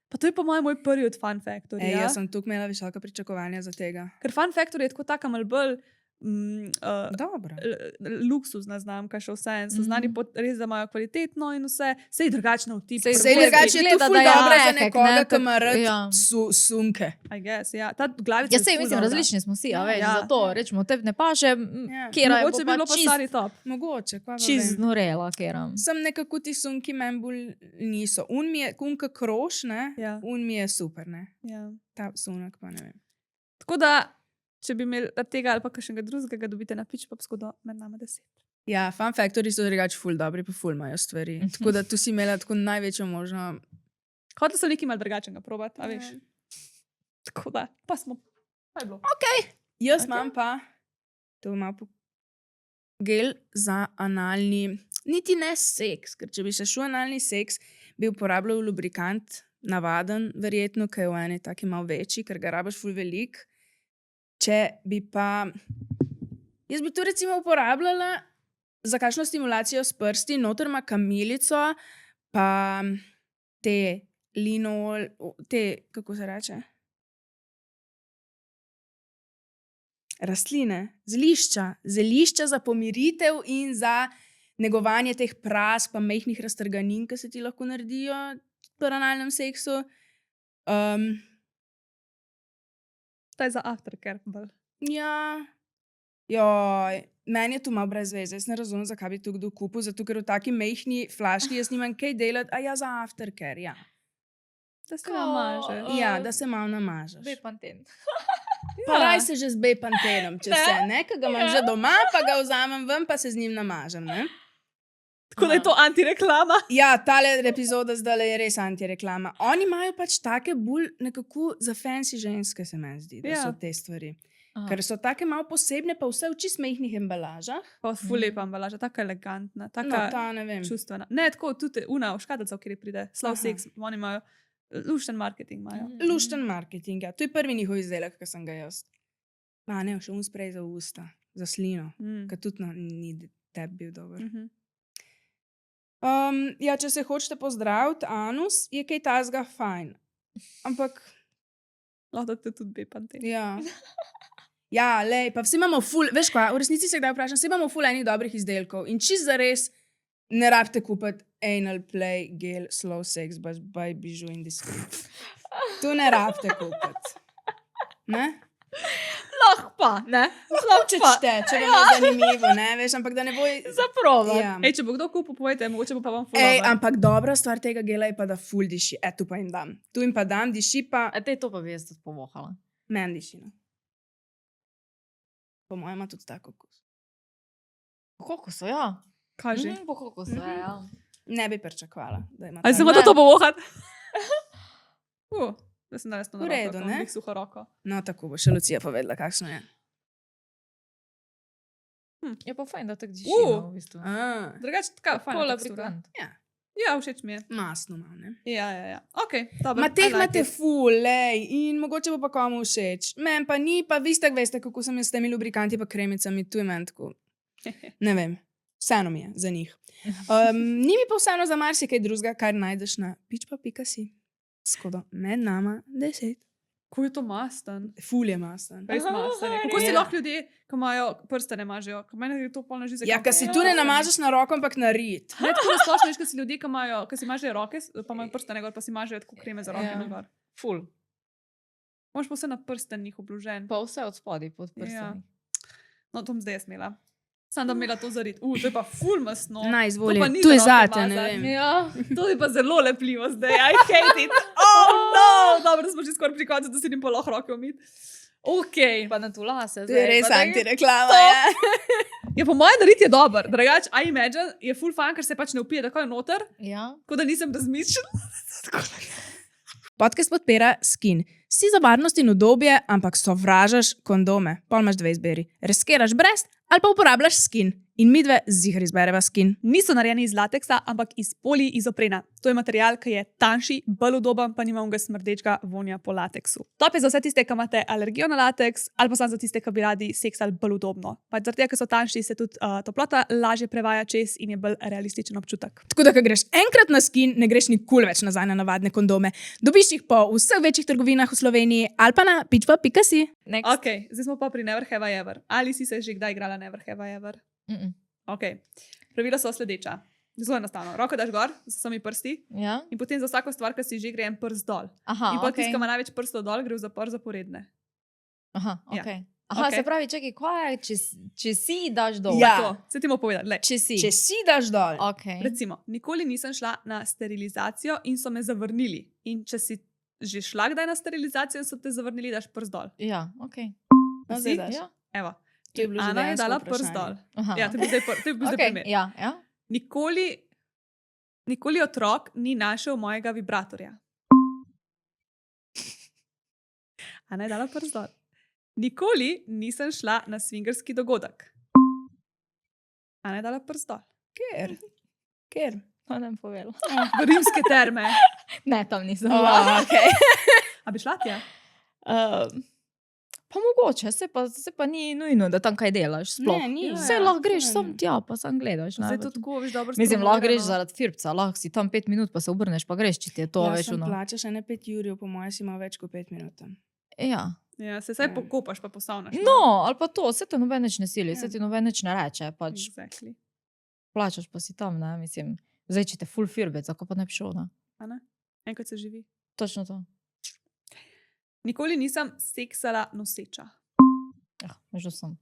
Pa to je po mojem moj prvi od Fun Factory. Ej, jaz sem tukaj imela visoka pričakovanja za tega. Ker Fun Factory je tako taka mal bolj Dobro. luksuzna znamka, še vse. In so znani res, da imajo kvalitetno in vse. Sej drugačno v tipu. Sej drugače je to Gleda, ful da je dobro za efekt, nekoga, ne, ki ima rad ja. sunke. I guess, ja. Ta glavica Ja, je sej, ful mislim, dobra. različni smo si, a veš, Ja. zato rečemo, te ne paše, Ja. kera je Mogoče bi bilo pa stari top. Mogoče, kva pa čist vem. znorela, kera. Sem nekako ti sunki meni bolj niso. Un mi je, kunka kroš, ne? Ja. Un mi je super, ne? Ja. Ta sunek pa ne vem. Tako da, če bi imeli tega ali pa kakšnega drugega, dobite na pič, pa skodo med nama 10. Ja, Fun Factory so drugače ful dobri, pa ful imajo stvari. Tako da tu si imela tako največjo možno. Hotel sem nekaj mal drugačnega probati, a veš. Ja. Tako da, pa smo. Pa je bilo. Jaz Ok. imam pa, to ima gel za analni, niti ne seks, ker če bi še šel analni seks, bi uporabljal lubrikant, navaden, verjetno, ki je v eni taki malo večji, ker ga rabaš ful velik. Če bi pa, jaz bi to recimo uporabljala za kakšno stimulacijo s prsti, noter ima kamilico, pa te linol, te, kako se reče? Rastline, zelišča za pomiritev in za negovanje teh prask, pa mehkih raztrganin, ki se ti lahko naredijo pri analnem seksu. To je za aftercare. bolj. Ja, joj, meni je to malo brez veze. Jaz ne razumem, zakaj bi to kdo kupil, zato ker v taki mehki flaški jaz nimam kaj delati, a ja, za aftercare, ja. Da se namaže. Ja, da se malo namažeš. Bepanten. Pa raj se že z bepantenom, če se ne, ker ga imam že doma, pa ga vzamem ven, pa se z njim namažem, ne? Tako da je to antireklama. Ja, tale epizoda zdaj je res antireklama. Oni imajo pač take bolj nekako za fancy ženske, se meni zdi, da Ja. so te stvari. Ker so take malo posebne, pa vse v čist mehkih embalažah. Pa ful lepa embalaža, taka elegantna, No, taka ta ne vem. čustvena. Ne, tako tudi una v škatlica, v kateri pride. Slav Aha. seks, oni imajo lušten marketing. Imajo. Lušten marketing, ja. To je prvi njihov izdelek, ki sem ga jaz. Pa ne, še un sprej za usta, za slino, Mm. ki tudi ni tebi bil dober. Mhm. Ja, če se hočete pozdraviti, anus, je kaj tazga fajn. Ampak, Lahko da te tudi bepante. ja. Ja, lej, pa vsi imamo ful, veš kva, v resnici se kdaj vprašam, vsi imamo ful enih dobrih izdelkov in čist zares ne rabite kupiti anal play, gel, slow sex, by Bijou Industry. To ne rabite kupiti. Ne? Lahko pa, ne? Lahko Če čte, če vam je zanimivo, ne, veš, ampak da ne bo... Zaprova. Ja. Ej, če bo kdo kupil, povejte, mogoče bo pa vam ful. Ej, dobro. ampak dobra stvar tega gela je pa, da ful diši. Tu pa jim dam. Tu jim pa dam, diši pa, A te to pa bi jaz tudi povohala. meni diši. No. Po mojem ima tudi tako okus. Po kokosu, ja. Kaži. Po kokosu, ja. Ne bi pričakovala, da ima Ali se tako. bo Ne. to povohat? Da sem naredil na V redu, roko, ne? bih suho roko. No, tako bo še Lucija povedala, kakšno je. Je pa fajn, da tako diši, Uh. no, v bistvu. Drugače, taka fajn. Pol lubrikant. Ja, všeč mi je. Masno malo, ne? Ja. Ok, dobro. Ma teh I like imate it. ful, lej, in mogoče bo pa komu všeč. Meni pa ni, pa vi tako veste, kako sem jaz s temi lubrikanti pa kremicami, tu je meni tako. Ne vem, vseeno mi je za njih. Ni mi pa vseeno za marsikaj drugega, kar najdeš na pičpa.si. Skodo med nama 10. Ko je to masten? Ful je masten. Res masten. je. Kako si Ja. lahko ljudje, ki imajo prste, ne mažejo? Ko meni je to polno že Ja, ker si tu ne namažeš na roko, ampak na rit. Ne, tako da splošno veš, ko si ljudje, ki si mažejo roke, pa imajo prste negor, pa si mažejo tako kreme za roke Ja. negor. Ful. Moš pa vse na prsten njih obložen. Pa vse od spodaj pod prstami. Ja. No, to bom zdaj jaz imela. Sam da imela to zarit. To je pa ful masno. Naj, izvoli. To pa ni Tu je za roke zate, ne mazati. vem. Ja. To je pa zelo lepljivo zdaj. I hate it. Oh no! Dobro, da smo že skoraj pri koncu, da si jim pa lahko roke umiti. Ok. Pa na tu lase. To je res antireklama. To- Ja. Je po mojem narit je dober. Drugač, I imagine, je full fun, ker se pač ne upije takoj noter, Ja. kot da nisem razmišljala. Podcast podpira Skin. Si za varnost in udobje, ampak sovražaš kondome. Pol imaš dve izbiri. Riskiraš brez ali pa uporabljaš Skin. In midve zihar izbereva skin. Niso narejeni iz lateksa, ampak iz poliizoprena. To je material, ki je tanjši, bolj udoben, pa nima unga smrdečega vonja po lateksu. Top je za vse tiste, ki imate alergijo na lateks, ali pa samo za tiste, ki bi radi seksali bolj udobno. Pač zaradi tega, ker so tanjši, se tudi toplota lažje prevaja čez in je bolj realističen občutek. Tako da, ko greš enkrat na skin, ne greš nikoli več nazaj na navadne kondome. Dobiš jih po vseh večjih trgovinah v Sloveniji ali pa na pitva.si. Ok, zdaj smo pa pri Never Have I Ever. Ali si se že kdaj igrala Never Have I Ever? Ok, pravila so sledeča. Zelo enostavno. Roko daš gor z vsemi prsti Ja? in potem za vsako stvar, ki si že gre en prst dol. Aha, In pa ok. tisti, ki ima največ prstov dol, gre v zapor zaporedne. Aha, Ja. ok. Aha, Ok. se pravi, čakaj, kaj je, če si daš dol? Ja. Tako, se ti bomo povedali. Lej. Če si. Če si daš dol. Ok. Recimo, nikoli nisem šla na sterilizacijo in so me zavrnili. In če si že šla kdaj na sterilizacijo in so te zavrnili, daš prst dol. Ja, ok. No, Si? zdaj daš. Ja. Evo. To je bilo že Ana je dejansko dala vprašanje. prst dol. Aha, Ja, to je bil zdaj, to je bil zdaj okay. primer. Ja, ja. Nikoli otrok ni našel mojega vibratorja. Ana je dala prst dol. Nikoli nisem šla na swingerski dogodek. Ana je dala prst dol. Ker. To ne povedal. V rimske terme. Ne, tam nisem bila. Okay. A bi šla tja? Pa mogoče, se pa ni nujno, da tam kaj delaš. Sploh. Ne, ni. Saj Ja, lahko greš to je- sam tja, pa sam gledaš. Zdaj ne, to pa- tako, veš, dobro Mislim, lahko greš spromovirano. zaradi firpca, lahko si tam 5 minut, pa se obrneš, pa greš, če ti je to, Ja, veš, sem ono. plačaš ene 5 jurjev, po mojem si ima več kot 5 minut. tam. Ja. Ja, se saj pokopaš, pa posavnaš. No, ali pa to, se te noben nič ne sili, Ja. se ti noben nič ne reče, pač Exactly. plačaš pa si tam, ne, mislim. Zdaj, če te full firbec, ako pa ne bi šel, ne. A ne? Enkrat se živi. Točno to. Nikoli nisem seksala noseča. Ja, že sem.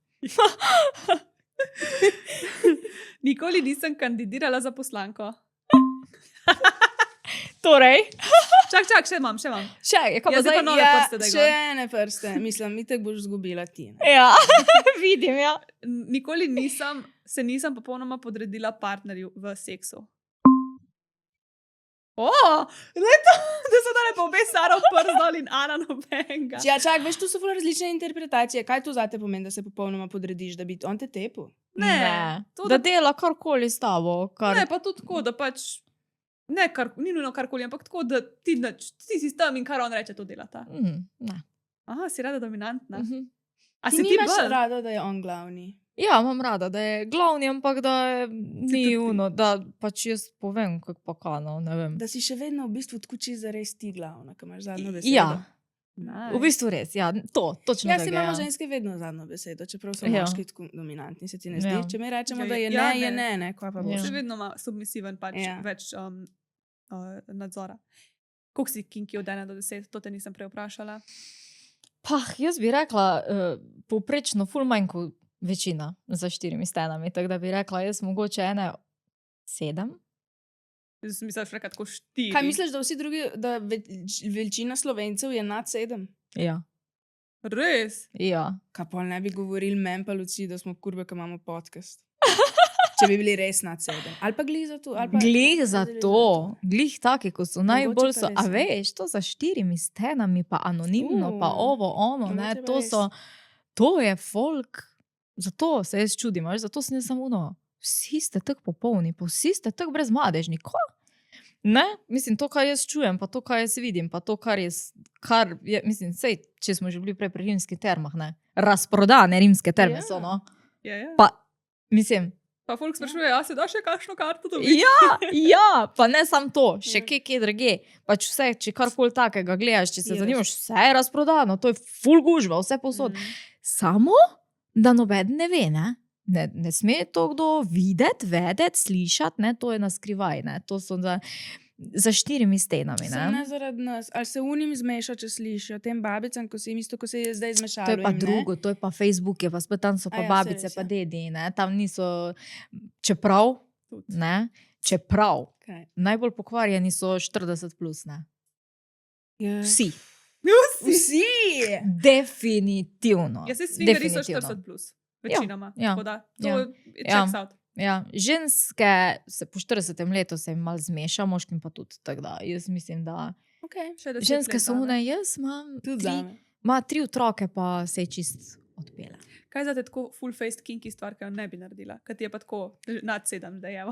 Nikoli nisem kandidirala za poslanko. Torej? Čak, še imam. Še, je kaj Ja, pa zdaj zdaj? pa nove Ja, prste, daj še gor. ene prste. Mislim, itek boš zgubila ti. Ne? Ja, vidim, ja. Nikoli se nisem popolnoma podredila partnerju v seksu. Da so dale pa obe Sara v prst dol in Ana nobenega. Ja, čak, veš, tu so ful različne interpretacije. Kaj to zate pomeni, da se popolnoma podrediš, da bi on te tepel? Ne, to, da dela karkoli s tabo. Kar... Ne, pa tudi tako, da pač. Ne, ni nujno karkoli, ampak tako, da ti si tam in kar on reče, to delata. Ne. Aha, si rada dominantna. Mhm. A Ti si ti nimaš bolj? rada, da je on glavni. Ja, imam rada, da je glavni, ampak da je, tudi ni ti. uno, da pač jaz povem, kako pa kano, ne vem. Da si še vedno v bistvu tkuči za res ti glavna, ki imaš zadnjo besedo. Ja, Nice. v bistvu res, ja, točno Ja, tako si je, imamo ja. ženske vedno zadnjo besedo, čeprav so Ja. moški tako dominantni, se ti ne zdi. Ja. Če mi rečemo, Ja, da je ja, ne, je ne. ne, kva pa Ja. boš. Še vedno ima submisiven pač Ja. več nadzora. Koliko si kinki od 1 do 10, to te nisem prej vprašala. Jaz bi rekla, povprečno ful manj kot večina za 4 stenami, tako da bi rekla, jaz mogoče 7. Jaz sem mislila, da je tako 4. Kaj misliš, da vsi drugi, da večina Slovencev je nad 7? Ja, Res? ja. Kaj pa ne bi govorili meni pa Luci, da smo kurbe, ki imamo podcast. Če bi bili res nad 7. Ali pa glih za to. ali pa- Glih za glih to, glih taki, ko so najbolj pa so, res, a ja. veš, to za 4 stenami, pa anonimno, pa ovo, ono, ne, mogoče pa to res. so, to je folk, zato se jaz čudim, veš, zato sem jaz samo uno, vsi ste tako popolni, pa vsi ste tako brezmadežni, ko? Ne, mislim, to, kar jaz čujem, pa to, kar jaz vidim, pa to, kar je, mislim, sej, če smo že bili prej pri rimskih termah, ne, razprodane rimske terme Ja. so, no, Ja. pa, mislim, Pa folk sprašuje, a se da še kakšno karto dobiti? Ja, pa ne samo to, še Ja. kje druge. Pač vse, če karkoli takega gledaš, če se Je zanimaš, vse je razprodano, to je full gužva, vse posod. Samo, da noben ne ve, ne? Ne sme to kdo videti, vedeti, slišati, ne? To je na skrivaj, ne? To so za 4 stenami, Samo ne ne? zaradi nas. Ali se unim zmeša, če slišijo tem babicam, ko se jim isto, ko se je zdaj zmešalo. To je pa jim, ne? drugo, to je pa Facebook, je pa spet tam so pa A ja, saj babice, res, pa ja. dedi, ne? Tam niso, čeprav, Tudi. ne? Čeprav, Kaj? najbolj pokvarjeni so 40 plus, ne? Ja. Vsi. Vsi! Definitivno. Ja, se swingeri so definitivno. 40 plus. Večinoma. ja, Tako da, to ja. je checks out. Ja, ženske se po 40 letu se jim malo zmeša, moškim pa tudi. Tako da jaz mislim, da Okay. Še 10 ženske let so zame. une, jaz imam Tudi tri, zame. ima 3 otroke, pa se je čist odpele. Kaj za te tako full-faced kinky stvar, ki jo ne bi naredila? Kaj ti je pa tako nad 7, da je.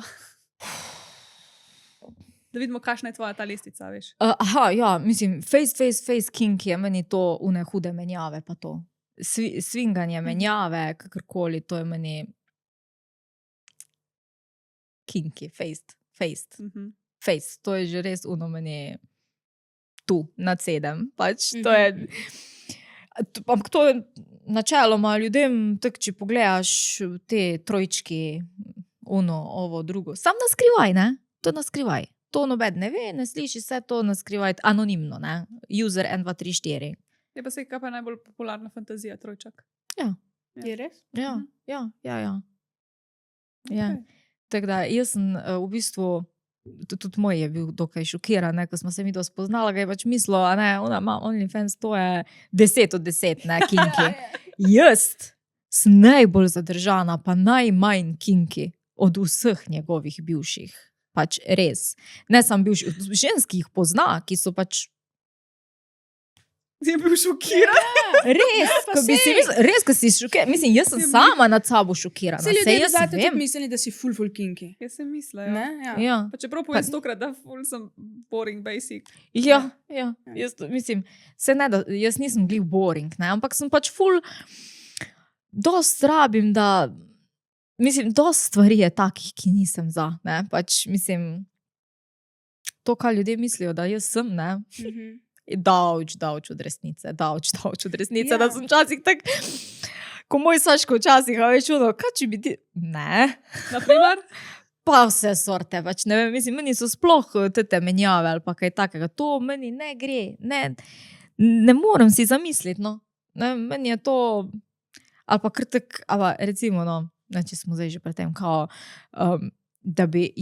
Da vidimo, kakšna je tvoja ta lestica, veš. Aha, ja, mislim, face kink je meni to une hude menjave, pa to. Svinganje, menjave, kakorkoli, to je meni kinky, face. To je že res meni tu, nad 7. Pač, to je... Ampak to je načeloma ljudem, tak, če pogledaš te trojčki, ovo, drugo, sam naskrivaj, ne? To naskrivaj. To nobed ne ve, ne sliši se, to naskrivaj anonimno, ne? User 1, 2, 3, 4. Je pa se kaj pa najbolj popularna fantazija, trojčak. Ja. Je res? Ja. Okay. Tako da jaz sem v bistvu, tudi moj je bil dokaj šokiran, ko smo se mi to spoznala, ga je pač mislil, a ne, ona ima OnlyFans, to je 10 od 10, ne, kinky. Jaz sem najbolj zadržana, pa najmanj kinky od vseh njegovih bivših. Pač res. Ne sam bivših, ženskih pozna, ki so pač... Si je bil šokiran? Res, ko si šokiran. Mislim, jaz sem sama nad sabo šokirana. Se ljudje jaz zdaj tudi vem. mislili, da si full kinky. Jaz sem mislila, Ne? ja. Ja. Ja. Pa čeprav povem 100-krat, da full sem boring basic. Ja. Jaz, mislim, jaz nisem glih boring, ne, ampak sem pač ful, dost rabim, da, mislim, dost stvari je takih, ki nisem za, ne, pač, mislim, to, kar ljudje mislijo, da jaz sem, ne, daleč od resnice, Ja. da sem včasih tak, ko moj Saško včasih, a veš, kaj če bi ti, ne, Naprimer? pa vse sorte, pač ne vem, mislim, meni so sploh te menjave ali pa kaj takega, to meni ne gre, ne morem si zamisliti, no, ne, meni je to, ali pa krtek, ali recimo, no, če smo zdaj že pri tem, kao, da bi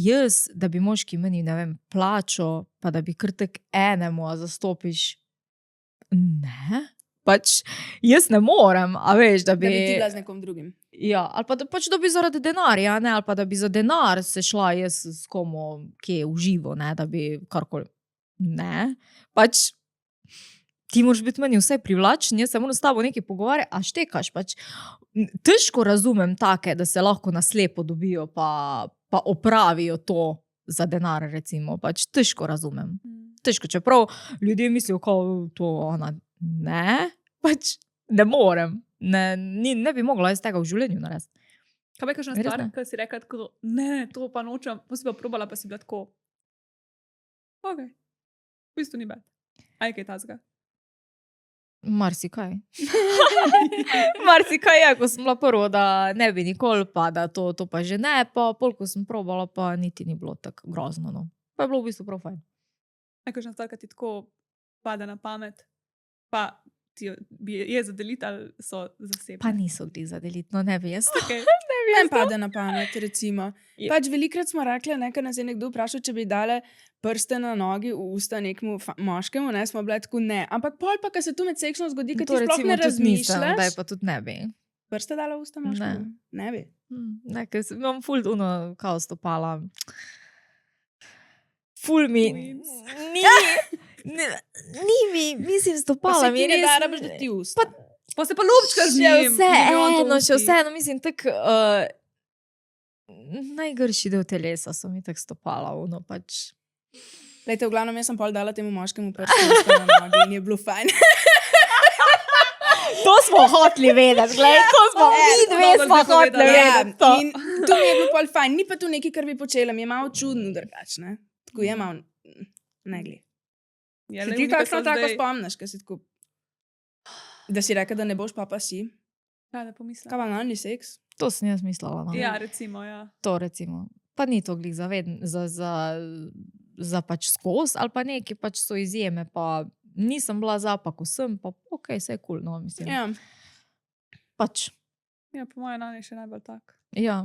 moški meni, ne vem, plačo, pa da bi krtek enemu zastopiš, ne, pač jaz ne morem, a veš, da Da bi... bi ti bila z nekom drugim. Ja, ali pa da, pač, da bi zaradi denarja, ne, ali pa da bi za denar se šla jaz s komu, ki je v živo, ne, da bi karkoli, ne, pač ti moraš biti meni vse privlačen, jaz se moram s tabo nekaj pogovarjati, a štekaš, pač težko razumem take, da se lahko naslepo dobijo, pa opravijo to za denar, recimo, pač težko razumem. Težko, čeprav ljudje mislijo, kao to ona, ne, pač ne morem. Ne bi mogla jaz tega v življenju narediti. Kaj pa je kakšna Res stvar, ne. ki si rekla tako, ne, to pa nočem, pa si pa probala, pa si bila tako. Ok, v bistvu ni bad. Aj kaj tazga. Marsikaj. Marsikaj je, ko sem bila prvo, da ne bi nikoli, pa da to pa že ne, pa pol, ko sem probala, pa niti ni bilo tako grozno, no. Pa je bilo v bistvu prav fajn. Aj kakšna stvar, ki ti tako pade na pamet, pa ti je za deliti ali so zasebne. Pa niso bili za deliti, no ne bi jaz. Okay. Meni pade na pamet, recimo. Je. Pač velikrat smo rekli, ker nas je nekdo vprašal, če bi dale prste na nogi v usta nekmu moškemu, ne, smo bile tako ne. Ampak pol pa, ko se tu med seksom zgodi, ker ti sploh ne razmišljaš. Da je pa tudi ne bi. Prste dale v usta moškemu? Ne bi. Ne, ker sem imam ful uno kao stopala. Ful mi, ni mi, mislim, stopala mi Pa se ti ne res. da rabiš, da ti usta. Pa se pa lupčka z njim. Še vseeno, mislim, tak najgrši del telesa so mi tak stopala, ono pač. Lejte, v glavnem, jaz sem pol dala temu moškemu prste na nogi in je bilo fajn. To smo hotli vedeti, gledaj, to smo mi dve dobro smo si hotli povedala. vedeti. To. In to mi je bilo pol fajn. Ni pa tu nekaj, kar bi počela. Mi je malo čudno drugačne. Tako je malo, ne glej. Ja, Se le ti unika kakšno so tako zdaj- spomniš, ko si tako... Da si rekel, da ne boš pa si? Kaj da pomislim? Kaj banalni seks? To sem jaz mislila. No. Ja, recimo, ja. To recimo. Pa ni to glih za pač skos, ali pa neki pač so izjeme, pa nisem bila za, pa ko sem, pa ok, vse je cool, no, mislim. Ja. Pač, Ja, po mojem nani še najbolj tak. ja.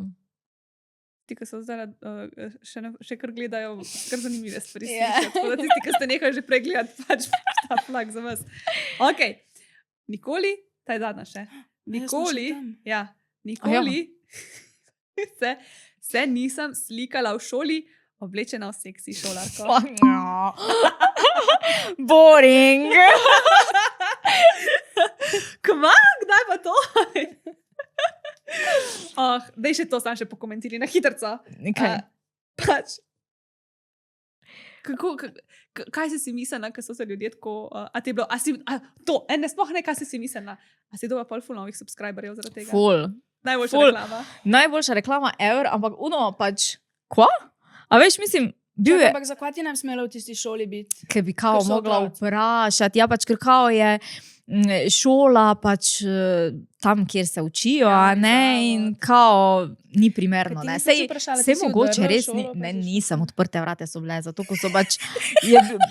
Ti, ki so zdaj še kar gledajo, kar zanimive stvari. Ja. slišijo. Tako da tisti, ki ste nehali že prej gledati, pač ta flag za vas. Ok, nikoli, ta je zadnja še. Nikoli, ja, nikoli se nisem slikala v šoli oblečena v seksi šolarko. Kdaj pa to? Daj še to sam še pokomentirali na hitrca. Kaj? Pač, kaj si mislila, ko so se ljudje tako, sploh ne, kaj si mislila, a si doba pol ful novih subscriberjev zaradi tega? Ful. Najboljša Ful. reklama. Najboljša reklama ever, ampak pač, kva? A veš, mislim, bil je, Ampak zakaj ti ne bi smela v tisti šoli biti? ker bi kao Ker so mogla otroci. vprašati, ja pač, ker kao je šola pač tam, kjer se učijo, a Javni ne, zavod. in kao ni primerno, Kaj ti ne. nisi Sej, vprašala, ti sej si mogoče vdrla v res šolo, pa ne, si šla? nisem, odprte vrate so bile, zato ko so pač,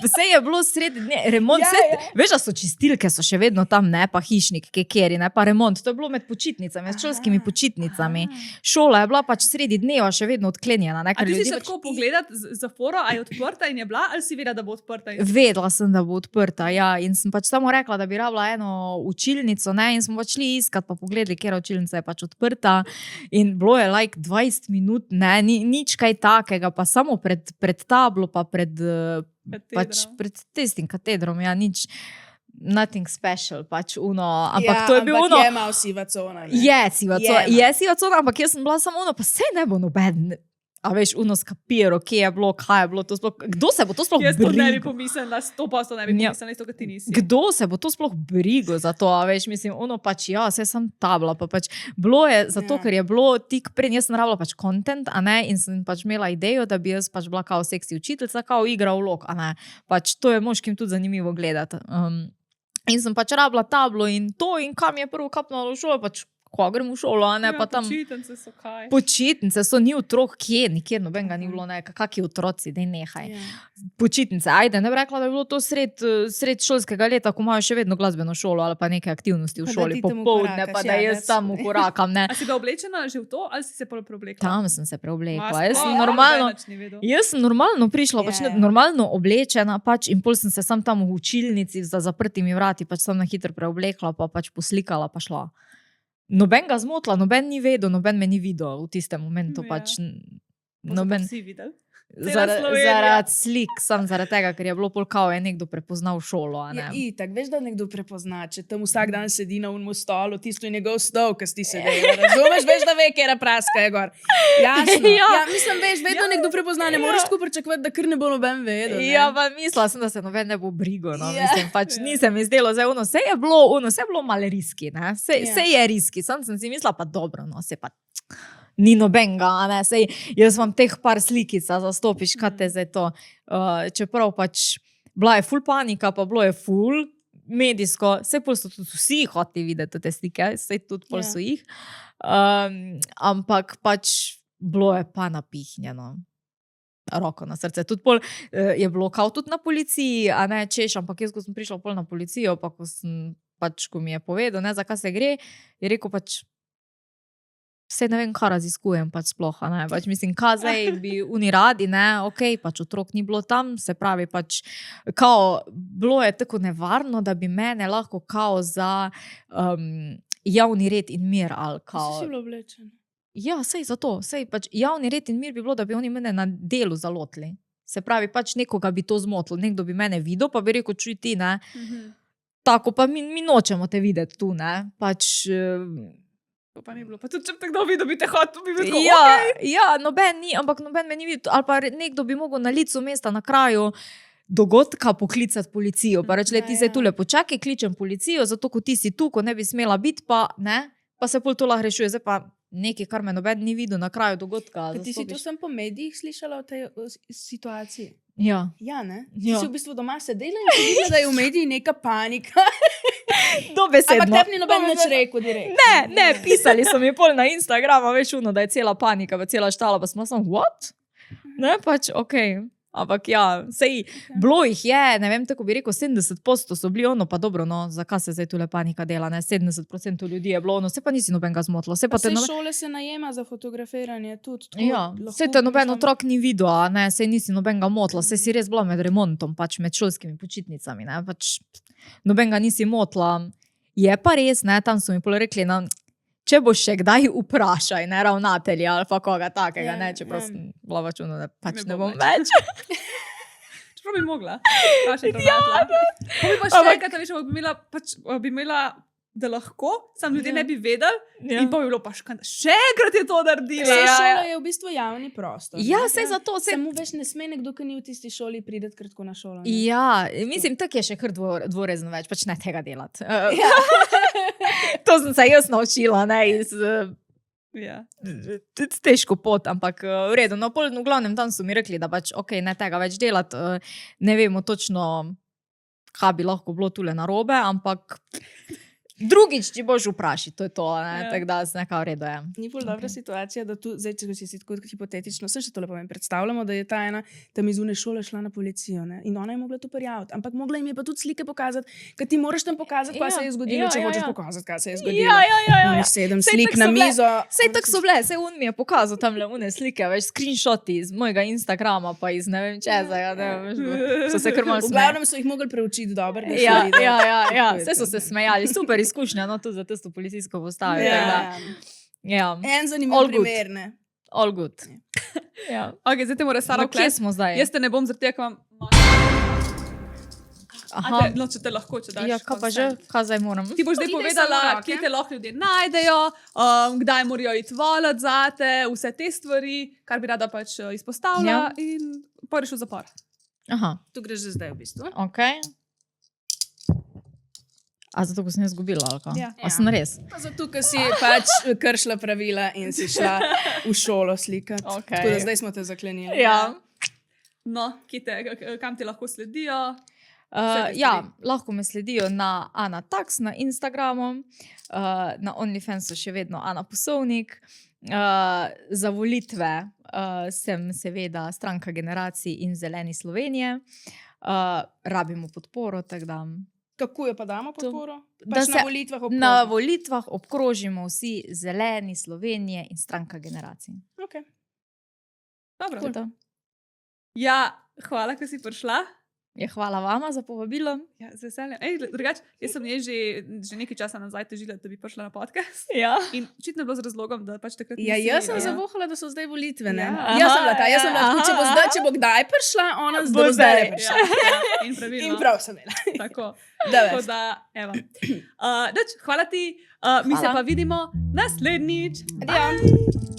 sej je bilo sredi dne, remont, Ja, sej, ja. veš, da so čistilke, so še vedno tam, ne, pa hišnik, kekeri, ne, pa remont, to je bilo med počitnicami, med šolskimi Aha, počitnicami. aha. Šola je bila pač sredi dneva še vedno odklenjena, ne, A ker ti si ljudje se tako pogledati za foro, a je odprta in je bila, ali si vedela, da bo odprta? Vedela sem, da bo odprta, ja, in sem pač samo rekla, da bi rabila eno učilnico, ne, in smo pač šli iskat, pa pogledali, katera učilnica je pač odprta, in bilo je like 20 minut, ne, nič kaj takega, pa samo pred tablo, pa pred tistim katedrom, ja, nič, nothing special, pač ampak to je bil ampak je malo siva cona. ne? Je siva cona, Je, je siva cona, ampak jaz sem bila samo pa sej ne bo noben, a veš, skapiro, kje je bilo, kaj je bilo, to sploh, kdo se bo to sploh Jaz to ne bi brigal? pomislila, 100% ne bi Ja. pomislila, isto kot ti nisi. Kdo se bo to sploh brigal za to, a veš, mislim, pač ja, saj sem tabla, pa pač bilo je zato, Ja. ker je bilo tik pred, jaz sem rabila pač content, a ne, in sem pač imela idejo, da bi jaz pač bila kao seksi učiteljica, kao igra vlog, a ne, pač to je moškim tudi zanimivo gledati. In sem pač rabila tablo in to, in kam je prvo kapnalo v šolo, pač ko grem v šolo, a ne, pa tam. Počitnice so kaj. Počitnice so, ni otrok, kje, nikjer nobenega ni bilo, ne, kakšni otroci, daj nehaj. Ja. Počitnice, ajde, ne bi rekla, da je bilo to sred šolskega leta, ko imajo še vedno glasbeno šolo ali pa neke aktivnosti v Pa da šoli, ti tam popoldne, ukorakaš, pa da ja, jaz that's samo right. korakam, ne. A si bila oblečena že v to, ali si se pol preoblekla? Tam sem se preoblekla, Ma, jaz sem sploh normalno, noben nič ni vedel. jaz sem normalno prišla, pač Ja, ja. normalno oblečena, pač in pol sem se sam tam v učilnici za zaprtimi vrati, pač sem na hitro preoblekla, pa pač poslikala, pa šla. Noben ga zmotila, noben ni vedel, noben me ni videl v tistem momentu, Ja. pač Bo se pa noben. vsi videli. Cela Slovenija. Zaradi slik, sam zaradi tega, ker je bilo pol kao, je nekdo prepoznal šolo, a ne. Ja, itak, veš, da nekdo prepozna, če tam vsak dan sedi na unmu stolu, tisto je njegov stol, ki si sedel. Razumeš, veš, da ve, kera praska je gor. Jasno. Ja. Ja, mislim, veš, vedno nekdo prepozna, ne moreš tako pričakovati, da kar ne bo noben vedel. ne. Ja, pa mislila sem, da se noben ne bo brigo, no, Ja. mislim, pač nisem izdelo, zdaj vse je bilo malo riski, ne, Ja. vse je riski, sam sem si mislila, pa dobro, no, se pa ni nobenga, a ne, sej, jaz vam teh par slikic zastopiš, kaj te zdaj to, čeprav pač bila je ful panika, pa bilo je ful medijsko, sej pol so tudi vsi hoteli videti te slike, sej tudi pol Ja. so jih, ampak pač bilo je pa napihnjeno. Roko na srce. Tudi pol je bilo kao tudi na policiji, a ne češ, ampak jaz, ko sem prišla pol na policijo, pa ko sem pač, ko mi je povedal, ne, zakaj se gre, je rekel pač, vse ne vem, kaj raziskujem pač sploh, a ne, pač mislim, kaj zdaj bi oni radi, ne, okej, pač otrok ni bilo tam, se pravi pač, kao, bilo je tako nevarno, da bi mene lahko kao za javni red in mir, ali Kako kao. si bila oblečena? Ja, sej zato, sej pač javni red in mir bi bilo, da bi oni mene na delu zalotili. Se pravi, pač nekoga bi to zmotil, nekdo bi mene videl, pa bi rekel, čuj ti, ne, tako pa mi nočemo te videti tu, ne, pač. To pa ni bilo. Pa tudi če bi te kdo videl, bi te hotel, bi bil tako, Ja, okej. ja, noben ni, ampak noben me ni videl, ali pa nekdo bi mogel na licu mesta na kraju dogodka poklicati policijo, pa reči, Ja, ti zdaj ja. tule počakaj, kličem policijo, zato ko ti si tu, ko ne bi smela biti, pa ne, pa se pol to lahko rešuje, zdaj pa nekaj, kar me noben ni videl na kraju dogodka. Pa ti si to zastopiš. sem po medijih slišala o tej situaciji? Ja. Ja, ne? Ja. Ti si v bistvu doma sedela in si videla, da je v mediji neka panika. Dobesedno. Ampak tebi ni noben nič rekel direkt. Ne, pisali so mi pol na Instagramu, veš, da je cela panika, pa cela štala, pa sem samo, what? Ne, pač, ok. Ampak ja, sej, bilo jih je, ne vem, tako bi rekel, 70% so bili pa dobro, no, zakaj se zdaj tule panika dela, ne, 70% ljudi je bilo, se pa nisi nobenega zmotilo, se pa te noben. Šole se najema za fotografiranje tudi. tako Ja, lahko se te noben mislim- otrok ni videl, a ne, se nisi nobenega motila, se si res bila med remontom, pač med šolskimi počitnicami, ne, pač nobenega nisi motila. Je pa res, ne, tam so mi pol rekli, no, če boš še kdaj vprašaj, ne, ravnatelja ali pa koga takega, Ja, ne, čeprav ja. sem bila pač ono, da pač Ne ne bom bom več. Čeprav bi mogla. Ja, pa bi pa še Ampak- enkrat, veš, bi imela da lahko, sam ljudje ne bi vedeli, Ja. in pa bi bilo pa škandal. Še enkrat je to naredila. Vse Ja, šola je v bistvu javni prostor. Ja, ne? saj zato, saj Samo več ne sme nekdo, ki ni v tisti šoli, priti kratko na šolo. Ne? Ja, mislim, tako je še kar dvorezno več, pač ne tega delati. To sem se jaz naučila, ne, iz Ja. težko pot, ampak v redu. No, pol, v glavnem tam so mi rekli, da pač ok, ne tega več delati, ne vemo točno, kaj bi lahko bilo tule narobe, ampak drugič ti boš vprašati, to je to, ne, Ja. tako da z nekaj v redu je. Ni bolj dobra situacija, da tu, zdaj, če si tako hipotetično, sem še tole povem, predstavljamo, da je ta ena tam iz une šole šla na policijo, ne? In ona je mogla to prijaviti, ampak mogla jim je pa tudi slike pokazati, ker ti moraš tam pokazati, kaj Ja, se je zgodilo, ja, če ja, hočeš ja. pokazati, kaj se je zgodilo. Ja. Onih 7 Saj slik tako na so bile. mizo. Sej tako so bile, sej on mi je pokazal tam le une slike, več screenshoti iz mojega Instagrama, pa iz ne vem česa, ja, ne vem, so se kar malo V smejali. glavnem so jih mogli preučiti dobro. da so Ja, videli. ja, To je vse so to. se smejali, super izkušnja, no, tudi za tisto policijsko postajo. Ja. tako da, Ja, En zanimiv All good. primer, ne. all good. Ja. Ok, zdaj te mora Sara No, kje vkleti. smo zdaj? Jaz te ne bom zaradi tega, ker imam. Aha, No, če te lahko, če daš. ja, kaj pa že, consent. kaj zdaj moram? Ti boš zdaj Idej povedala, samo roke. kje te lahko ljudje najdejo, kdaj morajo iti volat zate, vse te stvari, kar bi rada pač izpostavila, Ja. in poriš v zapor. Aha, Tu greš že zdaj v bistvu. ok. A zato, ko sem jaz izgubila, ali kaj? Ja. A sem res? Pa zato, ker si pač kršila pravila in si šla v šolo slikati. Okej. Tako da zdaj smo te zaklenili. Ja. No, kam ti lahko sledijo? Vse te Ja, stvari. lahko me sledijo na Ana Tax na Instagramu, na OnlyFansu še vedno Ana Posovnik. Za volitve sem seveda stranka Generacij in Zeleni Slovenije. Rabimo podporo, tako da Kako jo pa damo podporo? Da Pač se na volitvah obkroži. na volitvah obkrožimo vsi Zeleni Slovenije in stranka Generacij. Okay. Dobro. To je to. Ja, hvala, ker si prišla. Ja, hvala vama za povabilo. Ja, z veseljem. Drugače, jaz sem njej že nekaj časa nazaj težila, da bi prišla na podcast. Ja. In očitno je bilo z razlogom, da pač takrat Ja, nisi- jaz sem ja. zavohala, da so zdaj volitve. Ne? Ja. Jaz sem bila ta, jaz sem bila Aha, tako, aha. če bo kdaj prišla, ona Bo zdaj zdaj. prišla. Ja, in pravilno. In prav sem imela. Tako. Da Tako veš. da, evo. Hvala ti, mi se Hvala. pa vidimo naslednjič. Adijo.